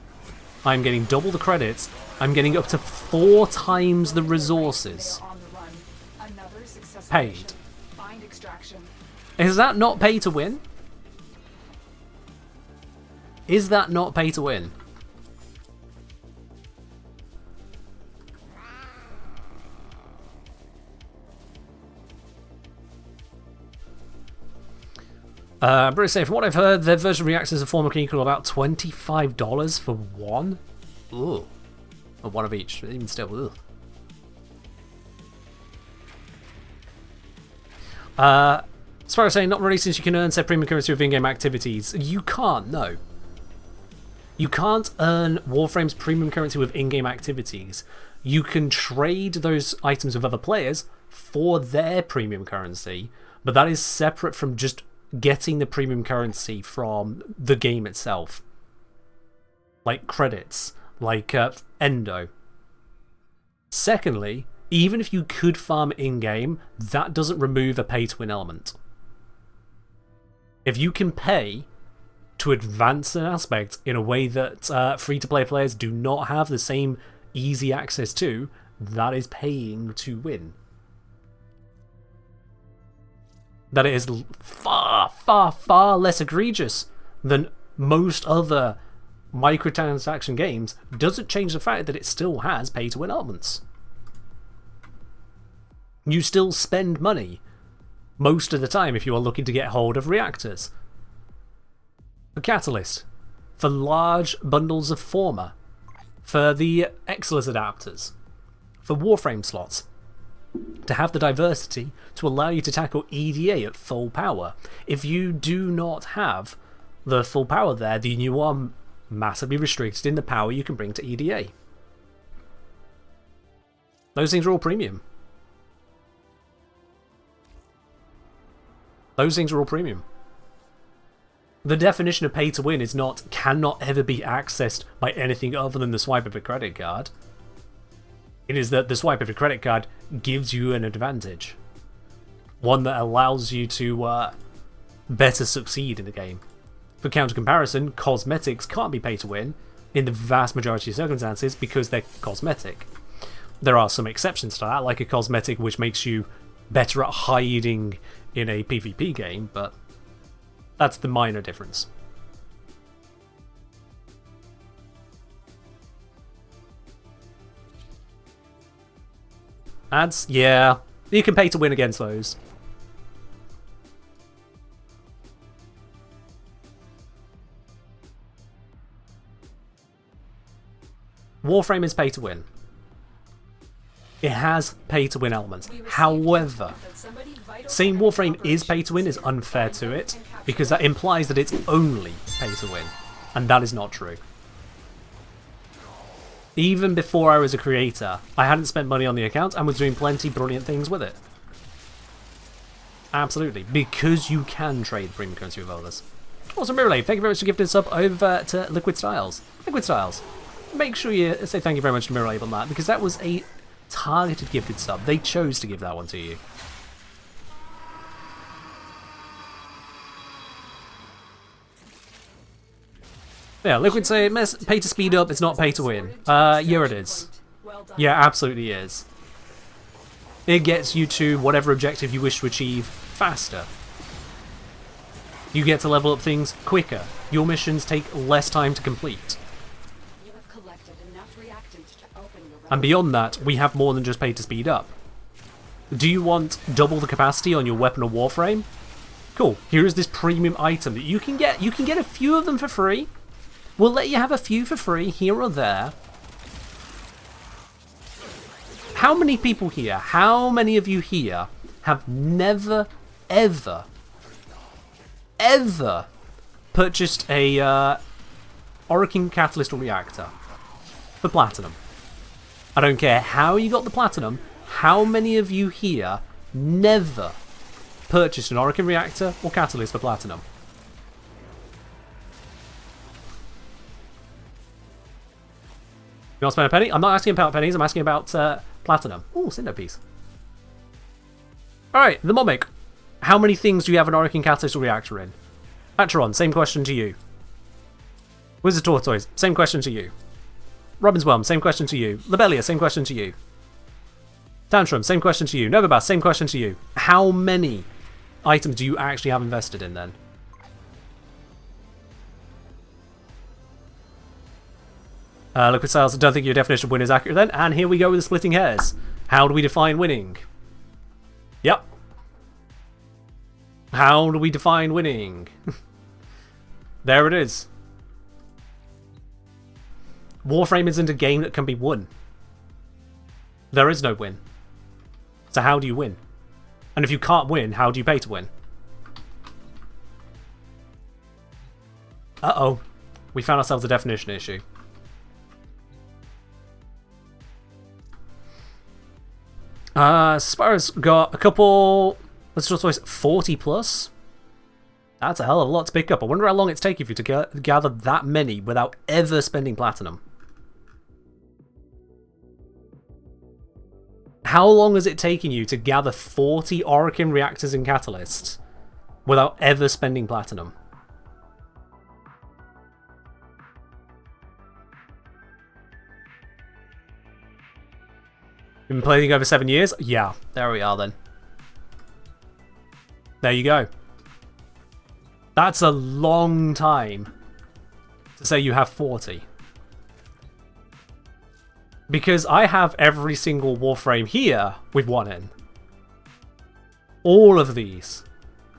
B: I'm getting double the credits. I'm getting up to 4 times the resources. Paid. Is that not pay to win? Is that not pay to win? Bruce say, from what I've heard, their version reactors are form equal about $25 for one. Ooh. Or one of each, even still. Ugh. As far as saying, not really, since you can earn said premium currency with in-game activities. You can't, no. You can't earn Warframe's premium currency with in-game activities. You can trade those items with other players for their premium currency, but that is separate from just getting the premium currency from the game itself. Like credits, like Endo. Secondly, even if you could farm in-game, that doesn't remove a pay-to-win element. If you can pay to advance an aspect in a way that free-to-play players do not have the same easy access to, that is paying to win. That it is far, far, far less egregious than most other microtransaction games doesn't change the fact that it still has pay-to-win elements. You still spend money most of the time if you are looking to get hold of reactors. For Catalyst, for large bundles of Forma, for the Exilus adapters, for Warframe slots, to have the diversity to allow you to tackle EDA at full power. If you do not have the full power there, then you are massively restricted in the power you can bring to EDA. Those things are all premium. Those things are all premium. The definition of pay to win is not cannot ever be accessed by anything other than the swipe of a credit card. It is that the swipe of a credit card gives you an advantage. One that allows you to better succeed in the game. For counter comparison, cosmetics can't be pay to win in the vast majority of circumstances because they're cosmetic. There are some exceptions to that, like a cosmetic which makes you better at hiding in a PvP game, but that's the minor difference. Ads? Yeah. You can pay to win against those. Warframe is pay to win. It has pay to win elements. However, saying Warframe is pay to win is unfair to it, because that implies that it's only pay to win, and that is not true. Even before I was a creator, I hadn't spent money on the account and was doing plenty brilliant things with it. Absolutely, because you can trade premium currency with others. Also, Mirrorlay, thank you very much for gifting us up over to Liquid Styles. Liquid Styles, make sure you say thank you very much to Mirrorlay on that, because that was a targeted gifted sub. They chose to give that one to you. Yeah, Liquid say pay to speed up, it's not pay to win. Yeah, it is. Yeah, absolutely is. It gets you to whatever objective you wish to achieve faster. You get to level up things quicker. Your missions take less time to complete.
F: You have collected enough reactants to open your
B: And beyond that, we have more than just pay to speed up. Do you want double the capacity on your weapon or Warframe? Cool. Here is this premium item that you can get. You can get a few of them for free. We'll let you have a few for free here or there. How many people here, how many of you here have never, ever purchased a Orokin Catalyst or Reactor for Platinum? I don't care how you got the Platinum, how many of you here never purchased an Orokin Reactor or Catalyst for Platinum? You want to spend a penny? I'm not asking about pennies, I'm asking about Platinum. Ooh, Cinder Piece. Alright, the Momic. How many things do you have an Orokin Catalyst or Reactor in? Atron, same question to you. Wizard Tortoise, same question to you. Robin's Whelm, same question to you. Lobelia, same question to you. Tantrum, same question to you. Novabass, same question to you. How many items do you actually have invested in then? Liquid Sales, I don't think your definition of win is accurate then. And here we go with the splitting hairs. How do we define winning? Yep. How do we define winning? There it is. Warframe isn't a game that can be won. There is no win. So how do you win? And if you can't win, how do you pay to win? Uh-oh. We found ourselves a definition issue. Spyro's got a couple, let's just say 40 plus. That's a hell of a lot to pick up. I wonder how long it's taking for you to gather that many without ever spending Platinum. How long has it taken you to gather 40 Orokin Reactors and Catalysts without ever spending Platinum? Been playing over 7 years? Yeah, there we are then. There you go. That's a long time to say you have 40. Because I have every single Warframe here with one in. All of these.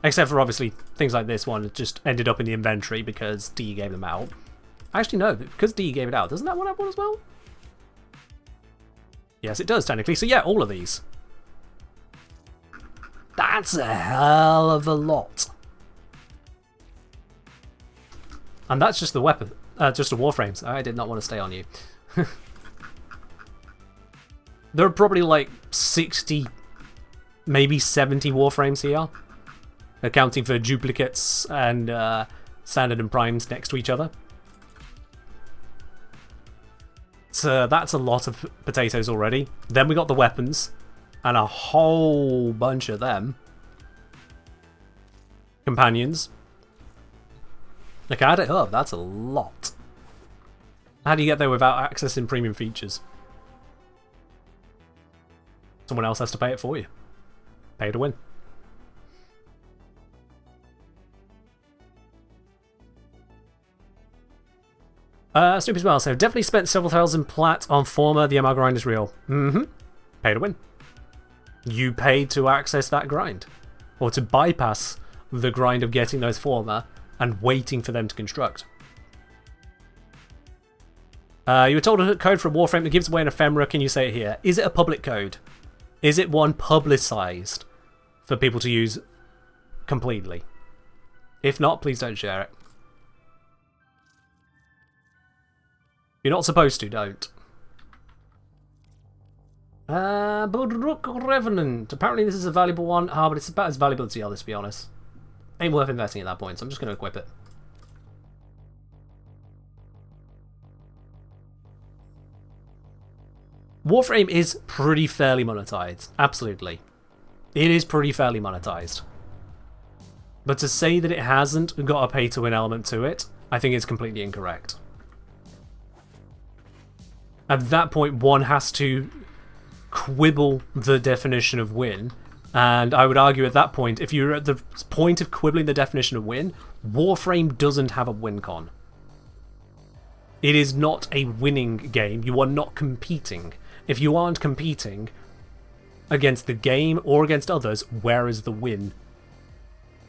B: Except for obviously things like this one just ended up in the inventory because D gave them out. Actually no, because D gave it out. Doesn't that one have one as well? Yes, it does, technically. So yeah, all of these. That's a hell of a lot. And that's just the weapon. Just the Warframes. I did not want to stay on you. There are probably like 60, maybe 70 Warframes here. Accounting for duplicates and standard and primes next to each other. So that's a lot of potatoes already. Then we got the weapons, and a whole bunch of them. Companions. Look, add it up, that's a lot. How do you get there without accessing premium features? Someone else has to pay it for you. Pay to win. Snoopy Smile, so definitely spent several thousand plat on Former, the MR grind is real. Mm-hmm. Pay to win. You paid to access that grind. Or to bypass the grind of getting those Former and waiting for them to construct. You were told a code for a Warframe that gives away an ephemera. Can you say it here? Is it a public code? Is it one publicized for people to use completely? If not, please don't share it. You're not supposed to, don't. Budruk Revenant. Apparently this is a valuable one. Ah, but it's about as valuable as the others, to be honest. Ain't worth investing at that point, so I'm just going to equip it. Warframe is pretty fairly monetized. Absolutely. It is pretty fairly monetized. But to say that it hasn't got a pay-to-win element to it, I think it's completely incorrect. At that point, one has to quibble the definition of win. And I would argue at that point, if you're at the point of quibbling the definition of win, Warframe doesn't have a win con. It is not a winning game. You are not competing. If you aren't competing against the game or against others, where is the win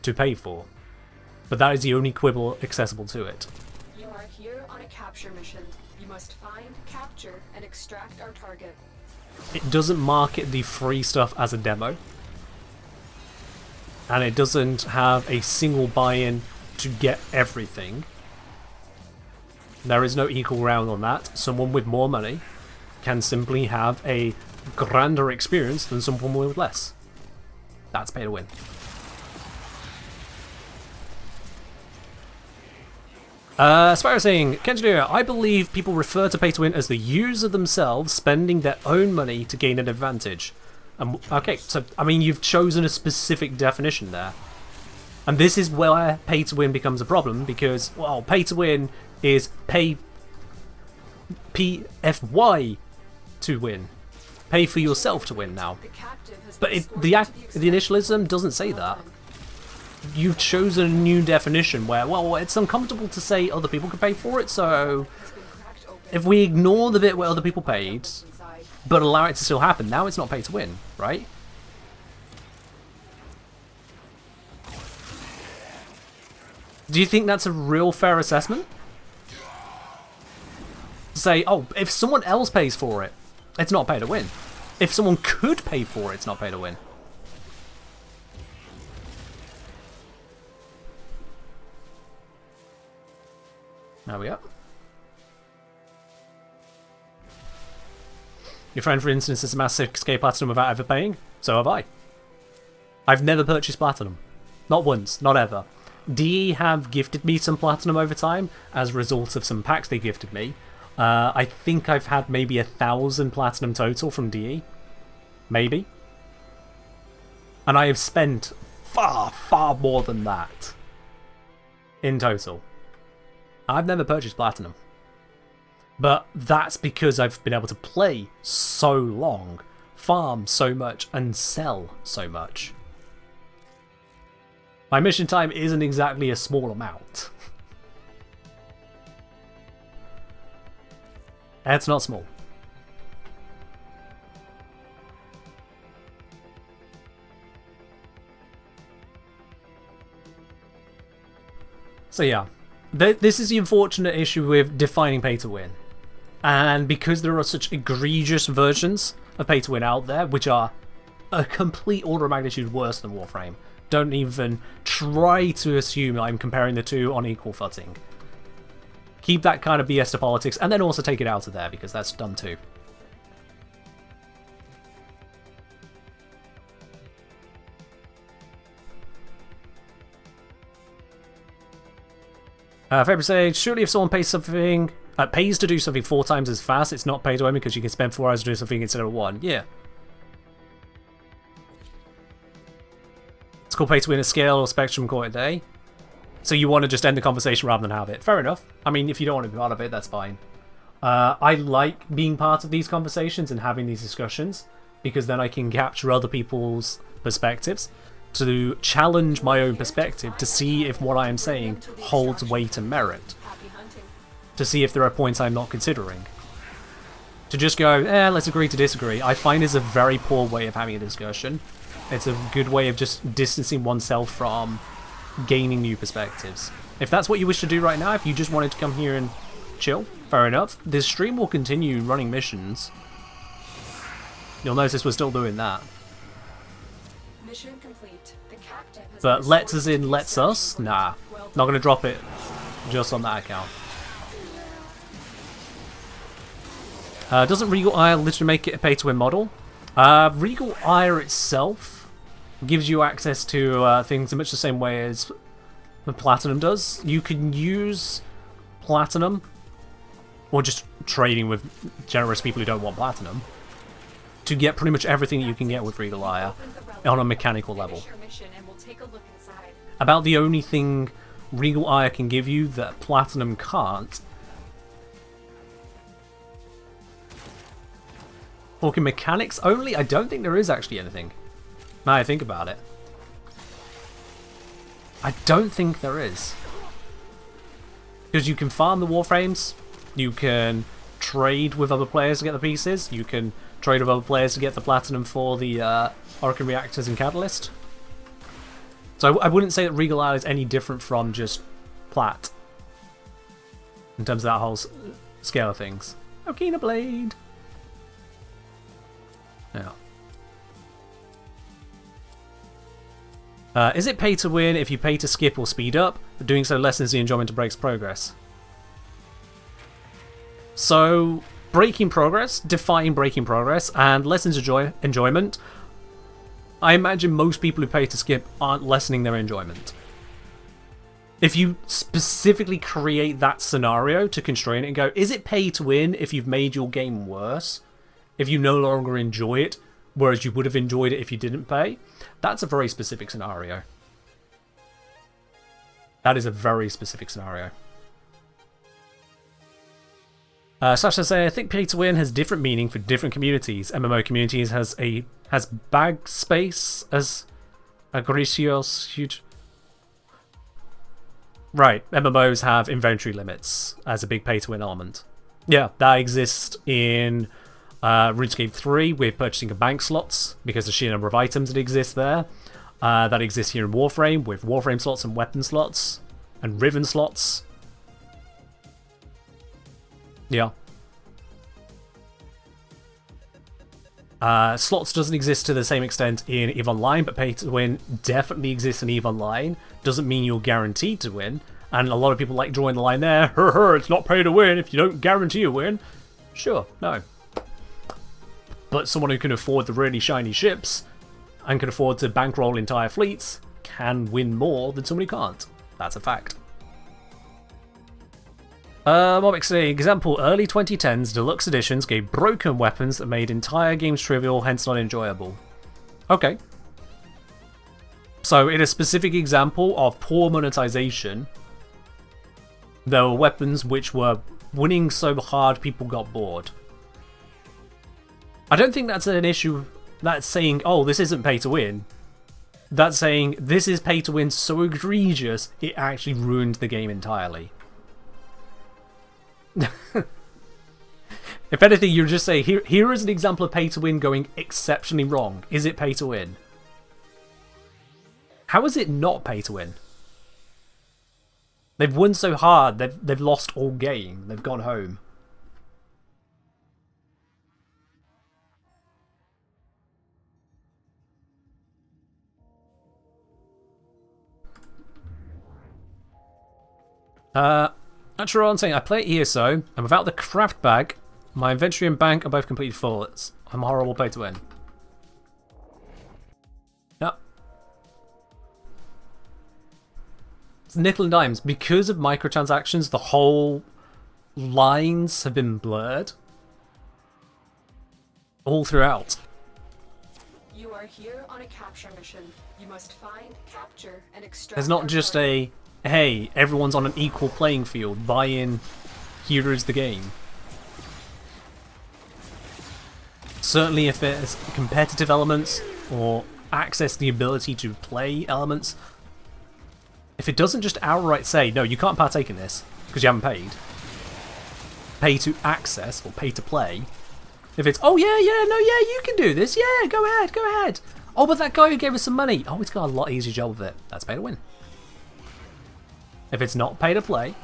B: to pay for? But that is the only quibble accessible to it.
F: You are here on a capture mission. You must find, capture, and extract our target.
B: It doesn't market the free stuff as a demo. And it doesn't have a single buy-in to get everything. There is no equal ground on that. Someone with more money can simply have a grander experience than someone with less. That's pay to win. Spyro saying, Kenjiro, I believe people refer to pay to win as the user themselves spending their own money to gain an advantage. Okay, so, I mean, you've chosen a specific definition there. And this is where pay to win becomes a problem, because, well, pay to win is pay PFY to win. Pay for yourself to win now. But the initialism doesn't say that. You've chosen a new definition where, well, it's uncomfortable to say other people could pay for it, so if we ignore the bit where other people paid, but allow it to still happen, now it's not pay to win, right? Do you think that's a real fair assessment? To say, oh, if someone else pays for it, it's not pay to win. If someone could pay for it, it's not pay to win. There we are. Your friend, for instance, has amassed 6k platinum without ever paying. So have I. I've never purchased platinum. Not once, not ever. DE have gifted me some platinum over time as a result of some packs they gifted me. I think I've had maybe 1,000 platinum total from DE. Maybe. And I have spent far, far more than that in total. I've never purchased platinum. But that's because I've been able to play so long, farm so much, and sell so much. My mission time isn't exactly a small amount. It's not small. So yeah, this is the unfortunate issue with defining pay to win. And because there are such egregious versions of pay to win out there, which are a complete order of magnitude worse than Warframe, don't even try to assume I'm comparing the two on equal footing. Keep that kind of BS to politics, and then also take it out of there, because that's dumb too. Faber says, surely if someone pays something, pays to do something 4 times as fast, it's not pay to win because you can spend 4 hours to do something instead of 1. Yeah. It's called pay to win a scale or spectrum, call it a day. So you want to just end the conversation rather than have it. Fair enough. I mean, if you don't want to be part of it, that's fine. I like being part of these conversations and having these discussions, because then I can capture other people's perspectives to challenge my own perspective, to see if what I am saying holds weight and merit, to see if there are points I'm not considering. To just go, let's agree to disagree, I find is a very poor way of having a discussion. It's a good way of just distancing oneself from gaining new perspectives. If that's what you wish to do right now, if you just wanted to come here and chill, fair enough. This stream will continue running missions. You'll notice we're still doing that.
F: Mission complete. The captain has
B: But
F: been
B: lets
F: restored
B: us in,
F: to
B: lets
F: search
B: us?
F: for
B: Nah.
F: well
B: Not
F: done.
B: going to drop it just on that account. Doesn't Regal Ire literally make it a pay-to-win model? Regal Ire itself gives you access to things in much the same way as Platinum does. You can use Platinum, or just trading with generous people who don't want Platinum, to get pretty much everything that you can get with Regal Ire on a mechanical level.
F: Finish your mission and we'll take a look inside.
B: About the only thing Regal Ire can give you that Platinum can't. Talking mechanics only? I don't think there is actually anything. Now I think about it. I don't think there is. Because you can farm the Warframes, you can trade with other players to get the pieces, you can trade with other players to get the Platinum for the Oricon Reactors and Catalyst. So I wouldn't say that Regal Ire is any different from just Plat. In terms of that whole scale of things. Okina Blade! Yeah. Is it pay to win if you pay to skip or speed up, but doing so lessens the enjoyment of breaks progress? So, breaking progress, define breaking progress, and lessens enjoyment. I imagine most people who pay to skip aren't lessening their enjoyment. If you specifically create that scenario to constrain it and go, is it pay to win if you've made your game worse? If you no longer enjoy it, whereas you would have enjoyed it if you didn't pay? That's a very specific scenario. That is a very specific scenario. Sasha say, I think pay to win has different meaning for different communities. MMO communities has bag space as agricios huge. Right, MMOs have inventory limits as a big pay to win element. Yeah, that exists in RuneScape 3 with purchasing of bank slots because of the sheer number of items that exist there. That exists here in Warframe with Warframe slots and weapon slots and Riven slots. Yeah. Slots doesn't exist to the same extent in EVE Online, but pay to win definitely exists in EVE Online. Doesn't mean you're guaranteed to win, and a lot of people like drawing the line there. It's not pay to win if you don't guarantee a win. Sure, no. But someone who can afford the really shiny ships and can afford to bankroll entire fleets can win more than somebody who can't. That's a fact. Mobic say, example, early 2010s deluxe editions gave broken weapons that made entire games trivial, hence not enjoyable. Okay. So in a specific example of poor monetization, there were weapons which were winning so hard people got bored. I don't think that's an issue that's saying, oh, this isn't pay to win. That's saying, this is pay to win so egregious, it actually ruined the game entirely. If anything, you just say, here is an example of pay to win going exceptionally wrong. Is it pay to win? How is it not pay to win? They've won so hard, they've lost all game. They've gone home. Acheron saying, I play ESO, and without the craft bag, my inventory and bank are both completely full. I'm a horrible pay to win. Yep. It's nickel and dimes. Because of microtransactions, the whole lines have been blurred. All throughout.
F: You are here on a capture mission. You must find, capture, and extract.
B: There's not
F: our
B: just
F: target.
B: hey, everyone's on an equal playing field, buy in, here is the game. Certainly if there's competitive elements, or access the ability to play elements, if it doesn't just outright say, no, you can't partake in this, because you haven't paid, pay to access, or pay to play, if it's, oh yeah, you can do this, yeah, go ahead. Oh, but that guy who gave us some money, oh, he's got a lot easier job with it. That's pay to win. If it's not pay to play,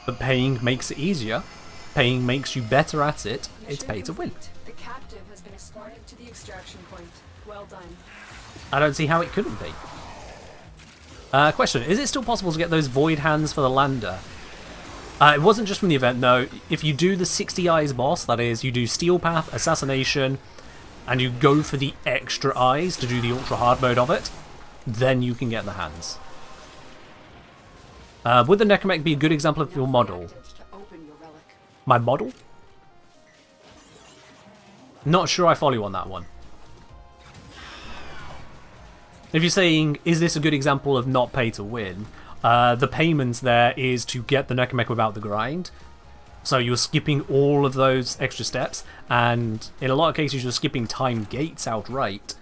B: But paying makes it easier. Paying makes you better at it. It's pay to win.
F: The captive has been escorted to the extraction point. Well done.
B: I don't see how it couldn't be. Question, is it still possible to get those void hands for the lander? It wasn't just from the event, no. If you do the 60 eyes boss, that is, you do Steel Path, Assassination, and you go for the extra eyes to do the ultra hard mode of it, then you can get the hands. Would the Necromech be a good example of your model? My model? Not sure I follow you on that one. If you're saying, is this a good example of not pay to win? The payment there is to get the Necromech without the grind. So you're skipping all of those extra steps, and in a lot of cases you're skipping time gates outright.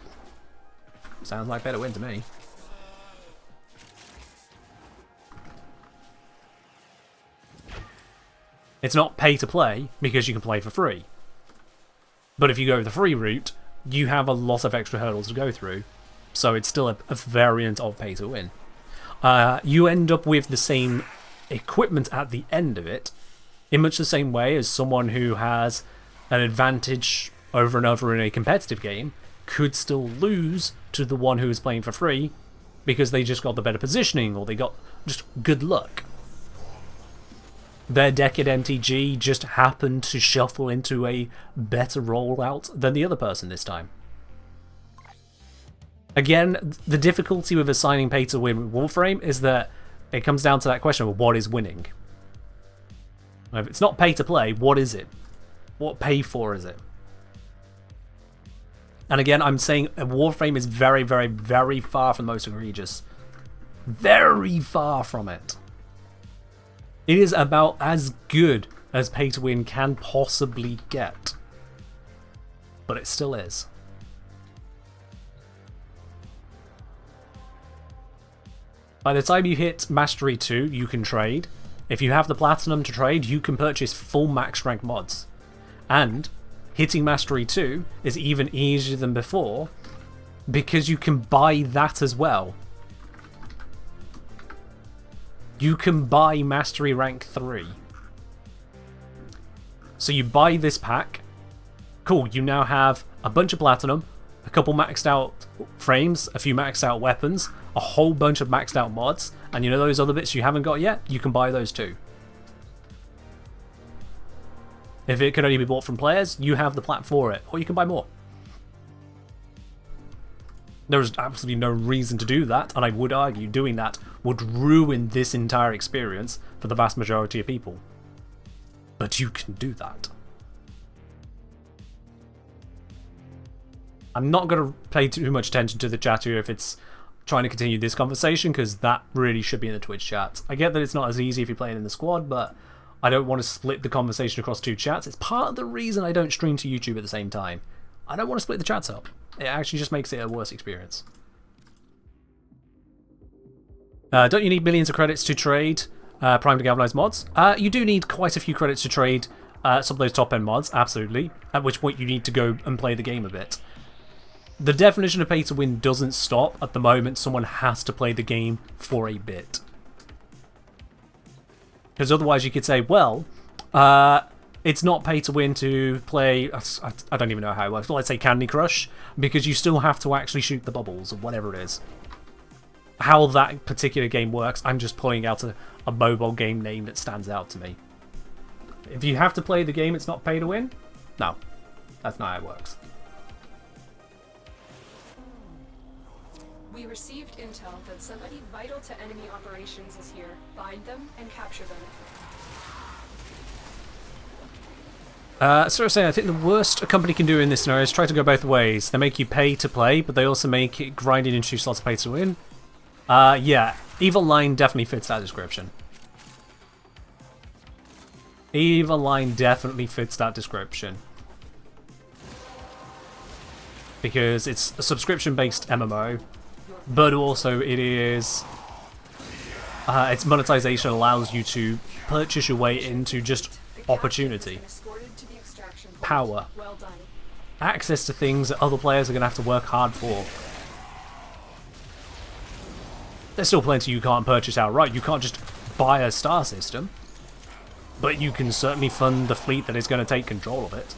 B: Sounds like pay to win to me. It's not pay to play, because you can play for free. But if you go the free route, you have a lot of extra hurdles to go through. So it's still a variant of pay to win. You end up with the same equipment at the end of it, in much the same way as someone who has an advantage over and over in a competitive game could still lose to the one who is playing for free because they just got the better positioning or they got just good luck. Their deck at MTG just happened to shuffle into a better rollout than the other person this time. Again, the difficulty with assigning pay to win with Warframe is that it comes down to that question of what is winning. If it's not pay to play, what is it? What pay for is it? And again, I'm saying Warframe is very, very, very far from the most egregious. Very far from it. It is about as good as pay to win can possibly get. But it still is. By the time you hit Mastery 2, you can trade. If you have the Platinum to trade, you can purchase full max rank mods. And hitting Mastery 2 is even easier than before because you can buy that as well. You can buy Mastery rank 3. So you buy this pack. Cool, you now have a bunch of Platinum, a couple maxed out frames, a few maxed out weapons, a whole bunch of maxed out mods, and you know those other bits you haven't got yet? You can buy those too. If it can only be bought from players, you have the plat for it, or you can buy more. There is absolutely no reason to do that, and I would argue doing that would ruin this entire experience for the vast majority of people. But you can do that. I'm not going to pay too much attention to the chat here if it's trying to continue this conversation, because that really should be in the Twitch chat. I get that it's not as easy if you're playing in the squad, but I don't want to split the conversation across two chats. It's part of the reason I don't stream to YouTube at the same time. I don't want to split the chats up. It actually just makes it a worse experience. Don't you need millions of credits to trade Prime to Galvanize mods? You do need quite a few credits to trade some of those top-end mods, absolutely. At which point you need to go and play the game a bit. The definition of pay to win doesn't stop at the moment someone has to play the game for a bit. Because otherwise you could say, well, it's not pay to win to play, I don't even know how it works, let's say Candy Crush, because you still have to actually shoot the bubbles or whatever it is. How that particular game works, I'm just pulling out a mobile game name that stands out to me. If you have to play the game, it's not pay to win? No, that's not how it works.
F: We received intel that somebody vital to enemy operations is here. Find them and capture them.
B: Seriously, I think the worst a company can do in this scenario is try to go both ways. They make you pay to play, but they also make it grinding into slots of pay to win. Yeah, Evil Line definitely fits that description. Evil Line definitely fits that description. Because it's a subscription-based MMO. But also it is, its monetization allows you to purchase your way into just opportunity, power, access to things that other players are going to have to work hard for. There's still plenty you can't purchase outright. You can't just buy a star system. but you can certainly fund the fleet that is going to take control of it.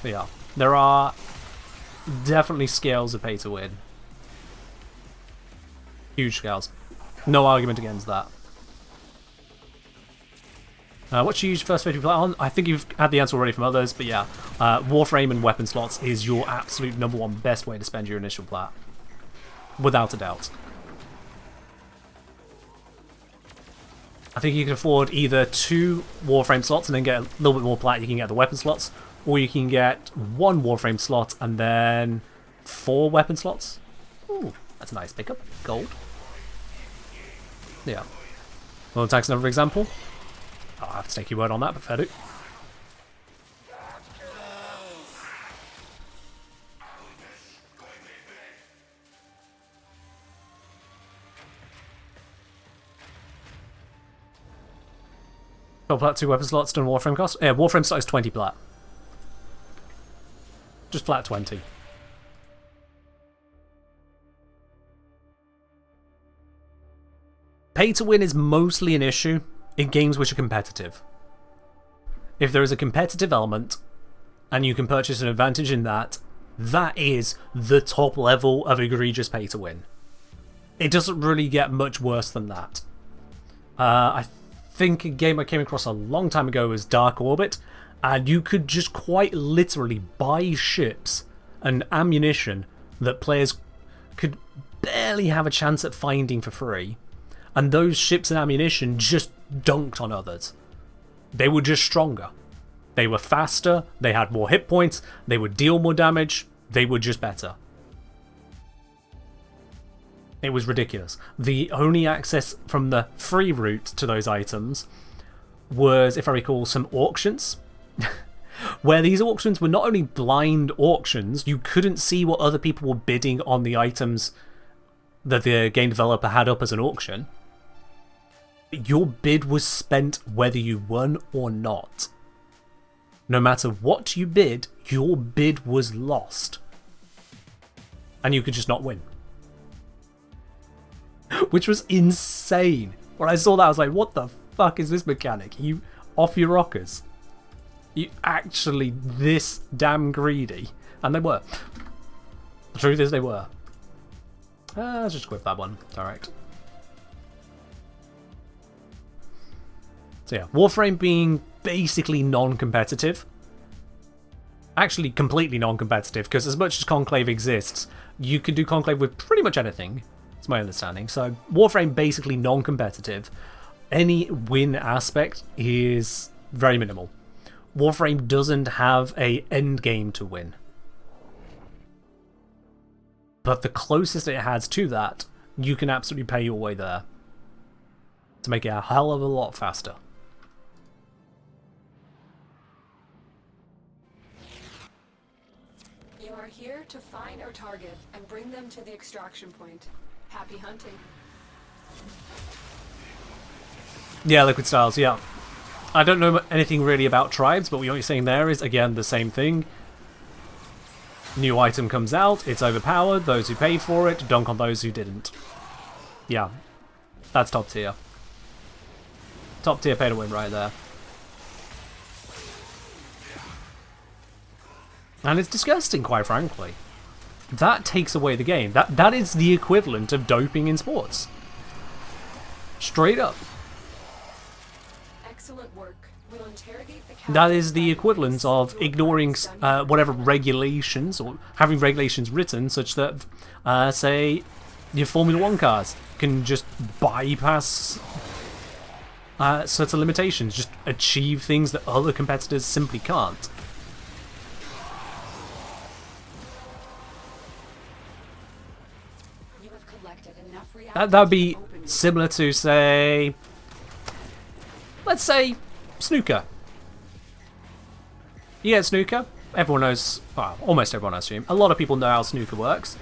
B: But yeah, there are definitely scales of pay to win. Huge scales. No argument against that. What's your first favorite play on? I think you've had the answer already from others, but yeah, Warframe and weapon slots is your absolute #1 best way to spend your initial plat. Without a doubt. I think you can afford either 2 Warframe slots and then get a little bit more plat, you can get the weapon slots, or you can get 1 Warframe slot and then 4 weapon slots. Ooh, that's a nice pickup. Gold. Yeah. Well, tax another example. I'll have to take your word on that, but fair do. Plat 2 weapon slots done Warframe cost? Yeah, Warframe slot is 20 plat. Just plat 20. Pay to win is mostly an issue in games which are competitive. If there is a competitive element and you can purchase an advantage in that, that is the top level of egregious pay to win. It doesn't really get much worse than that. I think a game I came across a long time ago was Dark Orbit, and you could just quite literally buy ships and ammunition that players could barely have a chance at finding for free, and those ships and ammunition just dunked on others. They were just stronger. They were faster, they had more hit points, they would deal more damage, they were just better. It was ridiculous. The only access from the free route to those items was, if I recall, some auctions. Where these auctions were not only blind auctions, you couldn't see what other people were bidding on the items that the game developer had up as an auction. Your bid was spent whether you won or not. No matter what you bid, your bid was lost. And you could just not win. Which was insane. When I saw that, I was like, what the fuck is this mechanic? You off your rockers? You actually this damn greedy? And they were. The truth is they were. Let's just quit that one. Direct. So yeah, Warframe being basically non-competitive. Actually completely non-competitive, because as much as Conclave exists, you can do Conclave with pretty much anything. It's my understanding. So Warframe basically non-competitive. Any win aspect is very minimal. Warframe doesn't have a end game to win. But the closest it has to that, you can absolutely pay your way there. To make it a hell of a lot faster.
F: You are here to find our target and bring them to the extraction point. Happy hunting.
B: Yeah, Liquid Styles, yeah. I don't know anything really about tribes, but what you're saying there is, again, the same thing. New item comes out, it's overpowered, those who pay for it, dunk on those who didn't. Yeah, that's top tier. Top tier pay to win right there. And it's disgusting, quite frankly. That takes away the game. That is the equivalent of doping in sports. Straight up.
F: Excellent work. We'll interrogate the
B: That is the equivalent of ignoring whatever regulations, or having regulations written such that, say, your Formula 1 cars can just bypass certain limitations, just achieve things that other competitors simply can't.
F: You have collected enough
B: That would be similar to, say, let's say, snooker. You get snooker, everyone knows, well, almost everyone I assume, a lot of people know how snooker works,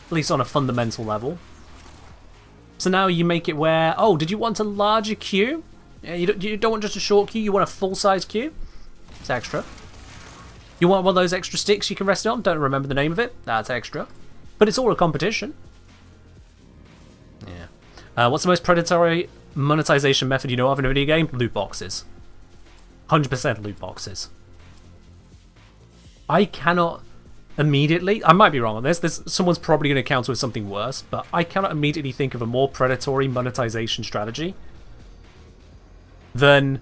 B: at least on a fundamental level. So now you make it where, oh, did you want a larger queue? Yeah, you don't want just a short queue, you want a full-size queue? It's extra. You want one of those extra sticks you can rest it on? Don't remember the name of it? That's extra. But it's all a competition. What's the most predatory monetization method you know of in a video game? Loot boxes. 100% loot boxes. I cannot immediately, I might be wrong on this, someone's probably going to counter with something worse, but I cannot immediately think of a more predatory monetization strategy than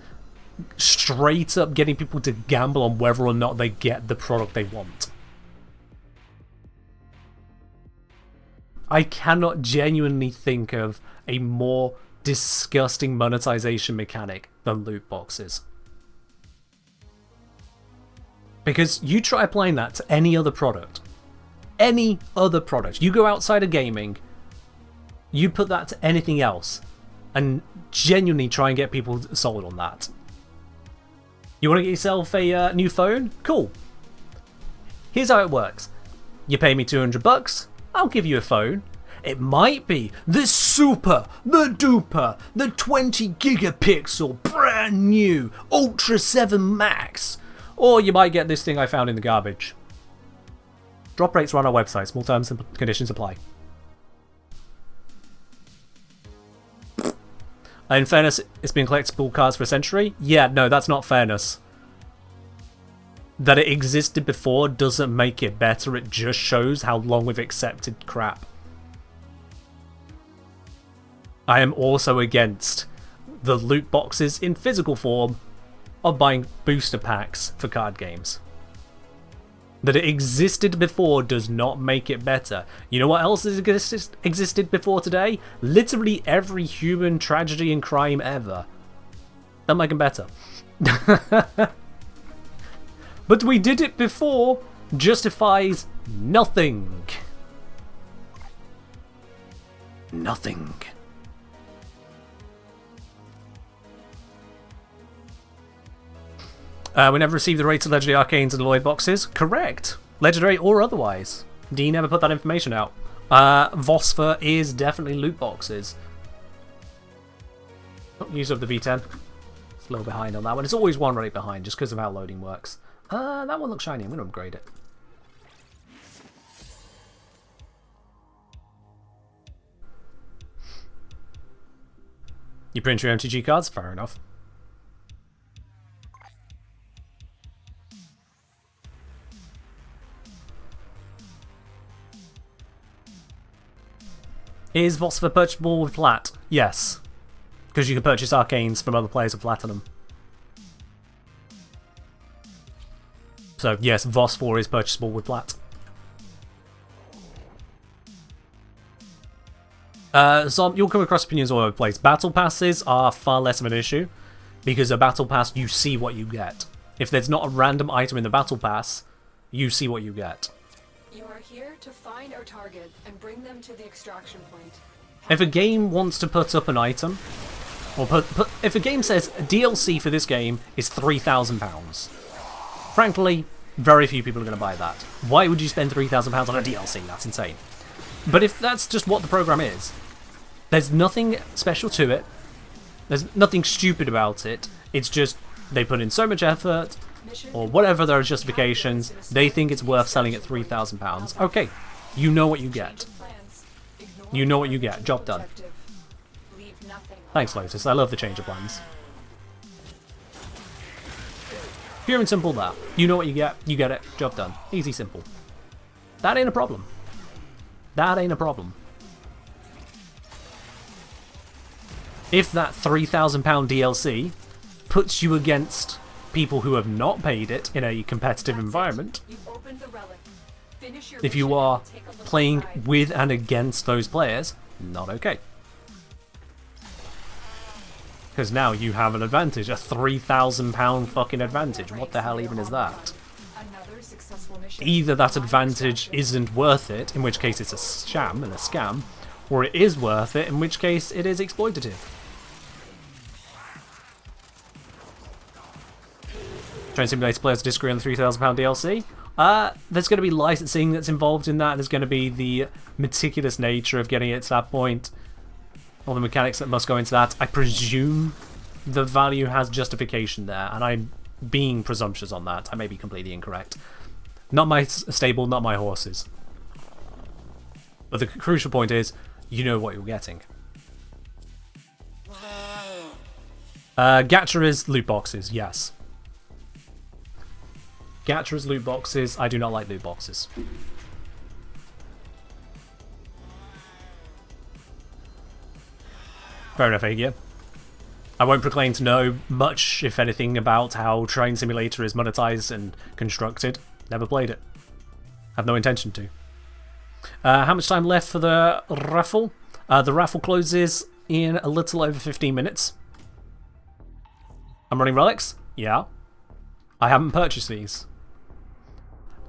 B: straight up getting people to gamble on whether or not they get the product they want. I cannot genuinely think of a more disgusting monetization mechanic than loot boxes. Because you try applying that to any other product. Any other product. You go outside of gaming, you put that to anything else, and genuinely try and get people sold on that. You want to get yourself a new phone? Cool. Here's how it works. You pay me $200, I'll give you a phone. It might be the super, the duper, the 20 gigapixel, brand new, Ultra 7 Max. Or you might get this thing I found in the garbage. Drop rates are on our website. Small terms and conditions apply. In fairness, it's been collectible cards for a century. Yeah, no, that's not fairness. That it existed before doesn't make it better. It just shows how long we've accepted crap. I am also against the loot boxes in physical form of buying booster packs for card games. That it existed before does not make it better. You know what else has existed before today? Literally every human tragedy and crime ever. Don't make them better. But we did it before justifies nothing. Nothing. We never received the rates of Legendary Arcanes and Lloyd boxes. Correct. Legendary or otherwise. D never put that information out. Vosper is definitely loot boxes. Oh, use up the V10. It's a little behind on that one. It's always one rate behind just because of how loading works. That one looks shiny. I'm going to upgrade it. You print your MTG cards? Fair enough. Is Vosper purchasable with Plat? Yes. Because you can purchase Arcanes from other players with Platinum. So yes, Vos4 is purchasable with Plat. Zom, you'll come across opinions all over the place. Battle passes are far less of an issue, because a battle pass, you see what you get. If there's not a random item in the battle pass, you see what you get.
F: You are here to find our target and bring them to the extraction point.
B: If a game wants to put up an item, or if a game says DLC for this game is £3,000, frankly, very few people are going to buy that. Why would you spend £3,000 on a DLC? That's insane. But if that's just what the program is, there's nothing special to it. There's nothing stupid about it. It's just they put in so much effort, or whatever their justifications, they think it's worth selling at £3,000. Okay, you know what you get. You know what you get. Job done. Thanks, Lotus. I love the change of plans. Pure and simple that. You know what you get it. Job done. Easy, simple. That ain't a problem. That ain't a problem. If that £3,000 DLC puts you against people who have not paid it in a competitive environment, if you are playing with and against those players, not okay. Because now you have an advantage, a £3,000 fucking advantage. What the hell even is that? Either that advantage isn't worth it, in which case it's a sham and a scam, or it is worth it, in which case it is exploitative. Train Simulator players disagree on the £3,000 DLC. There's going to be licensing that's involved in that. There's going to be the meticulous nature of getting it to that point. All the mechanics that must go into that. I presume the value has justification there, and I'm being presumptuous on that. I may be completely incorrect. Not my stable, not my horses. But the crucial point is, you know what you're getting. Gacha is loot boxes, yes. Gacha is loot boxes. I do not like loot boxes. Fair enough, Agia. I won't proclaim to know much, if anything, about how Train Simulator is monetized and constructed. Never played it. Have no intention to. How much time left for the raffle? The raffle closes in a little over 15 minutes. I'm running relics? Yeah. I haven't purchased these.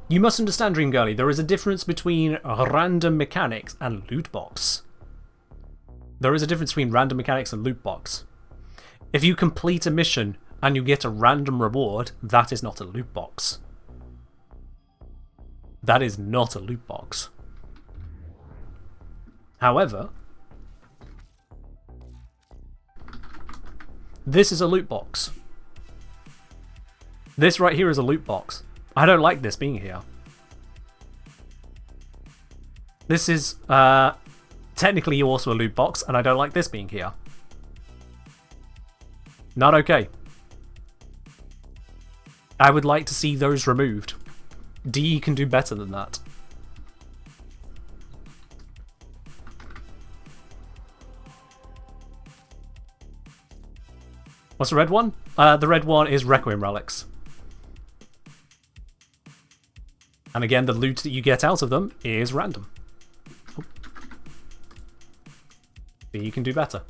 B: You must understand, Dream Girlie, there is a difference between random mechanics and loot box. There is a difference between random mechanics and loot box. If you complete a mission and you get a random reward, that is not a loot box. That is not a loot box. However, this is a loot box. This right here is a loot box. I don't like this being here. This is technically also a loot box, and I don't like this being here. Not okay. I would like to see those removed. DE can do better than that. What's the red one? The red one is Requiem Relics. And again, the loot that you get out of them is random. Oh. DE can do better.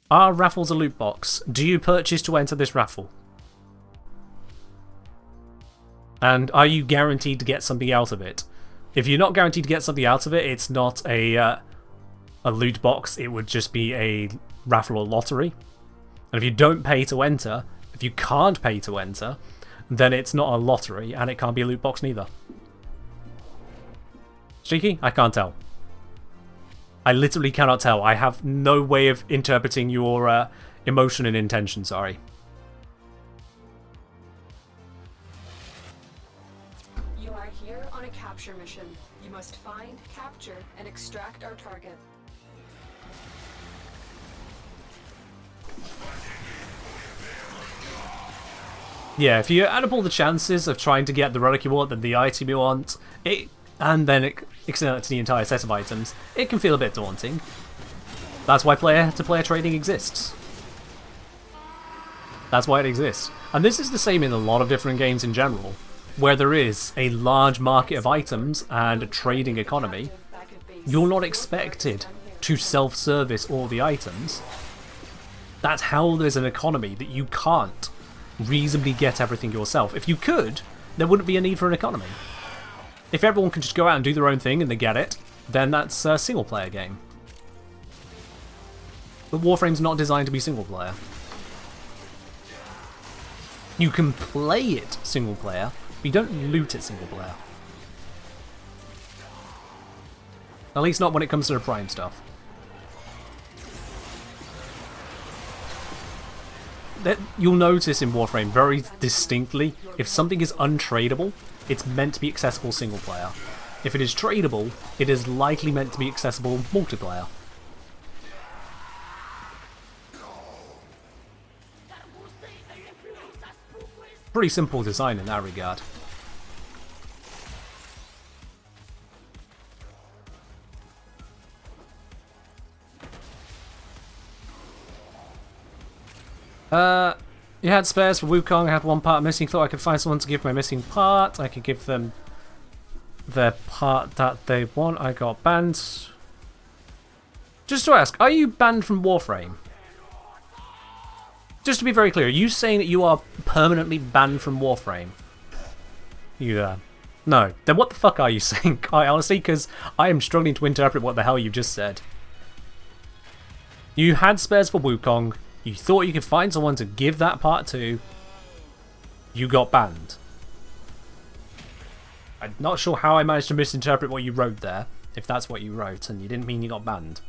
B: Are raffles a loot box? Do you purchase to enter this raffle? And are you guaranteed to get something out of it? If you're not guaranteed to get something out of it, it's not a loot box. It would just be a raffle or lottery. And if you don't pay to enter, if you can't pay to enter, then it's not a lottery and it can't be a loot box neither. Cheeky? I can't tell. I literally cannot tell. I have no way of interpreting your emotion and intention, sorry.
F: You are here on a capture mission. You must find, capture, and extract our target.
B: Yeah, if you add up all the chances of trying to get the relic you want, then the item you want, and then extend it to the entire set of items, it can feel a bit daunting. That's why player-to-player trading exists. That's why it exists. And this is the same in a lot of different games in general, where there is a large market of items and a trading economy. You're not expected to self-service all the items. That's how there's an economy, that you can't reasonably get everything yourself. If you could, there wouldn't be a need for an economy. If everyone can just go out and do their own thing and they get it, then that's a single player game. But Warframe's not designed to be single player. You can play it single player, but you don't loot it single player. At least not when it comes to the Prime stuff. You'll notice in Warframe very distinctly, if something is untradeable, it's meant to be accessible single player. If it is tradable, it is likely meant to be accessible multiplayer. Pretty simple design in that regard. You had spares for Wukong, I had one part missing, thought I could find someone to give my missing part. I could give them their part that they want. I got banned. Just to ask, are you banned from Warframe? Just to be very clear, are you saying that you are permanently banned from Warframe? You no. Then what the fuck are you saying? Quite honestly, because I am struggling to interpret what the hell you just said. You had spares for Wukong. You thought you could find someone to give that part to. You got banned. I'm not sure how I managed to misinterpret what you wrote there, if that's what you wrote, and you didn't mean you got banned.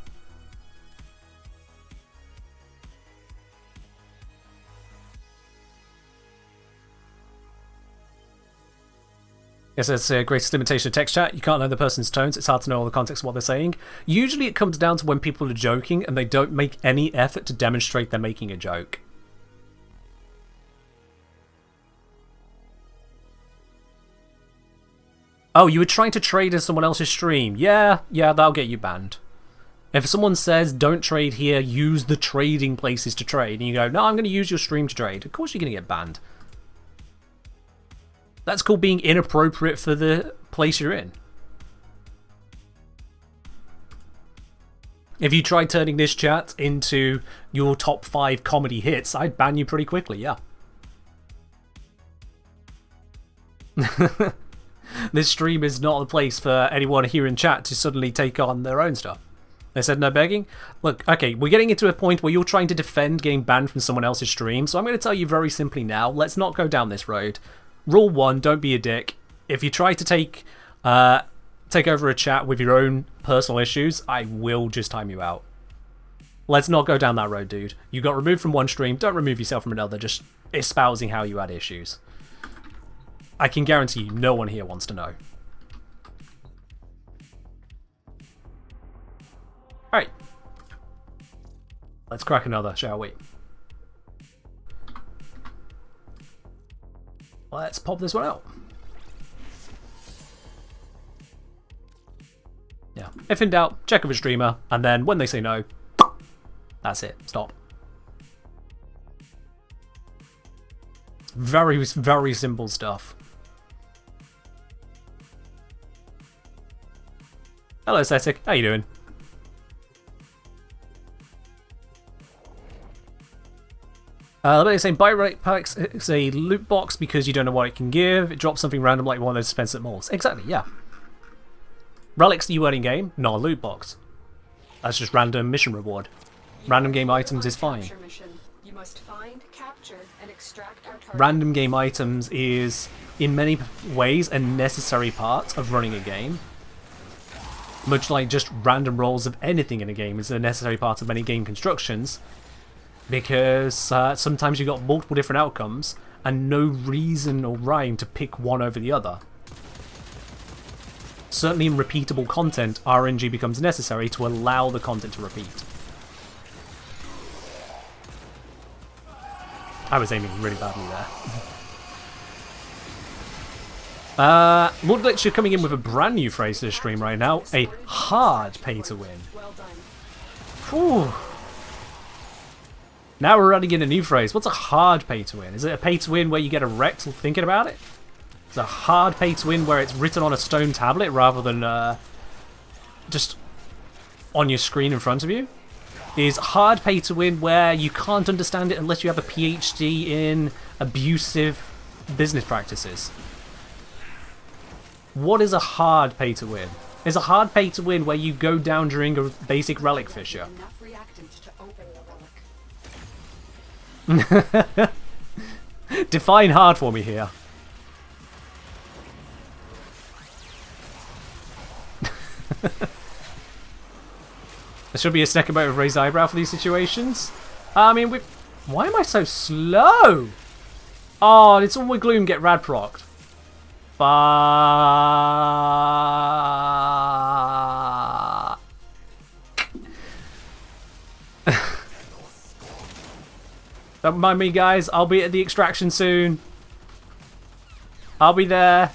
B: It says greatest limitation of text chat. You can't know the person's tones. It's hard to know all the context of what they're saying. Usually it comes down to when people are joking and they don't make any effort to demonstrate they're making a joke. Oh, you were trying to trade in someone else's stream. Yeah, that'll get you banned. If someone says, don't trade here, use the trading places to trade, and you go, no, I'm going to use your stream to trade, of course you're going to get banned. That's called being inappropriate for the place you're in. If you tried turning this chat into your top 5 comedy hits, I'd ban you pretty quickly, yeah. This stream is not the place for anyone here in chat to suddenly take on their own stuff. They said no begging. Look, okay, we're getting into a point where you're trying to defend getting banned from someone else's stream, so I'm going to tell you very simply now, let's not go down this road. Rule 1, don't be a dick. If you try to take over a chat with your own personal issues, I will just time you out. Let's not go down that road, dude. You got removed from one stream, don't remove yourself from another, just espousing how you had issues. I can guarantee you, no one here wants to know. Alright. Let's crack another, shall we? Let's pop this one out. Yeah. If in doubt, check with a streamer, and then when they say no, that's it. Stop. Very, very simple stuff. Hello, Aesthetic. How you doing? They're saying buy rate packs. It's a loot box because you don't know what it can give. It drops something random like one of those dispense at malls. Exactly, yeah. Relics that you earn in game, not a loot box. That's just random mission reward. Random game items is fine.
F: You must find, capture, and extract our target.
B: Random game items is, in many ways, a necessary part of running a game. Much like just random rolls of anything in a game is a necessary part of many game constructions. Because sometimes you've got multiple different outcomes and no reason or rhyme to pick one over the other. Certainly in repeatable content, RNG becomes necessary to allow the content to repeat. I was aiming really badly there. Lord Glitch, you're coming in with a brand new phrase to the stream right now. A hard pay to win.
F: Well done.
B: Whew. Now we're running in a new phrase. What's a hard pay to win? Is it a pay to win where you get erect thinking about it? It's a hard pay to win where it's written on a stone tablet rather than just on your screen in front of you? Is hard pay to win where you can't understand it unless you have a PhD in abusive business practices? What is a hard pay to win? Is a hard pay to win where you go down during a basic relic fissure?
F: Enough reactant to open the relic.
B: Define hard for me here. There should be a second boat of raised eyebrow for these situations. I mean, why am I so slow? Oh, it's all with Gloom get rad procced. Fuck. Don't mind me, guys. I'll be at the extraction soon. I'll be there.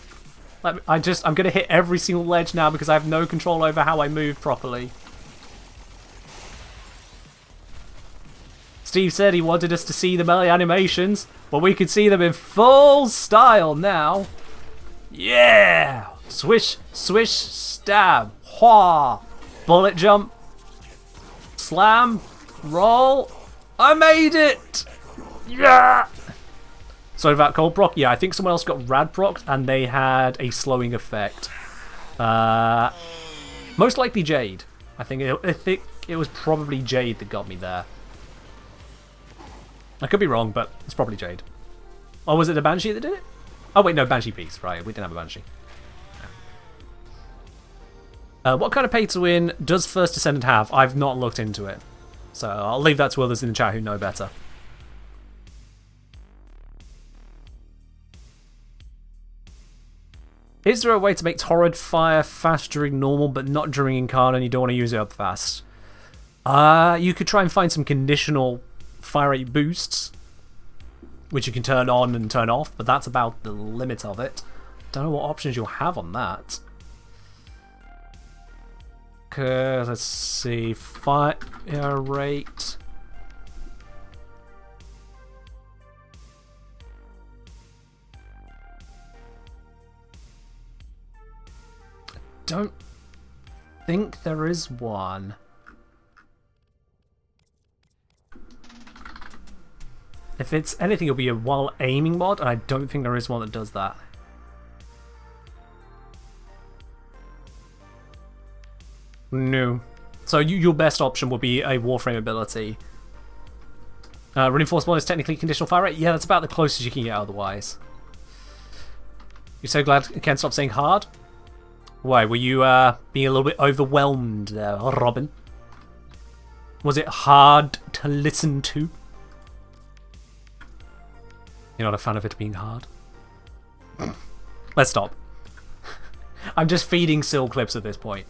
B: I'm gonna hit every single ledge now because I have no control over how I move properly. Steve said he wanted us to see the melee animations, but we could see them in full style now. Yeah! Swish, swish, stab, hwa, bullet jump, slam, roll. I made it! Yeah! Sorry about cold proc. Yeah, I think someone else got rad procced and they had a slowing effect. Most likely Jade. I think it was probably Jade that got me there. I could be wrong, but it's probably Jade. Or was it the Banshee that did it? Oh wait, no, Banshee piece. Right, we didn't have a Banshee. What kind of pay to win does First Descendant have? I've not looked into it. So I'll leave that to others in the chat who know better. Is there a way to make torrid fire fast during normal but not during Incarnate and you don't want to use it up fast? You could try and find some conditional fire rate boosts, which you can turn on and turn off, but that's about the limit of it. Don't know what options you'll have on that. Let's see, fire rate. Don't think there is one. If it's anything, it'll be a while aiming mod, and I don't think there is one that does that. No. So your best option would be a Warframe ability. Reinforced mod is technically conditional fire rate. Yeah, that's about the closest you can get otherwise. You're so glad Ken stopped saying hard? Why, were you being a little bit overwhelmed there, Robin? Was it hard to listen to? You're not a fan of it being hard? Let's stop. I'm just feeding Syl clips at this point.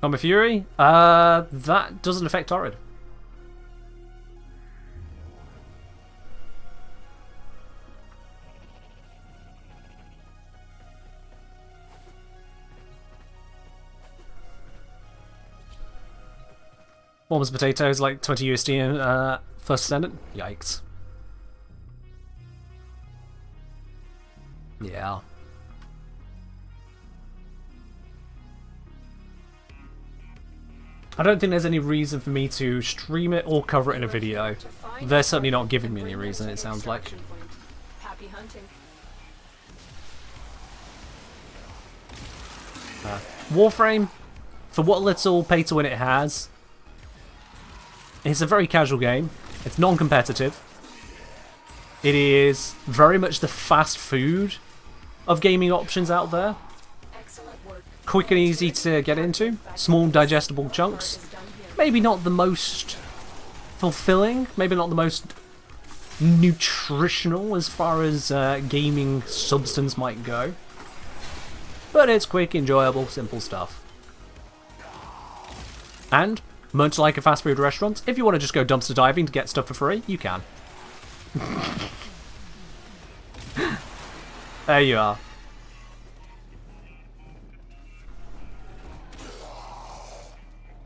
B: Comet Fury? That doesn't affect Torrid. Warm as potatoes, like 20 USD and first ascendant? Yikes. Yeah. I don't think there's any reason for me to stream it or cover it in a video. They're certainly not giving me any reason, it sounds like.
F: Happy hunting.
B: Warframe, for what little pay to win it has, it's a very casual game. It's non-competitive. It is very much the fast food of gaming options out there. Quick and easy to get into, small digestible chunks. Maybe not the most fulfilling, maybe not the most nutritional as far as gaming substance might go. But it's quick, enjoyable, simple stuff. And, much like a fast food restaurant, if you want to just go dumpster diving to get stuff for free, you can. There you are.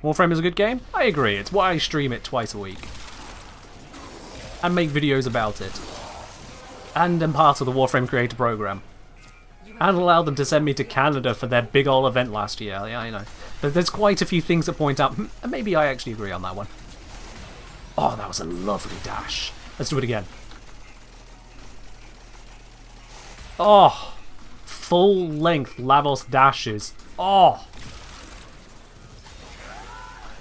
B: Warframe is a good game? I agree, it's why I stream it twice a week. And make videos about it. And am part of the Warframe Creator Program. And allow them to send me to Canada for their big ol' event last year, yeah, I know. But there's quite a few things that point out, and maybe I actually agree on that one. Oh, that was a lovely dash. Let's do it again. Oh, full length Lavos dashes. Oh.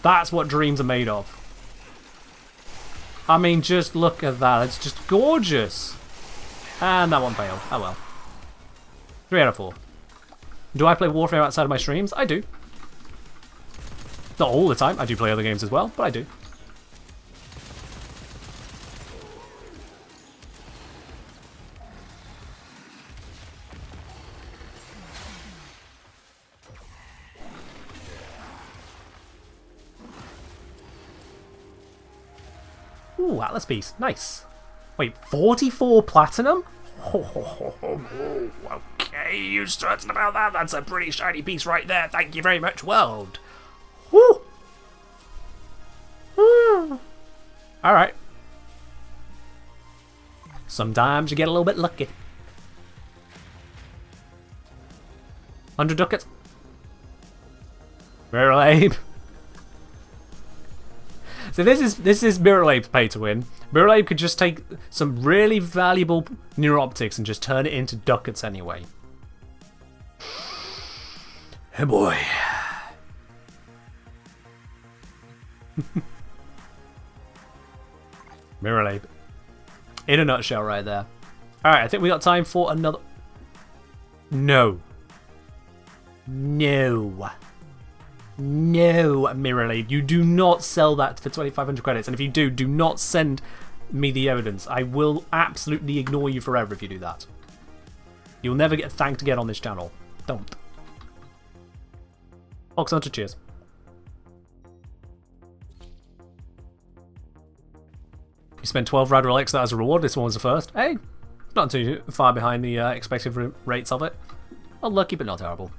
B: That's what dreams are made of. I mean, just look at that. It's just gorgeous. And that one failed. Oh well. 3 out of 4. Do I play Warframe outside of my streams? I do. Not all the time. I do play other games as well, but I do. Ooh, Atlas piece. Nice. Wait, 44 platinum? Okay, you certain about that? That's a pretty shiny piece right there. Thank you very much, world. Woo! Woo! Alright. Sometimes you get a little bit lucky. 100 ducats. Very lame. So this is Mirrorlabe's pay to win. Mirrorlabe could just take some really valuable neuroptics and just turn it into ducats anyway. Hey boy. Mirrorlabe. In a nutshell right there. Alright, I think we got time for another... No. No. No, Mirrorlade, you do not sell that for 2,500 credits. And if you do, do not send me the evidence. I will absolutely ignore you forever if you do that. You'll never get thanked again on this channel. Don't. Fox Hunter, cheers. You spent 12 rad relics that as a reward. This one was the first. Hey, not too far behind the expected rates of it. Unlucky, but not terrible.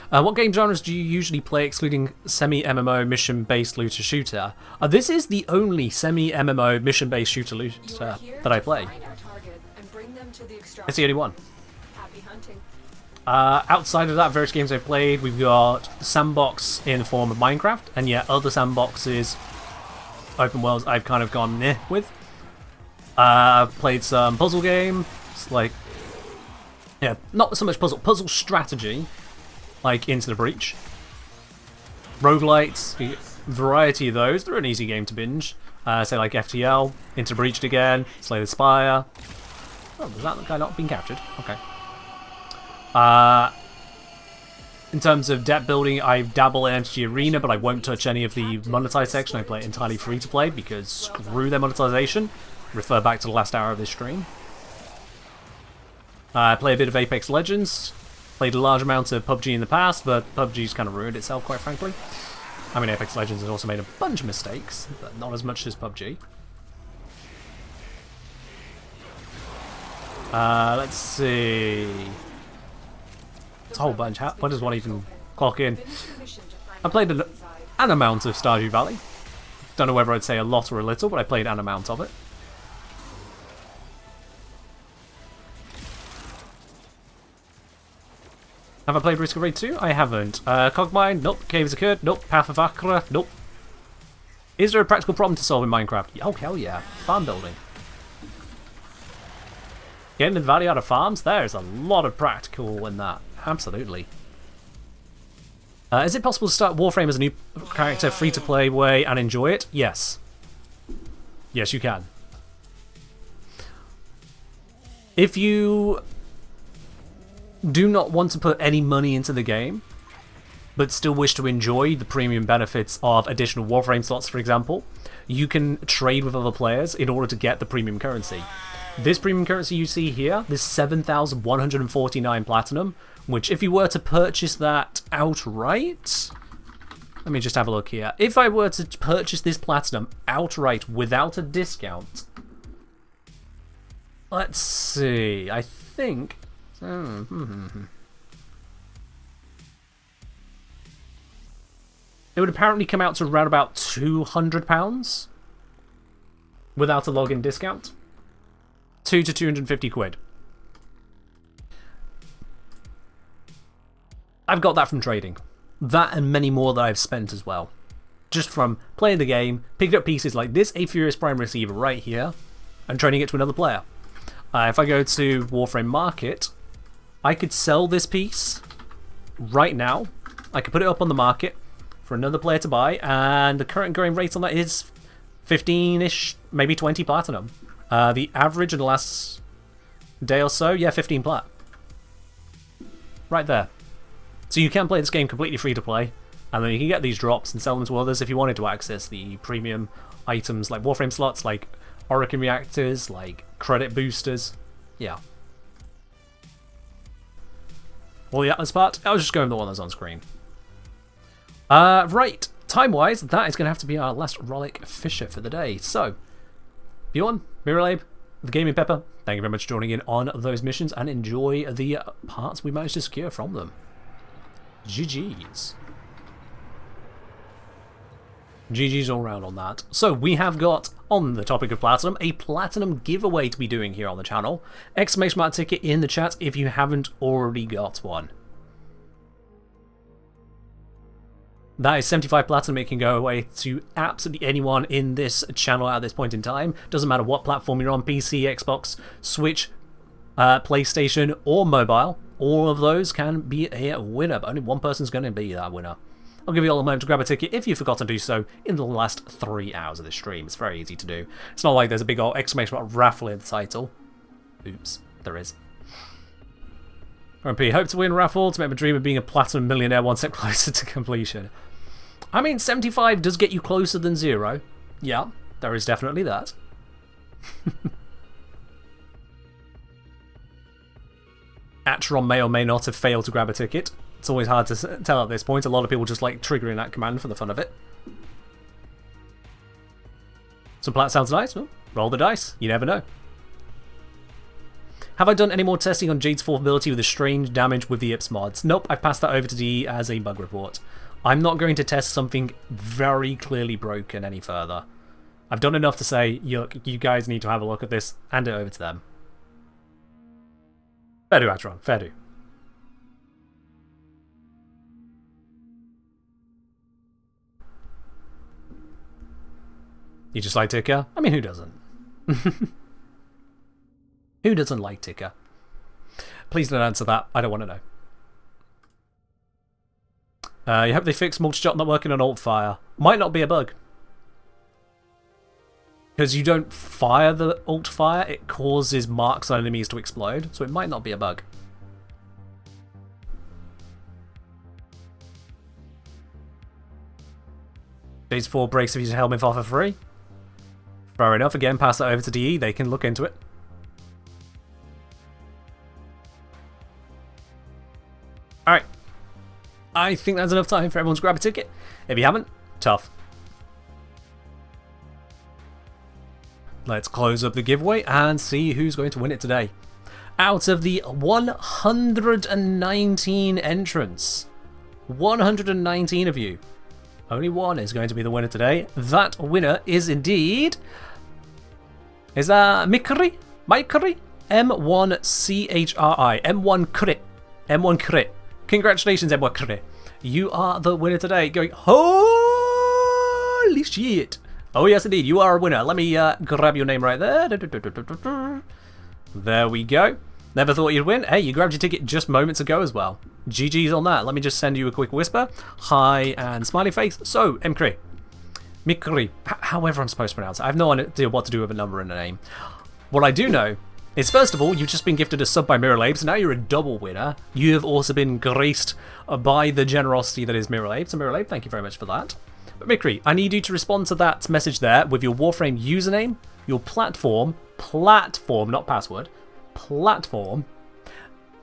B: What game genres do you usually play, excluding semi-MMO mission-based looter-shooter? This is the only semi-MMO mission-based shooter-looter that I play. It's the only one.
F: Happy hunting.
B: Outside of that, various games I've played, we've got sandbox in the form of Minecraft, and yet other sandboxes, open worlds, I've kind of gone meh with. I've played some puzzle game. It's like, yeah, not so much puzzle strategy, like Into the Breach. Roguelites, variety of those. They're an easy game to binge. Say like FTL, Into the Breach again, Slay the Spire. Oh, does that guy not been captured? Okay. In terms of deck building, I dabble in MTG Arena, but I won't touch any of the monetized section. I play it entirely free to play because screw their monetization. Refer back to the last hour of this stream. I play a bit of Apex Legends. Played a large amount of PUBG in the past, but PUBG's kind of ruined itself, quite frankly. I mean, Apex Legends has also made a bunch of mistakes, but not as much as PUBG. Let's see. It's a whole bunch. When does one even clock in? I played an amount of Stardew Valley. Don't know whether I'd say a lot or a little, but I played an amount of it. Have I played Risk of Raid 2? I haven't. Cogmine? Nope. Caves Occurred? Nope. Path of Akra? Nope. Is there a practical problem to solve in Minecraft? Oh, hell yeah. Farm building. Getting the value out of farms? There's a lot of practical in that. Absolutely. Is it possible to start Warframe as a new character, free-to-play way, and enjoy it? Yes. Yes, you can. If you do not want to put any money into the game, but still wish to enjoy the premium benefits of additional Warframe slots, for example, you can trade with other players in order to get the premium currency. This premium currency you see here, this 7,149 platinum, which if you were to purchase that outright, let me just have a look here. If I were to purchase this platinum outright without a discount, let's see, I think it would apparently come out to around about £200 without a login discount. 2 to 250 quid. I've got that from trading. That and many more that I've spent as well. Just from playing the game, picking up pieces like this A Furious Prime receiver right here, and trading it to another player. If I go to Warframe Market, I could sell this piece right now. I could put it up on the market for another player to buy, and the current going rate on that is 15-ish, maybe 20 platinum. The average in the last day or so, yeah, 15 plat. Right there. So you can play this game completely free to play, and then you can get these drops and sell them to others if you wanted to access the premium items like Warframe slots, like Orokin reactors, like credit boosters. Yeah. Well, the Atlas part, I was just going with the one that's on screen. Right, time-wise, that is going to have to be our last Rollick Fisher for the day. So, Bjorn, Mirrorlabe, the Gaming Pepper, thank you very much for joining in on those missions, and enjoy the parts we managed to secure from them. GG's. GG's all round on that. So we have got, on the topic of Platinum, a Platinum giveaway to be doing here on the channel. Exclamation mark ticket in the chat if you haven't already got one. That is 75 Platinum. It can go away to absolutely anyone in this channel at this point in time. Doesn't matter what platform you're on, PC, Xbox, Switch, PlayStation, or mobile. All of those can be a winner, but only one person's going to be that winner. I'll give you all a moment to grab a ticket if you forgot to do so in the last 3 hours of this stream. It's very easy to do. It's not like there's a big old exclamation mark raffle in the title. Oops, there is. RMP, hope to win raffle to make my dream of being a platinum millionaire one step closer to completion. I mean, 75 does get you closer than 0. Yeah, there is definitely that. Atron may or may not have failed to grab a ticket. It's always hard to tell at this point. A lot of people just like triggering that command for the fun of it. Some plat sounds nice. Well, roll the dice. You never know. Have I done any more testing on Jade's 4th ability with the strange damage with the IPS mods? Nope, I've passed that over to DE as a bug report. I'm not going to test something very clearly broken any further. I've done enough to say, look, you guys need to have a look at this, hand it over to them. Fair do, Atron, fair do. You just like Ticker? I mean, who doesn't? Who doesn't like Ticker? Please don't answer that. I don't want to know. You hope they fix multi-shot not working on alt-fire. Might not be a bug. Because you don't fire the alt-fire, it causes marks on enemies to explode. So it might not be a bug. Phase 4 breaks if you helmet off for free. Fair enough. Again, pass that over to DE. They can look into it. Alright. I think that's enough time for everyone to grab a ticket. If you haven't, tough. Let's close up the giveaway and see who's going to win it today. Out of the 119 entrants, 119 of you, only one is going to be the winner today. That winner is indeed... Is that Mikri? Mikri? M1CHRI. M1 Crit. M1 Crit. Congratulations, M1 Crit. You are the winner today. Going, holy shit. Oh, yes, indeed. You are a winner. Let me grab your name right there. There we go. Never thought you'd win. Hey, you grabbed your ticket just moments ago as well. GG's on that. Let me just send you a quick whisper. Hi and smiley face. So, Mikri. Mikri. However I'm supposed to pronounce it. I have no idea what to do with a number and a name. What I do know is, first of all, you've just been gifted a sub by Mirrorlabe, so now you're a double winner. You have also been graced by the generosity that is Mirrorlabe. So, Mirrorlabe, thank you very much for that. But, Mikri, I need you to respond to that message there with your Warframe username, your platform, not password, platform,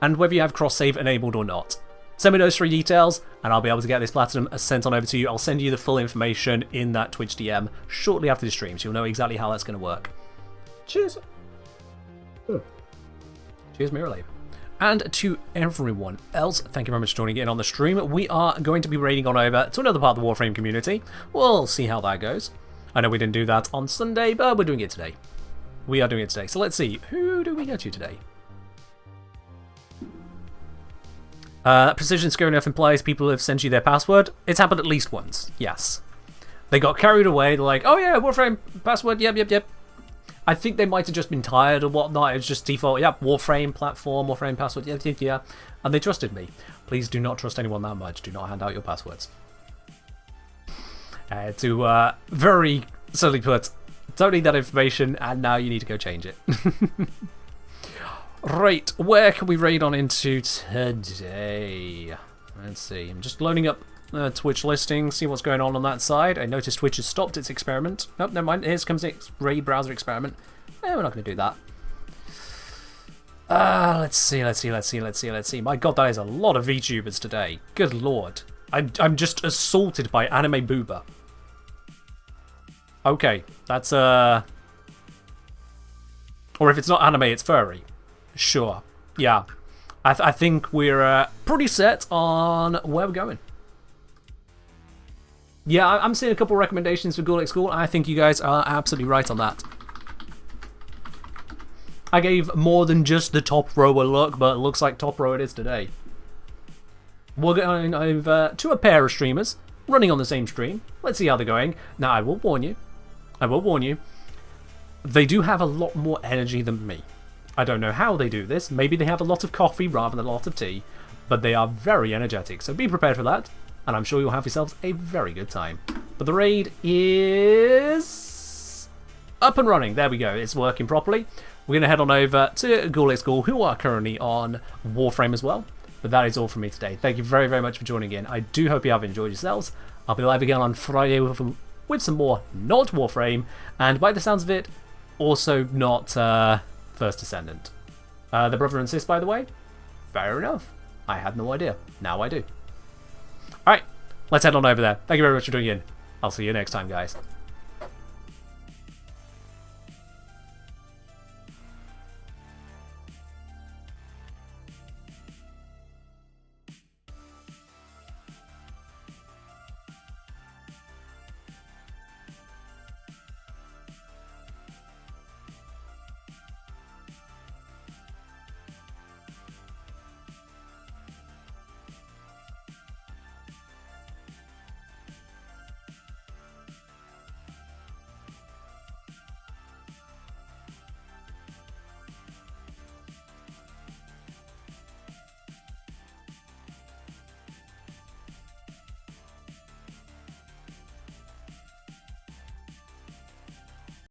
B: and whether you have cross-save enabled or not. Send me those 3 details, and I'll be able to get this platinum sent on over to you. I'll send you the full information in that Twitch DM shortly after the stream, so you'll know exactly how that's going to work. Cheers. Cheers, Mirrorlabe. And to everyone else, thank you very much for joining in on the stream. We are going to be raiding on over to another part of the Warframe community. We'll see how that goes. I know we didn't do that on Sunday, but we're doing it today. We are doing it today. So let's see. Who do we go to today? Precision scaring enough implies people have sent you their password. It's happened at least once. Yes. They got carried away. They're like, oh yeah, Warframe password. Yep. I think they might have just been tired or whatnot. It was just default. Yep, Warframe platform, Warframe password. Yeah. And they trusted me. Please do not trust anyone that much. Do not hand out your passwords. To very subtly put, don't need that information, and now you need to go change it. Right, where can we raid on into today? Let's see. I'm just loading up Twitch listings, see what's going on that side. I noticed Twitch has stopped its experiment. Nope, never mind. Here comes the raid browser experiment. We're not going to do that. Let's see. My god, that is a lot of VTubers today. Good lord. I'm just assaulted by Anime Boober. Okay, that's or if it's not anime, it's furry. Sure. Yeah. I think we're pretty set on where we're going. Yeah, I'm seeing a couple of recommendations for Ghoul School, and I think you guys are absolutely right on that. I gave more than just the top row a look, but it looks like top row it is today. We're going over to a pair of streamers running on the same stream. Let's see how they're going. Now, I will warn you. They do have a lot more energy than me. I don't know how they do this. Maybe they have a lot of coffee rather than a lot of tea, but they are very energetic, so be prepared for that, and I'm sure you'll have yourselves a very good time. But the raid is up and running. There we go. It's working properly. We're going to head on over to Ghoul School, who are currently on Warframe as well. But that is all from me today. Thank you very, very much for joining in. I do hope you have enjoyed yourselves, I'll be live again on Friday with some more not Warframe, and by the sounds of it, also not First Descendant. The brother and sis, by the way? Fair enough. I had no idea. Now I do. Alright, let's head on over there. Thank you very much for tuning in. I'll see you next time, guys.